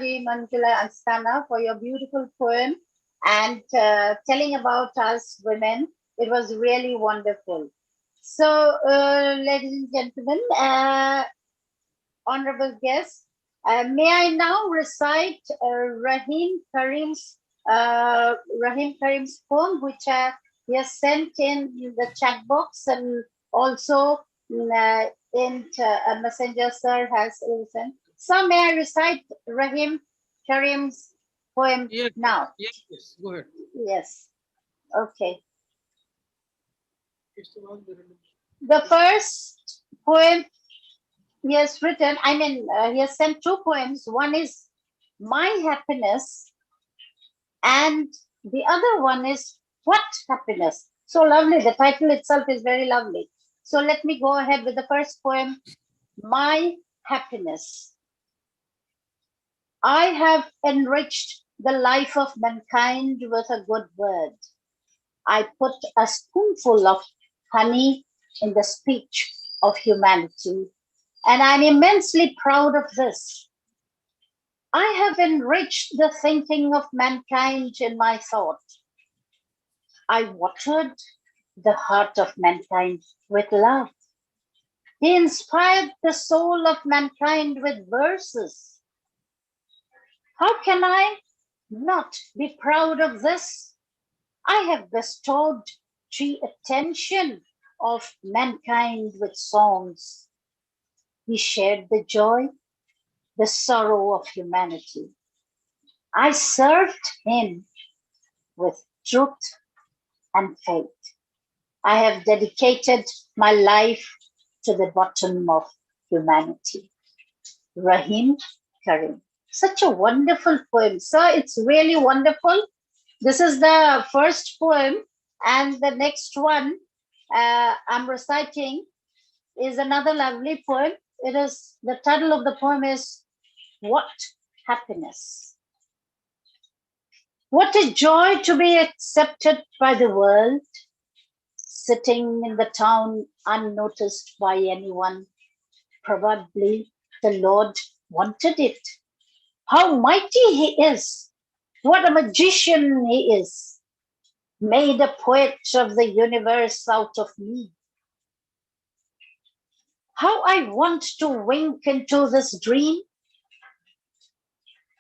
Astana, for your beautiful poem and telling about us women. It was really wonderful. So, ladies and gentlemen, honorable guests, may I now recite Rahim Karim's poem, which he has sent in the chat box and also in a messenger sir has sent. So may I recite Rahim Karim's poem now? Yes, go ahead. Yes. Okay. The first poem he has written, he has sent two poems. One is My Happiness, and the other one is What Happiness? So lovely. The title itself is very lovely. So let me go ahead with the first poem, My Happiness. I have enriched the life of mankind with a good word. I put a spoonful of honey in the speech of humanity, and I'm immensely proud of this. I have enriched the thinking of mankind in my thought. I watered the heart of mankind with love. He inspired the soul of mankind with verses. How can I not be proud of this? I have bestowed the attention of mankind with songs. He shared the joy, the sorrow of humanity. I served him with truth and faith. I have dedicated my life to the bottom of humanity. Rahim Karim. Such a wonderful poem. So it's really wonderful. This is the first poem, and the next one I'm reciting is another lovely poem. It is, the title of the poem is What Happiness? What a joy to be accepted by the world, sitting in the town unnoticed by anyone. Probably the Lord wanted it. How mighty he is! What a magician he is! Made a poet of the universe out of me. How I want to wink into this dream.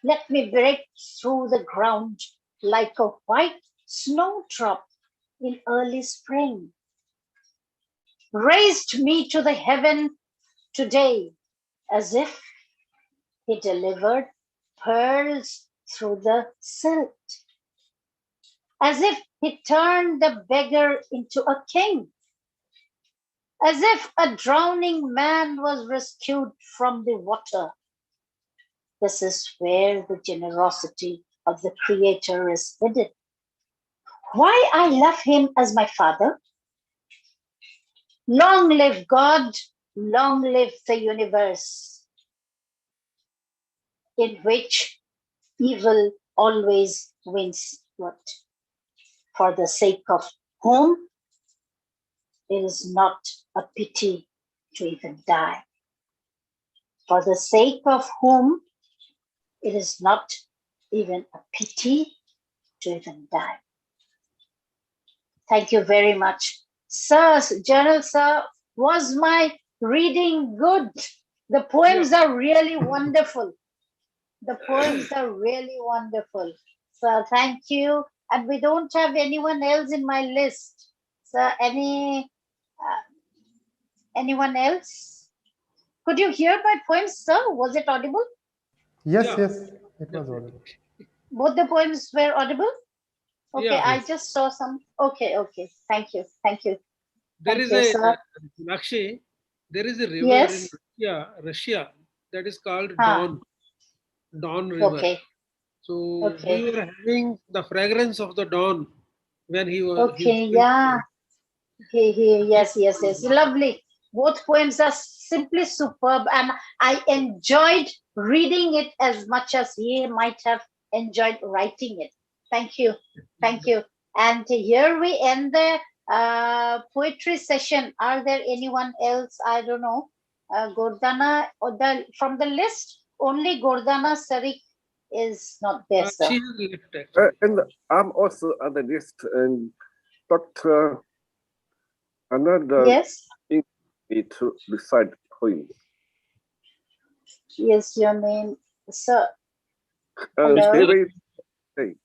Let me break through the ground like a white snowdrop in early spring. Raised me to the heaven today as if he delivered pearls through the silt, as if he turned the beggar into a king, as if a drowning man was rescued from the water. This is where the generosity of the Creator is hidden. Why I love him as my father? Long live God, long live the universe, in which evil always wins good. For the sake of whom it is not a pity to even die. For the sake of whom it is not even a pity to even die. Thank you very much. Sir, Jernail Sir, was my reading good? The poems are really wonderful. The poems are really wonderful. So thank you. And we don't have anyone else in my list. So anyone else? Could you hear my poems, sir? Was it audible? Yes, yes, it was audible. Both the poems were audible? Okay, Yeah. I just saw some. Okay, okay. Thank you. Thank you. There Thank is you, a sir. Nakshi, there is a river Yes. in Russia that is called Don River. Okay. So Okay. we were having the fragrance of the dawn when he was. Okay, yeah. Yes, yes, yes. Lovely. Both poems are simply superb, and I enjoyed reading it as much as he might have enjoyed writing it. Thank you. Thank you. And here we end the poetry session. Are there anyone else? I don't know. Gordana, or from the list, only Gordana Sarik is not there, sir. She has left actually. And I'm also on the list, and Dr. Another yes, me to recite poems. Yes, your name, sir. Hello. David, hey.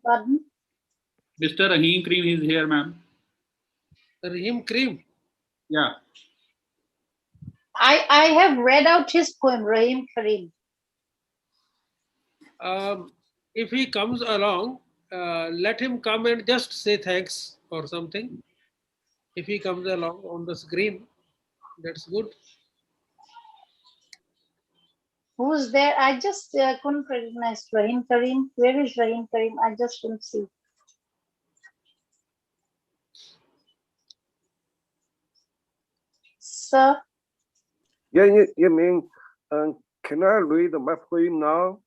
Pardon? Mr. Rahim Karim is here, ma'am. Rahim Karim? Yeah. I have read out his poem, Rahim Karim. If he comes along, let him come and just say thanks or something. If he comes along on the screen, that's good. Who's there? I just couldn't recognize Rahim Karim. Where is Rahim Karim? I just couldn't see. Sir? Yeah, you mean, can I read my poem now?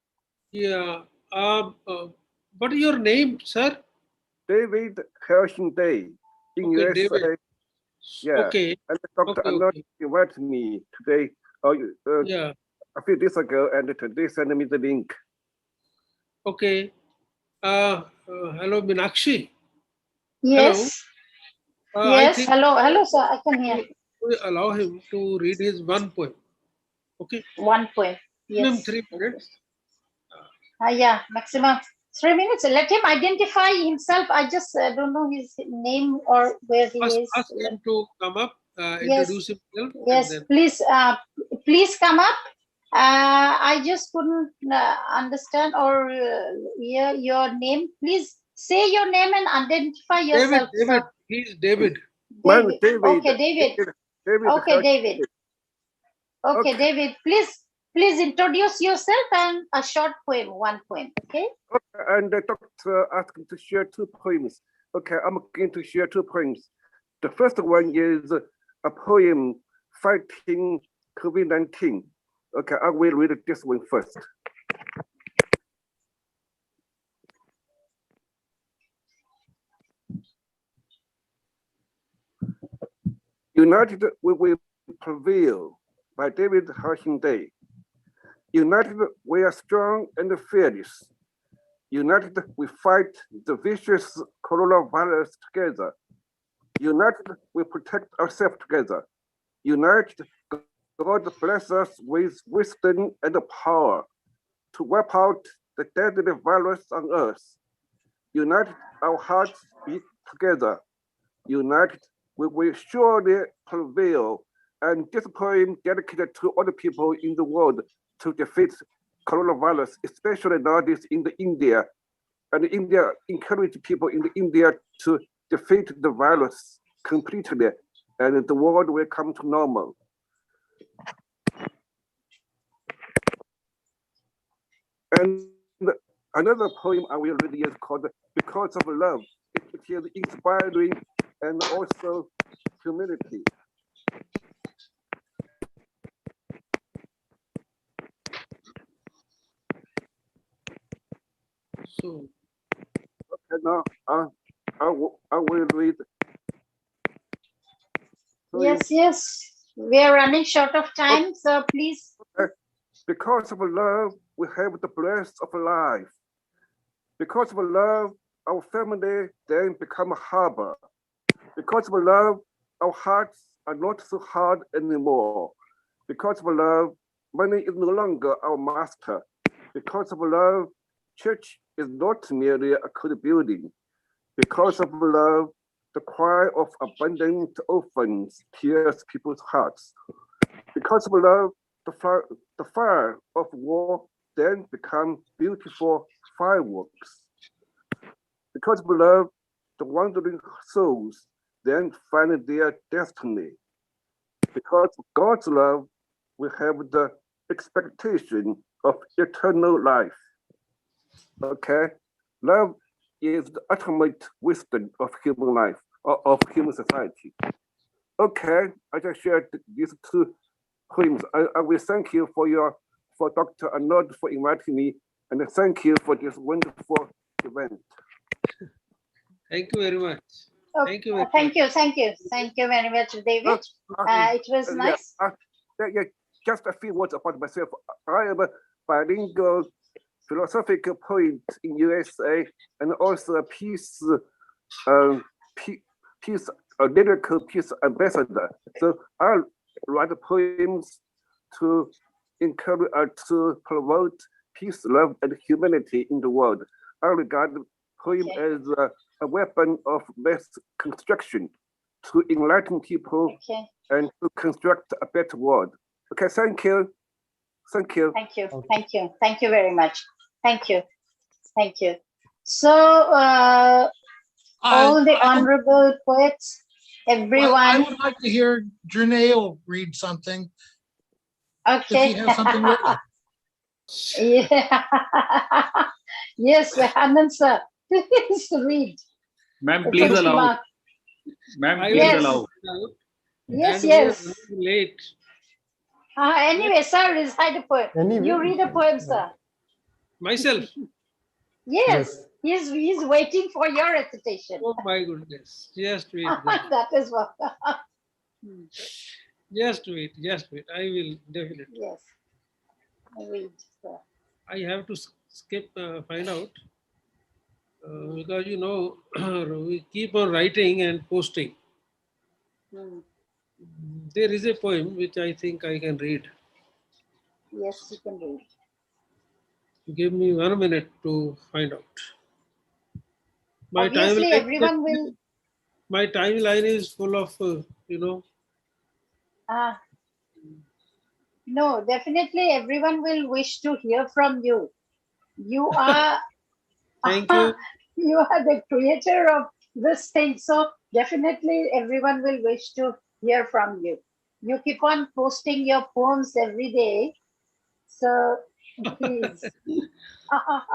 Yeah. What is your name, sir? David Helsing Day in Okay, USA. David. Yeah. Okay. And Dr. Okay, Anand okay. invited me today, Yeah. a few days ago, and today sent me the link. Okay. Hello, Meenakshi. Yes. Hello. Yes. Hello, sir. I can hear. We allow him to read his one poem. Okay. One poem. Minimum Yes. 3 minutes. Yeah, maximum 3 minutes. Let him identify himself. I just don't know his name or where he is. Ask him to come up, Yes. introduce himself. Yes, And then... please come up. I just couldn't understand or hear your name. Please say your name and identify yourself. David. Sir. He's David. David. David. Okay, David. Okay, David. Okay, David. Please introduce yourself and a short poem, one poem. Okay. And the doctor asked me to share 2 poems. Okay, I'm going to share 2 poems. The first one is a poem fighting COVID-19. Okay, I will read this one first. United we will prevail, by David Helsing Day. United we are strong and fearless. United we fight the vicious coronavirus together. United we protect ourselves together. United, God bless us with wisdom and power to wipe out the deadly virus on earth. United our hearts beat together. United we will surely prevail And this poem dedicated to all the people in the world to defeat coronavirus, especially nowadays in the India. And India encouraged people in India to defeat the virus completely, and the world will come to normal. And another poem I will read is called Because of Love. It is inspiring and also humility. So, okay, now I will read. Yes, yes. We are running short of time, so please. Because of love, we have the breath of life. Because of love, our family then become a harbor. Because of love, our hearts are not so hard anymore. Because of love, money is no longer our master. Because of love, church is not merely a cold building. Because of love, the cry of abandoned orphans tears people's hearts. Because of love, the fire of war then becomes beautiful fireworks. Because of love, the wandering souls then find their destiny. Because of God's love, we have the expectation of eternal life. Okay? Love is the ultimate wisdom of human life, of human society. Okay, I just shared these two poems. I will thank you for Dr. Arnold for inviting me, and thank you for this wonderful event. Thank you very much. Okay. Thank you very much, David. It was nice. Yeah, just a few words about myself. I am a bilingual philosophical poet in USA and also a lyrical peace ambassador. So I write poems to encourage, to promote peace, love, and humanity in the world. I regard the poem as a weapon of mass construction to enlighten people and to construct a better world. Okay, thank you. Thank you. Thank you. Thank you. Thank you very much. Thank you. Thank you. So, all the honorable poets, everyone. I would like to hear Jernail read something. Okay. If he has something ready. Yeah. Yes, Anand sir, please read. Ma'am, please allow. Ma'am, please allow. Yes, yes. Late. Anyway, sir, recite a poem. Anyway. You read a poem, sir. Myself? Yes. He's waiting for your recitation. Oh my goodness. Just wait. That is what. Just wait. I will definitely. Yes. Read, sir. I have to skip, find out. Because we keep on writing and posting. There is a poem which I think I can read. Yes, you can read. Give me 1 minute to find out. Obviously, everyone will. My timeline is full of, No, definitely everyone will wish to hear from you. You are. Thank you. You are the creator of this thing. So definitely everyone will wish to hear from you. You keep on posting your poems every day. So please.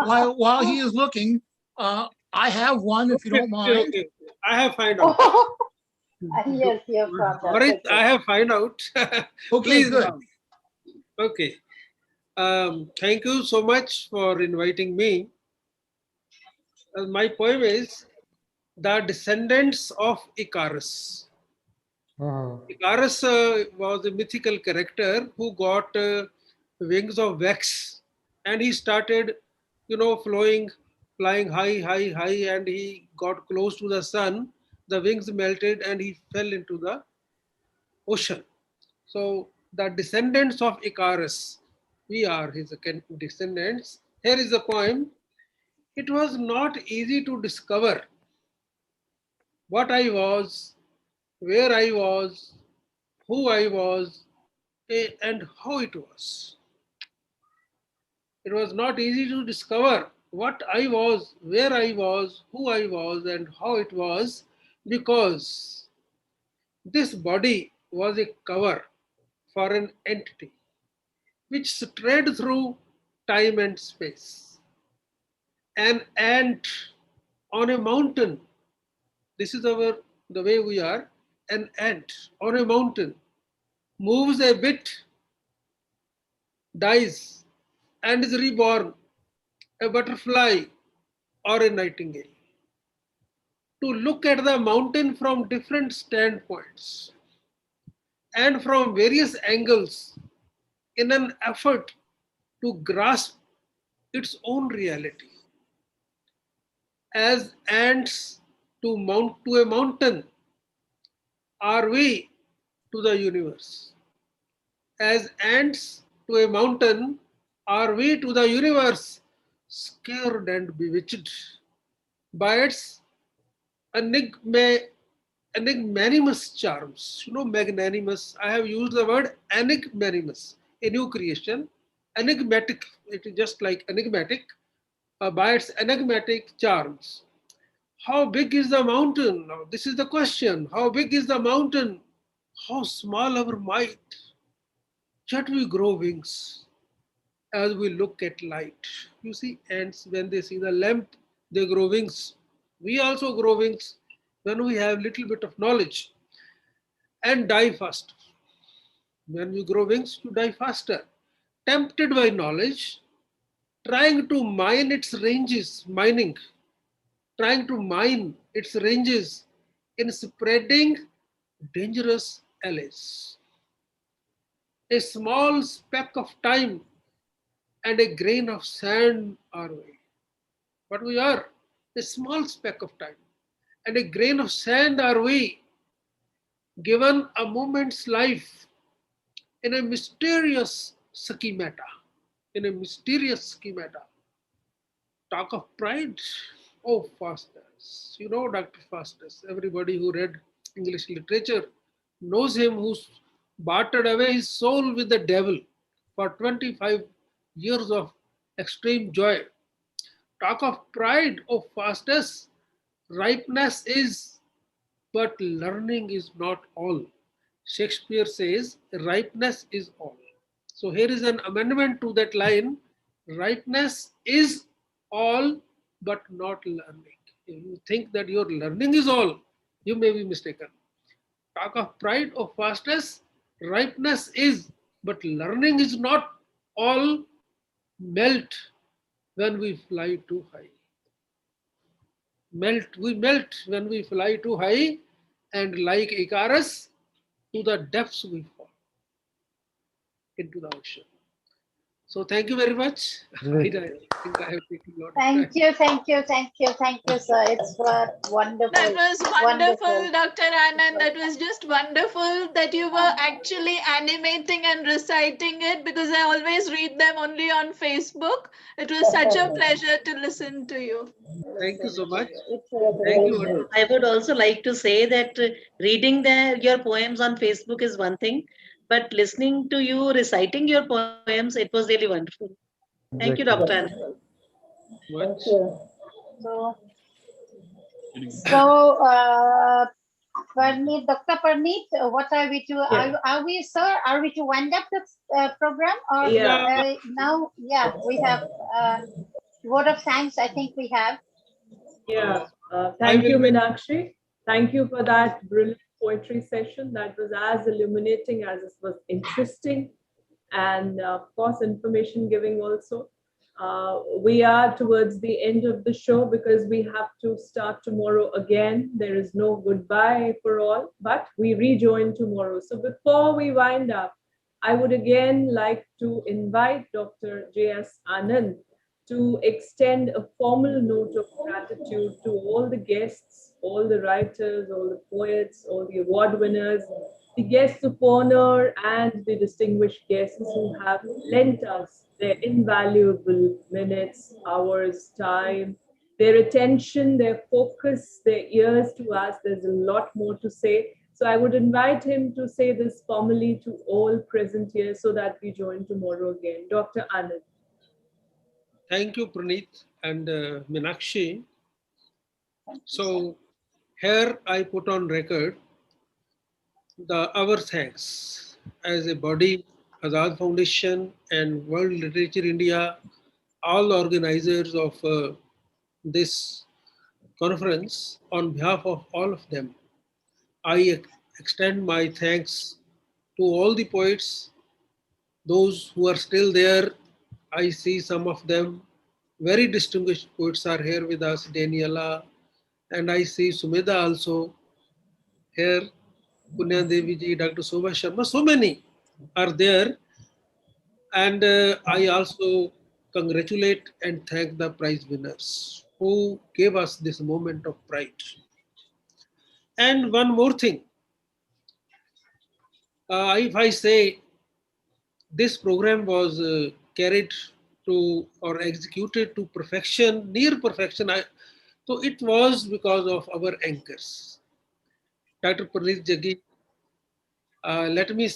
While he is looking, I have one if you don't mind. Okay. I have found out. Yes, you have found out. All right, I have found out. Okay, Please good. now. Okay. Thank you so much for inviting me. My poem is The Descendants of Icarus. Icarus was a mythical character who got wings of wax, and he started, flying high, and he got close to the sun. The wings melted and he fell into the ocean. So the descendants of Icarus, we are his descendants. Here is the poem. It was not easy to discover what I was, where I was, who I was, and how it was. It was not easy to discover what I was, where I was, who I was, and how it was, because this body was a cover for an entity which strayed through time and space. An ant on a mountain. This is the way we are. An ant on a mountain moves a bit, dies, and is reborn, a butterfly or a nightingale. To look at the mountain from different standpoints and from various angles in an effort to grasp its own reality. As ants to a mountain are we to the universe. As ants to a mountain are we to the universe, scared and bewitched by its enigmatimous charms. You know, magnanimous. I have used the word enigmatimous, a new creation. Enigmatic, it is just like enigmatic, by its enigmatic charms. How big is the mountain? Now, this is the question. How big is the mountain? How small our might? Yet we grow wings as we look at light. You see, ants, when they see the lamp, they grow wings. We also grow wings when we have little bit of knowledge and die faster. When you grow wings, you die faster. Tempted by knowledge, trying to mine its ranges, trying to mine its ranges in spreading dangerous alleys. A small speck of time and a grain of sand are we. But we are a small speck of time and a grain of sand are we, given a moment's life in a mysterious schemata. In a mysterious schemata. Talk of pride. Oh, Faustus. You know Dr. Faustus. Everybody who read English literature knows him, who's bartered away his soul with the devil for 25 years of extreme joy. Talk of pride, oh Faustus. Ripeness is, but learning is not all. Shakespeare says ripeness is all. So here is an amendment to that line. Ripeness is all, but not learning. If you think that your learning is all, you may be mistaken. Talk of pride of fastness, ripeness is, but learning is not all. Melt when we fly too high. We melt when we fly too high, and like Icarus, to the depths we fall, into the ocean. So thank you very much. I think I have taken a lot of time. Thank you, sir. It's wonderful. That was wonderful, Dr. Anand. That was just wonderful that you were actually animating and reciting it, because I always read them only on Facebook. It was such a pleasure to listen to you. Thank you so much. Thank you. I would also like to say that reading your poems on Facebook is one thing, but listening to you reciting your poems, it was really wonderful. Thank you, Dr. Anand. Thank you. So Parneet, Dr. Parneet, what are we to? Are we, sir? Are we to wind up this program, or now? Yeah, we have word of thanks. I think we have. Yeah. Thank you, Meenakshi. Thank you for that brilliant poetry session. That was as illuminating as it was interesting, and of course, information giving also. We are towards the end of the show because we have to start tomorrow again. There is no goodbye for all, but we rejoin tomorrow. So before we wind up, I would again like to invite Dr. J.S. Anand to extend a formal note of gratitude to all the guests, all the writers, all the poets, all the award winners, the guests of honor, and the distinguished guests who have lent us their invaluable minutes, hours, time, their attention, their focus, their ears to us. There's a lot more to say. So I would invite him to say this formally to all present here so that we join tomorrow again. Dr. Anand. Thank you, Praneeth and Meenakshi. So here I put on record our thanks as a body, Azad Foundation and World Literature India, all the organizers of this conference. On behalf of all of them, I extend my thanks to all the poets, those who are still there. I see some of them, very distinguished poets are here with us, Daniela, and I see Sumedha also here, Punya Devi ji, Dr. Shobha Sharma, so many are there. And I also congratulate and thank the prize winners who gave us this moment of pride. And one more thing, if I say this program was carried to or executed to perfection, near perfection, so it was because of our anchors. Dr. Praneeth Jaggi, let me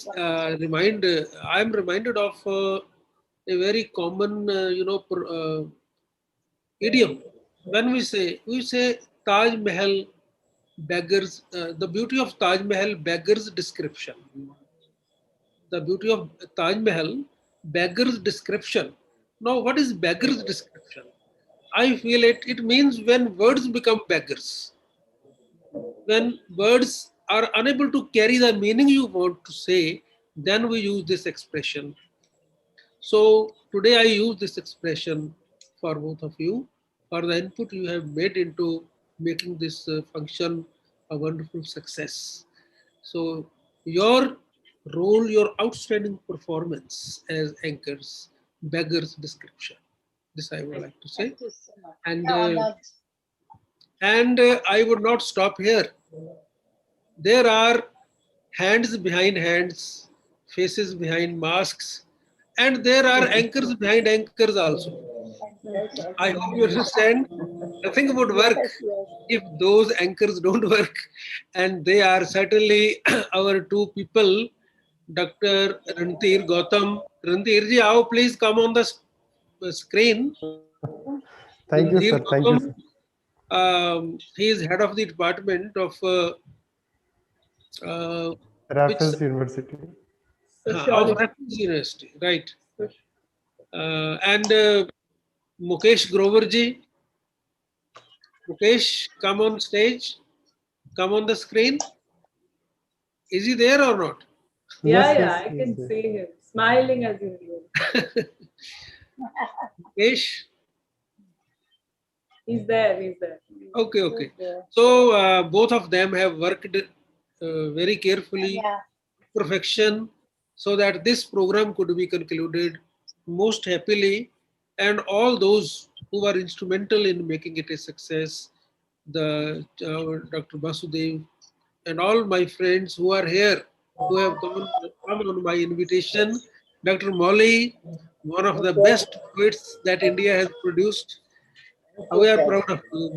remind, I am reminded of a very common, idiom. When we say Taj Mahal beggars, the beauty of Taj Mahal beggars description. The beauty of Taj Mahal beggars description. Now, what is beggars description? I feel it means when words become beggars. When words are unable to carry the meaning you want to say, then we use this expression. So today I use this expression for both of you, for the input you have made into making this function a wonderful success. So your role, your outstanding performance as anchors beggars description. This I would like to say. And I would not stop here. There are hands behind hands, faces behind masks, and there are anchors behind anchors also. I hope you understand. Nothing would work if those anchors don't work. And they are certainly our two people, Dr. Rantir Gautam. Rantir ji, please come on the screen. Thank you, sir. Thank you, sir. He is head of the department of Raffles University. Of Raffles University, right. And Mukesh Groverji. Mukesh, come on stage. Come on the screen. Is he there or not? Yeah, I can see him smiling as usual. Mukesh? He's there. Okay. So both of them have worked very carefully, perfection, so that this program could be concluded most happily, and all those who were instrumental in making it a success, Dr. Basudev, and all my friends who are here, who have come on my invitation, Dr. Molly, one of the best poets that India has produced. We are proud of you,